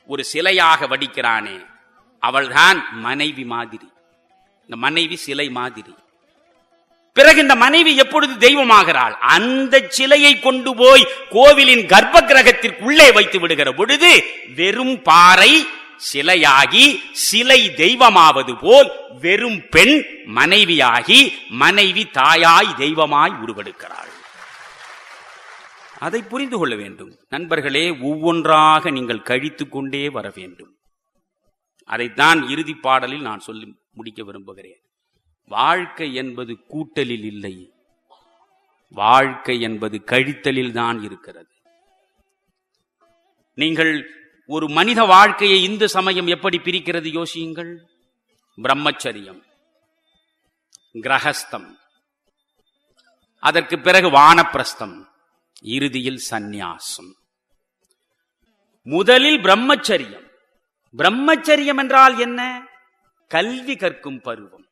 ஒரு சிலையாக வடிக்கிறானே, அவள்தான் மனைவி மாதிரி. இந்த மனைவி சிலை மாதிரி. பிறகு இந்த மனைவி எப்பொழுது தெய்வமாகிறாள்? அந்த சிலையை கொண்டு போய் கோவிலின் கர்ப்ப கிரகத்திற்குள்ளே வைத்து விடுகிற பொழுது வெறும் பாறை சிலையாகி சிலை தெய்வமாவது போல் வெறும் பெண் மனைவியாகி மனைவி தாயாய் தெய்வமாய் உருவெடுக்கிறாள். அதை புரிந்து கொள்ள வேண்டும் நண்பர்களே. ஒவ்வொன்றாக நீங்கள் கழித்துக் கொண்டே வர வேண்டும். அதைத்தான் இறுதி பாடலில் நான் சொல்லி முடிக்க விரும்புகிறேன். வாழ்க்கை என்பது கூட்டலில் இல்லை, வாழ்க்கை என்பது கழித்தலில் தான் இருக்கிறது. நீங்கள் ஒரு மனித வாழ்க்கையை இந்து சமயம் எப்படி பிரிக்கிறது யோசியுங்கள். பிரம்மச்சரியம், கிரகஸ்தம், அதற்கு பிறகு வானப்பிரஸ்தம், இறுதியில் சந்நியாசம். முதலில் பிரம்மச்சரியம். பிரம்மச்சரியம் என்றால் என்ன? கல்வி கற்கும் பருவம்.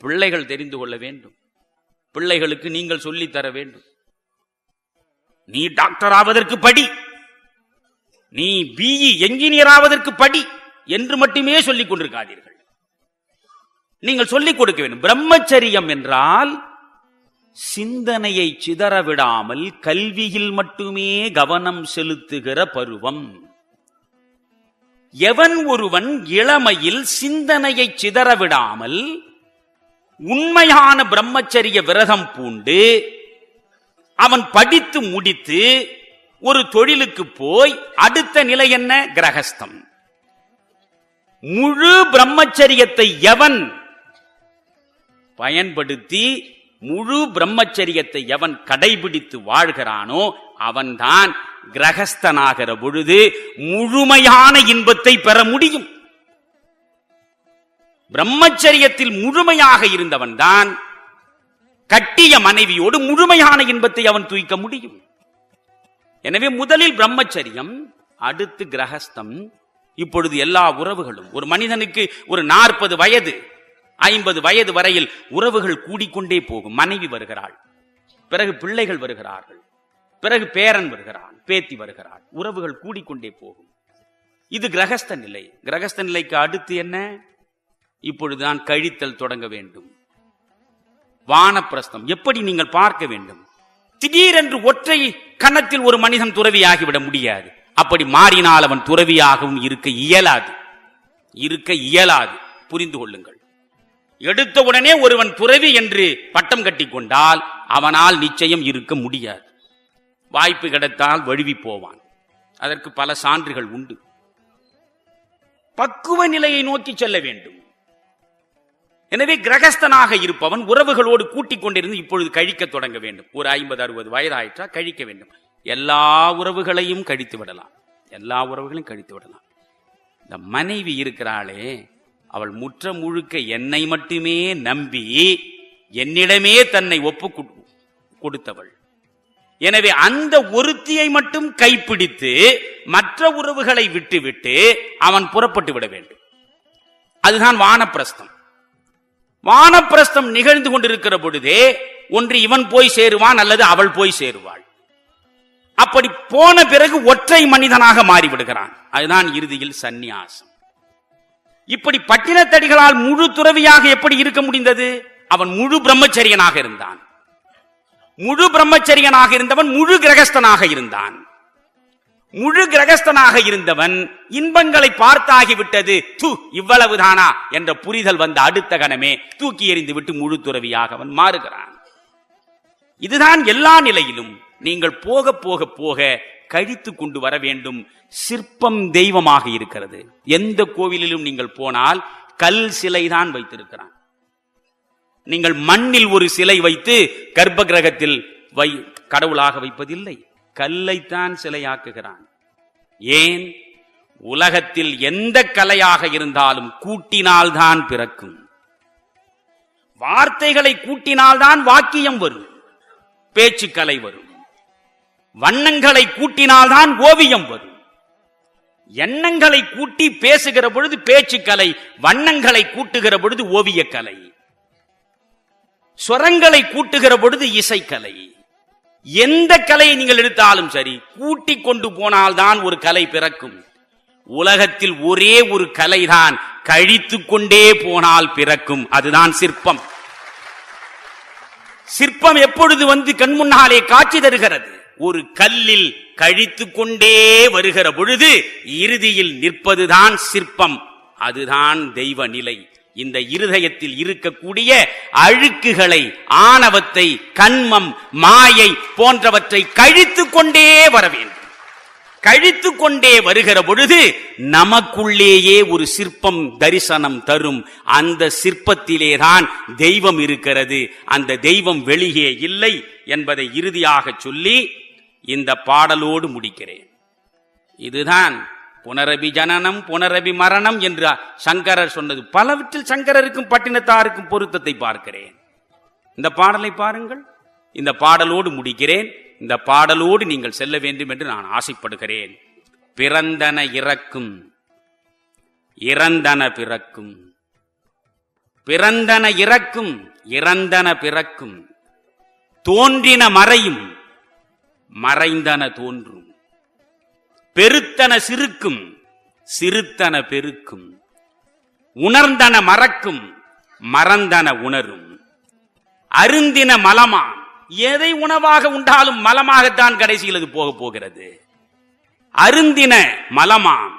பிள்ளைகள் தெரிந்து கொள்ள வேண்டும். பிள்ளைகளுக்கு நீங்கள் சொல்லித் தர வேண்டும். நீ டாக்டர் ஆவதற்கு படி, நீ பிஇ என்ஜினியர் ஆவதற்கு படி என்று மட்டுமே சொல்லிக் கொண்டிருக்காதீர்கள். நீங்கள் சொல்லிக் கொடுக்க வேண்டும். பிரம்மச்சரியம் என்றால் சிந்தனையை சிதறவிடாமல் கல்வியில் மட்டுமே கவனம் செலுத்துகிற பருவம். எவன் ஒருவன் இளமையில் சிந்தனையை சிதறவிடாமல் உண்மையான பிரம்மச்சரிய விரதம் பூண்டு அவன் படித்து முடித்து ஒரு தொழிலுக்கு போய் அடுத்த நிலை என்ன? கிரகஸ்தம். முழு பிரம்மச்சரியத்தை எவன் பயன்படுத்தி முழு பிரம்மச்சரியத்தை எவன் கடைபிடித்து வாழ்கிறானோ அவன்தான் கிரகஸ்தனாகிற பொழுது முழுமையான இன்பத்தை பெற முடியும். பிரம்மச்சரியத்தில் முழுமையாக இருந்தவன் தான் கட்டிய மனைவியோடு முழுமையான இன்பத்தை அவன் தூய்க்க முடியும். எனவே முதலில் பிரம்மச்சரியம், அடுத்து கிரகஸ்தம். இப்பொழுது எல்லா உறவுகளும் ஒரு மனிதனுக்கு ஒரு 40 வயது 50 வயது வரையில் உறவுகள் கூடிக்கொண்டே போகும். மனைவி வருகிறாள், பிறகு பிள்ளைகள் வருகிறார்கள், பிறகு பேரன் வருகிறான், பேத்தி வருகிறாள், உறவுகள் கூடிக்கொண்டே போகும். இது கிரகஸ்த நிலை. கிரகஸ்த நிலைக்கு அடுத்து என்ன? இப்பொழுதுதான் கழித்தல் தொடங்க வேண்டும். வானப்பிரஸ்தம். எப்படி நீங்கள் பார்க்க வேண்டும்? திடீரென்று ஒற்றை கணத்தில் ஒரு மனிதன் துறவியாகிவிட முடியாது. அப்படி மாறினால் அவன் துறவியாகவும் இருக்க இயலாது. புரிந்து கொள்ளுங்கள். எடுத்தவுடனே ஒருவன் துறவி என்று பட்டம் கட்டி கொண்டால் அவனால் நிச்சயம் இருக்க முடியாது. வாய்ப்பு கிடைத்தால் வழுவி போவான். அதற்கு பல சான்றுகள் உண்டு. பக்குவ நிலையை நோக்கி செல்ல வேண்டும். எனவே கிரகஸ்தனாக இருப்பவன் உறவுகளோடு கூட்டிக் கொண்டிருந்து இப்பொழுது கழிக்க தொடங்க வேண்டும். ஒரு 50-60 வயதாயிற்றா கழிக்க வேண்டும். எல்லா உறவுகளையும் கழித்து விடலாம். இந்த மனைவி இருக்கிறாளே, அவள் முற்ற முழுக்க என்னை மட்டுமே நம்பி என்னிடமே தன்னை ஒப்பு கொடுத்தவள். எனவே அந்த ஒருத்தியை மட்டும் கைப்பிடித்து மற்ற உறவுகளை விட்டுவிட்டு அவன் புறப்பட்டு விட வேண்டும். அதுதான் வானப்பிரஸ்தம். வானப்பிரஸ்தம் நிகழ்ந்து கொண்டிருக்கிற பொழுதே ஒன்று இவன் போய் சேருவான் அல்லது அவள் போய் சேருவாள். அப்படி போன பிறகு ஒற்றை மனிதனாக மாறிவிடுகிறான். அதுதான் இறுதியில் சந்நியாசம். இப்படி பட்டினத்தடிகளால் முழு துறவியாக எப்படி இருக்க முடிந்தது? அவன் முழு பிரம்மச்சரியனாக இருந்தான். முழு பிரம்மச்சரியனாக இருந்தவன் முழு கிரகஸ்தனாக இருந்தான். முழு கிரகஸ்தனாக இருந்தவன் இன்பங்களை பார்த்தாகிவிட்டது, இவ்வளவுதானா என்ற புரிதல் வந்த அடுத்த கணமே தூக்கி எறிந்து விட்டு முழு துறவியாக அவன் மாறுகிறான். இதுதான் எல்லா நிலையிலும் நீங்கள் போக போக போக கழித்து கொண்டு வர வேண்டும். சிற்பம் தெய்வமாக இருக்கிறது. எந்த கோவிலிலும் நீங்கள் போனால் கல் சிலைதான் வைத்திருக்கிறான். நீங்கள் மண்ணில் ஒரு சிலை வைத்து கர்ப்ப கிரகத்தில் கடவுளாக வைப்பதில்லை, கல்லைத்தான் சிலையாக்குகிறான். ஏன்? உலகத்தில் எந்த கலையாக இருந்தாலும் கூட்டினால்தான் பிறக்கும். வார்த்தைகளை கூட்டினால்தான் வாக்கியம் வரும், பேச்சுக்கலை வரும். வண்ணங்களை கூட்டினால்தான் ஓவியம் வரும். எண்ணங்களை கூட்டி பேசுகிற பொழுது பேச்சுக்கலை, வண்ணங்களை கூட்டுகிற பொழுது ஓவியக்கலை, ஸ்வரங்களை கூட்டுகிற பொழுது இசைக்கலை. எந்த கலையை நீங்கள் எடுத்தாலும் சரி, கூட்டிக் கொண்டு போனால்தான் ஒரு கலை பிறக்கும். உலகத்தில் ஒரே ஒரு கலைதான் கழித்து கொண்டே போனால் பிறக்கும், அதுதான் சிற்பம். சிற்பம் எப்பொழுது வந்து கண் முன்னாலே காட்சி தருகிறது? ஒரு கல்லில் கழித்து கொண்டே வருகிற பொழுது இறுதியில் நிற்பதுதான் சிற்பம். அதுதான் தெய்வ நிலை. இந்த இருதயத்தில் இருக்கக்கூடிய அழுக்குகளை, ஆணவத்தை, கண்மம், மாயை போன்றவற்றை கழித்து கொண்டே வர வேண்டும். கழித்து கொண்டே வருகிற பொழுது நமக்குள்ளேயே ஒரு சிற்பம் தரிசனம் தரும். அந்த சிற்பத்திலேதான் தெய்வம் இருக்கிறது. அந்த தெய்வம் வெளியே இல்லை என்பதை இறுதியாக சொல்லி இந்த பாடலோடு முடிக்கிறேன். இதுதான் புனரபி ஜனனம் புனரபி மரணம் என்று சங்கரர் சொன்னது. பலவற்றில் சங்கரருக்கும் பட்டினத்தாருக்கும் பொருத்தத்தை பார்க்கிறேன். இந்த பாடலை பாருங்கள். இந்த பாடலோடு முடிக்கிறேன். இந்த பாடலோடு நீங்கள் செல்ல வேண்டும் என்று நான் ஆசைப்படுகிறேன். பிறந்தன இறக்கும், இறந்தன பிறக்கும், பிறந்தன இறக்கும், இறந்தன பிறக்கும், தோன்றின மறையும், மறைந்தன தோன்றும், பெருத்தன சிறுக்கும், சிறுத்தன பெருக்கும், உணர்ந்தன மறக்கும், மறந்தன உணரும், அருந்தின மலமாம். எதை உணவாக உண்டாலும் மலமாகத்தான் கடைசியில் அது போக போகிறது. அருந்தின மலமாம்,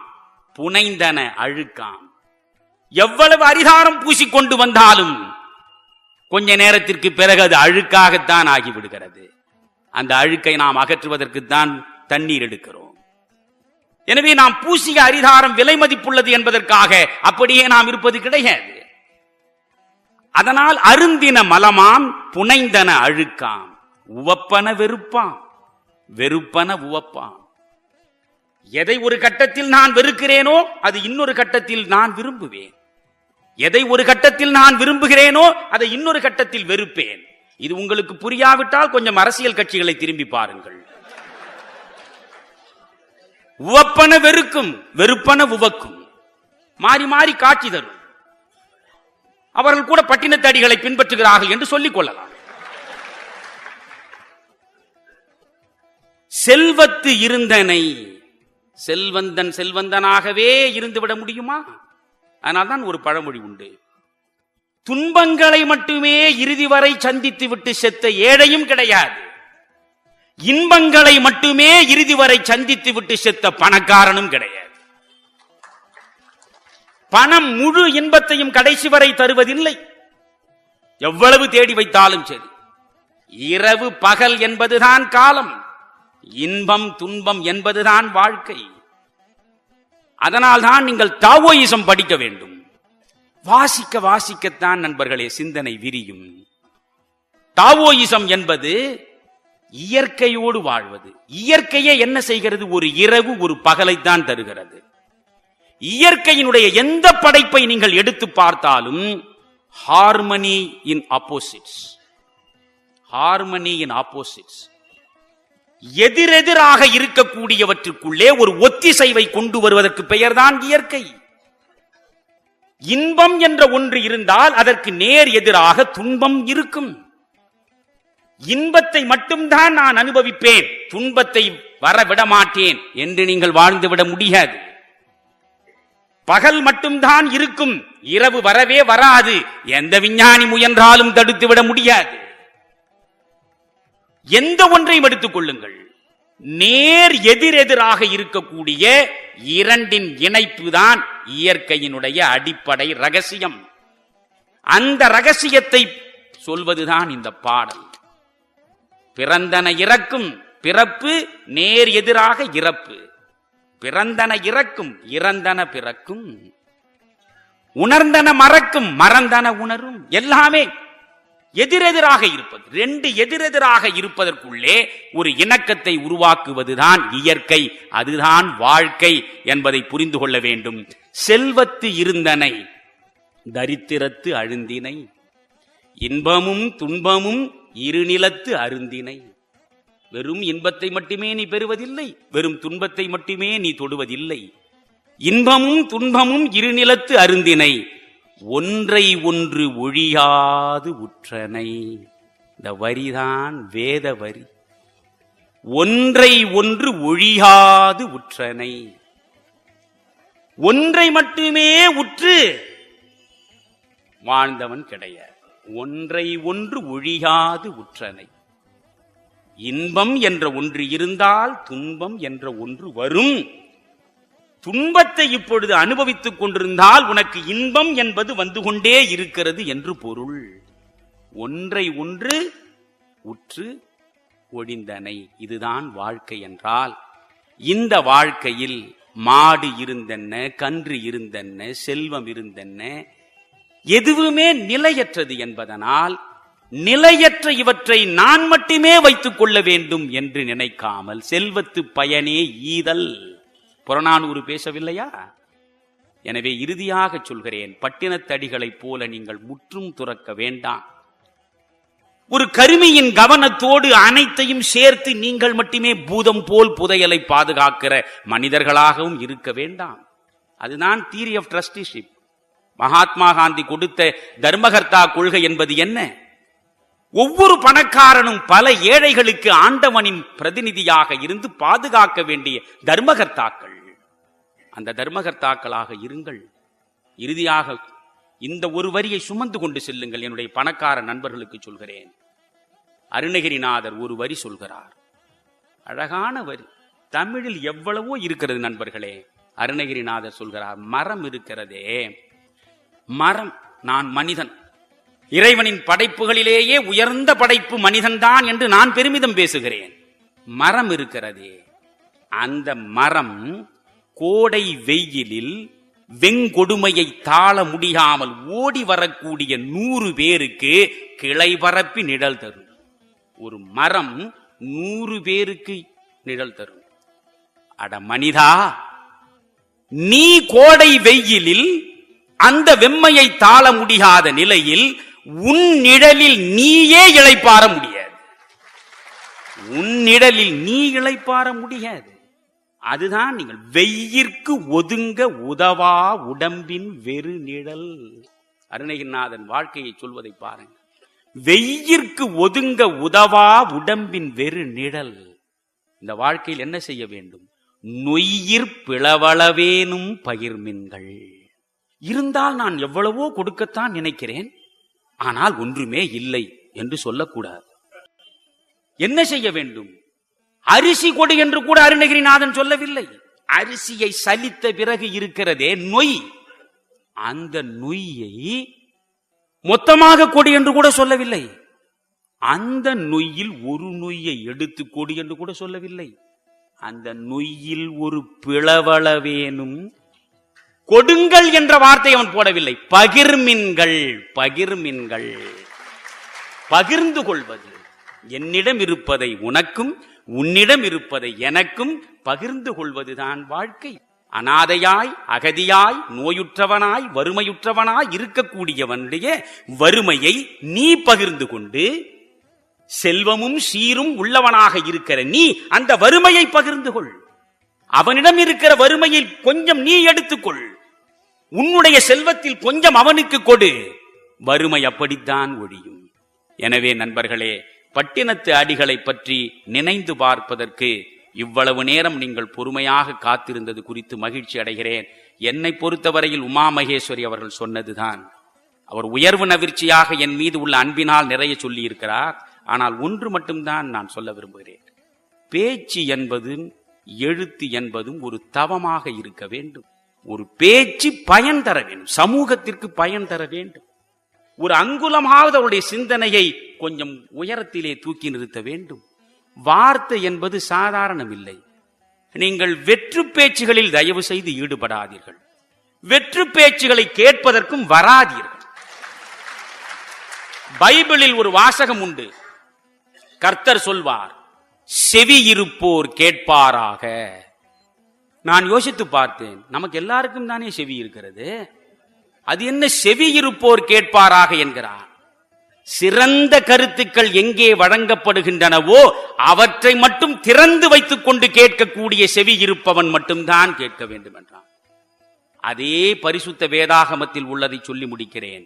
புனைந்தன அழுக்காம். எவ்வளவு அரிதாரம் பூசிக்கொண்டு வந்தாலும் கொஞ்ச நேரத்திற்கு பிறகு அது அழுக்காகத்தான் ஆகிவிடுகிறது. அந்த அழுக்கை நாம் அகற்றுவதற்குத்தான் தண்ணீர் எடுக்கிறோம். எனவே நாம் பூசிய அரிதாரம் விலை மதிப்புள்ளது என்பதற்காக அப்படியே நாம் இருப்பது கிடையாது. அதனால் அருந்தின மலமாம், புனைந்தன அழுக்காம், உவப்பன வெறுப்பாம், வெறுப்பன உவப்பாம். எதை ஒரு கட்டத்தில் நான் வெறுக்கிறேனோ அது இன்னொரு கட்டத்தில் நான் விரும்புவேன். எதை ஒரு கட்டத்தில் நான் விரும்புகிறேனோ அதை இன்னொரு கட்டத்தில் வெறுப்பேன். இது உங்களுக்கு புரியாவிட்டால் கொஞ்சம் அரசியல் கட்சிகளை திரும்பி பாருங்கள். உவப்பன வெறுக்கும், வெறுப்பன உவக்கும், மாறி மாறி காட்சி தரும். அவர்கள் கூட பட்டினத்தடிகளை பின்பற்றுகிறார்கள் என்று சொல்லிக் கொள்ளலாம். செல்வத்து இருந்தனை செல்வந்தன் செல்வந்தனாகவே இருந்துவிட முடியுமா? அதனால்தான் ஒரு பழமொழி உண்டு, துன்பங்களை மட்டுமே இறுதி வரை சந்தித்து விட்டு செத்த ஏழையும் கிடையாது, இன்பங்களை மட்டுமே இறுதி வரை சந்தித்து விட்டு செத்த பணக்காரனும் கிடையாது. பணம் முழு இன்பத்தையும் கடைசி வரை தருவதில்லை, எவ்வளவு தேடி வைத்தாலும் சரி. இரவு பகல் என்பதுதான் காலம், இன்பம் துன்பம் என்பதுதான் வாழ்க்கை. அதனால்தான் நீங்கள் டாவோயிசம் படிக்க வேண்டும். வாசிக்க வாசிக்கத்தான் நண்பர்களே சிந்தனை விரியும். டாவோயிசம் என்பது இயற்கையோடு வாழ்வது. இயற்கையே என்ன செய்கிறது? ஒரு இரவு ஒரு பகலைத்தான் தருகிறது. இயற்கையினுடைய எந்த படைப்பை நீங்கள் எடுத்து பார்த்தாலும் harmony in opposites, harmony in opposites. எதிரெதிராக இருக்கக்கூடியவற்றுக்குள்ளே ஒரு ஒத்திசைவை கொண்டு வருவதற்கு பெயர்தான் இயற்கை. இன்பம் என்ற ஒன்று இருந்தால் அதற்கு நேர் எதிராக துன்பம் இருக்கும். இன்பத்தை மட்டும்தான் நான் அனுபவிப்பேன், துன்பத்தை வரவிட மாட்டேன் என்று நீங்கள் வாழ்ந்துவிட முடியாது. பகல் மட்டும்தான் இருக்கும், இரவு வரவே வராது. எந்த விஞ்ஞானி முயன்றாலும் தடுத்துவிட முடியாது. எந்த ஒன்றையும் எடுத்துக் கொள்ளுங்கள், நேர் எதிரெதிராக இருக்கக்கூடிய இரண்டின் இணைப்பு தான் இயற்கையினுடைய அடிப்படை ரகசியம். அந்த ரகசியத்தை சொல்வதுதான் இந்த பாடல். பிறந்தன இறக்கும், பிறப்பு நேர் எதிராக இறப்பு. பிறந்தன இறக்கும், இறந்தன பிறக்கும். உணர்ந்தன மறக்கும், மறந்தன உணரும். எல்லாமே எதிரெதிராக இருப்பது. ரெண்டு எதிரெதிராக இருப்பதற்குள்ளே ஒரு இணக்கத்தை உருவாக்குவதுதான் இயற்கை, அதுதான் வாழ்க்கை என்பதை புரிந்து கொள்ள வேண்டும். செல்வத்து இருந்தனை தரித்திரத்து அழுந்தினை, இன்பமும் துன்பமும் இருநிலத்து அருந்தினை. வெறும் இன்பத்தை மட்டுமே நீ பெறுவதில்லை, வெறும் துன்பத்தை மட்டுமே நீ தொடுவதில்லை. இன்பமும் துன்பமும் இருநிலத்து அருந்தினை, ஒன்றை ஒன்று ஒழியாது உற்றனை. இந்த வரிதான் வேத வரி. ஒன்றை ஒன்று ஒழியாது உற்றனை. ஒன்றை மட்டுமே உற்று வாழ்ந்தவன் கிடையாது. ஒன்றை ஒன்று ஒழியாது உற்றனை. இன்பம் என்ற ஒன்று இருந்தால் துன்பம் என்ற ஒன்று வரும். துன்பத்தை இப்பொழுது அனுபவித்துக் கொண்டிருந்தால் உனக்கு இன்பம் என்பது வந்து கொண்டே இருக்கிறது என்று பொருள். ஒன்றை ஒன்று உற்று ஒழிந்தனை, இதுதான் வாழ்க்கை என்றால், இந்த வாழ்க்கையில் மாடு இருந்தென்ன, கன்று இருந்தென்ன, செல்வம் இருந்தென்ன, எதுவுமே நிலையற்றது என்பதனால் நிலையற்ற இவற்றை நான் மட்டுமே வைத்துக் கொள்ள வேண்டும் என்று நினைக்காமல் செல்வத்து பயனே ஈதல். புறநானூறு பேசவில்லையா? எனவே இறுதியாக சொல்கிறேன், பட்டினத்தடிகளைப் போல நீங்கள் முற்றும் துறக்க வேண்டாம். ஒரு கருமியின் கவனத்தோடு அனைத்தையும் சேர்த்து நீங்கள் மட்டுமே பூதம் போல் புதையலை பாதுகாக்கிற மனிதர்களாகவும் இருக்க வேண்டாம். அதுதான் theory of trusteeship. Mahatma Gandhi கொடுத்த தர்மகர்த்தா கொள்கை என்பது என்ன? ஒவ்வொரு பணக்காரனும் பல ஏழைகளுக்கு ஆண்டவனின் பிரதிநிதியாக இருந்து பாதுகாக்க வேண்டிய தர்மகர்த்தாக்கள். அந்த தர்மகர்த்தாக்களாக இருங்கள். இறுதியாக இந்த ஒரு வரியை சுமந்து கொண்டு செல்லுங்கள். என்னுடைய பணக்கார நண்பர்களுக்கு சொல்கிறேன். அருணகிரிநாதர் ஒரு வரி சொல்கிறார், அழகான வரி. தமிழில் எவ்வளவோ இருக்கிறது நண்பர்களே. அருணகிரிநாதர் சொல்கிறார், மரம் இருக்கிறதே, மரம், நான் மனிதன், இறைவனின் படைப்புகளிலேயே உயர்ந்த படைப்பு மனிதன்தான் என்று நான் பெருமிதம் பேசுகிறேன். மரம் இருக்கிறதே, அந்த மரம் கோடை வெயிலில் வெங்கொடுமையை தாழ முடியாமல் ஓடி வரக்கூடிய 100 பேருக்கு கிளை பரப்பி நிழல் தரும். ஒரு மரம் 100 பேருக்கு நிழல் தரும். அட மனிதா, நீ கோடை வெயிலில் அந்த வெம்மையை தாழ முடியாத நிலையில் உன் நிழலில் நீயே இளைப்பாற முடியாது. உன் நிழலில் நீ இளைப்பாற முடியாது. அதுதான் நீங்கள் வெயிற்கு ஒதுங்க உதவா உடம்பின் வெறு நிழல். அருணகிரிநாதன் வாழ்க்கையை சொல்வதை பாருங்கள். வெயிற்கு ஒதுங்க உதவா உடம்பின் வெறு நிழல். இந்த வாழ்க்கையில் என்ன செய்ய வேண்டும்? நொய்யிற் பிளவளவேனும் பகிர்மின்கள். இருந்தால் நான் எவ்வளவோ கொடுக்கத்தான் நினைக்கிறேன், ஆனால் ஒன்றுமே இல்லை என்று சொல்லக்கூடாது. என்ன செய்ய வேண்டும்? அரிசி கொடு என்று கூட அருணகிரிநாதன் சொல்லவில்லை. அரிசியை சலித்த பிறகு இருக்கிறதே நொய், அந்த நொய்யை மொத்தமாக கொடு என்று கூட சொல்லவில்லை. அந்த நொய்யில் ஒரு நொய்யை எடுத்து கொடு என்று கூட சொல்லவில்லை. அந்த நொய்யில் ஒரு பிளவளவேனும் கொடுங்கள் என்ற வார்த்தை அவன் போடவில்லை. பகிர்மின்கள், பகிர்மின்கள், பகிர்ந்து கொள்வது. என்னிடம் இருப்பதை உனக்கும், உன்னிடம் இருப்பதை எனக்கும் பகிர்ந்து கொள்வதுதான் வாழ்க்கை. அனாதையாய், அகதியாய், நோயுற்றவனாய், வறுமையுற்றவனாய் இருக்கக்கூடியவனுடைய வறுமையை நீ பகிர்ந்து கொண்டு, செல்வமும் சீரும் உள்ளவனாக இருக்கிற நீ அந்த வறுமையை பகிர்ந்து கொள். அவனிடம் இருக்கிற வறுமையில் கொஞ்சம் நீ எடுத்துக்கொள். உன்னுடைய செல்வத்தில் கொஞ்சம் அவனுக்கு கொடு, வறுமை அப்படித்தான் ஒழியும். எனவே நண்பர்களே, பட்டினத்து அடிகளை பற்றி நினைந்து பார்ப்பதற்கு இவ்வளவு நேரம் நீங்கள் பொறுமையாக காத்திருந்தது குறித்து மகிழ்ச்சி அடைகிறேன். என்னை பொறுத்தவரையில் உமா மகேஸ்வரி அவர்கள் சொன்னதுதான். அவர் உயர்வு நவிர்ச்சியாக என் மீது உள்ள அன்பினால் நிறைய சொல்லி இருக்கிறார். ஆனால் ஒன்று மட்டும்தான் நான் சொல்ல விரும்புகிறேன். பேச்சு என்பதும் எழுத்து என்பதும் ஒரு தவமாக இருக்க வேண்டும். ஒரு பேச்சு பயன் தர வேண்டும், சமூகத்திற்கு பயன் தர வேண்டும். ஒரு அங்குலமாவது அவருடைய சிந்தனையை கொஞ்சம் உயரத்திலே தூக்கி நிறுத்த வேண்டும். வார்த்தை என்பது சாதாரணம் இல்லை. நீங்கள் வெற்று பேச்சுகளில் தயவு செய்து ஈடுபடாதீர்கள். வெற்று பேச்சுகளை கேட்பதற்கும் வராதீர்கள். பைபிளில் ஒரு வாசகம் உண்டு. கர்த்தர் சொல்வார், செவி இருப்போர் கேட்பாராக. நான் யோசித்து பார்த்தேன், நமக்கு எல்லாருக்கும் தானே செவி இருக்கிறது. அது என்ன செவி இருப்போர் கேட்பாராக என்கிறார்? சிறந்த கருத்துக்கள் எங்கே வழங்கப்படுகின்றனவோ அவற்றை மட்டும் திறந்து வைத்துக் கொண்டு கேட்கக்கூடிய செவி இருப்பவன் மட்டும்தான் கேட்க வேண்டும் என்றான். அதே பரிசுத்த வேதாகமத்தில் உள்ளதை சொல்லி முடிக்கிறேன்.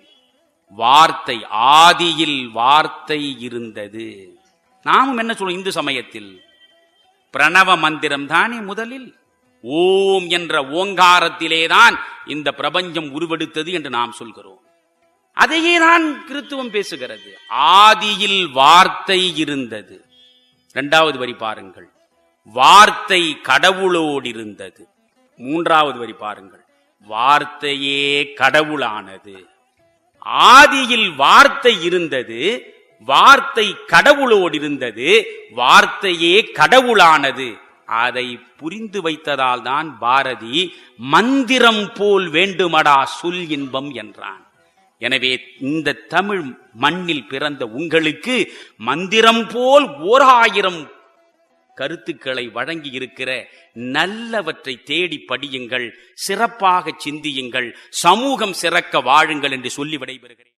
வார்த்தை, ஆதியில் வார்த்தை இருந்தது. நாமும் என்ன சொல்றோம் இந்து சமயத்தில்? பிரணவ மந்திரம் தானே முதலில். ஓம் என்ற ஓங்காரத்திலேதான் இந்த பிரபஞ்சம் உருவெடுத்தது என்று நாம் சொல்கிறோம். அதையே தான் கிறித்துவம் பேசுகிறது. ஆதியில் வார்த்தை இருந்தது. இரண்டாவது வரி பாருங்கள், வார்த்தை கடவுளோடு இருந்தது. மூன்றாவது வரி பாருங்கள், வார்த்தையே கடவுளானது. ஆதியில் வார்த்தை இருந்தது, வார்த்தை கடவுளோடு இருந்தது, வார்த்தையே கடவுளானது. அதை புரிந்து வைத்ததால் தான் பாரதி மந்திரம் போல் வேண்டுமடா சொல் இன்பம் என்றான். எனவே இந்த தமிழ் மண்ணில் பிறந்த உங்களுக்கு மந்திரம் போல் 1000 கருத்துக்களை வழங்கி இருக்கிற நல்லவற்றை தேடி படியுங்கள், சிறப்பாக சிந்தியுங்கள், சமூகம் சிறக்க வாழுங்கள் என்று சொல்லி விடைபெறுகிறேன்.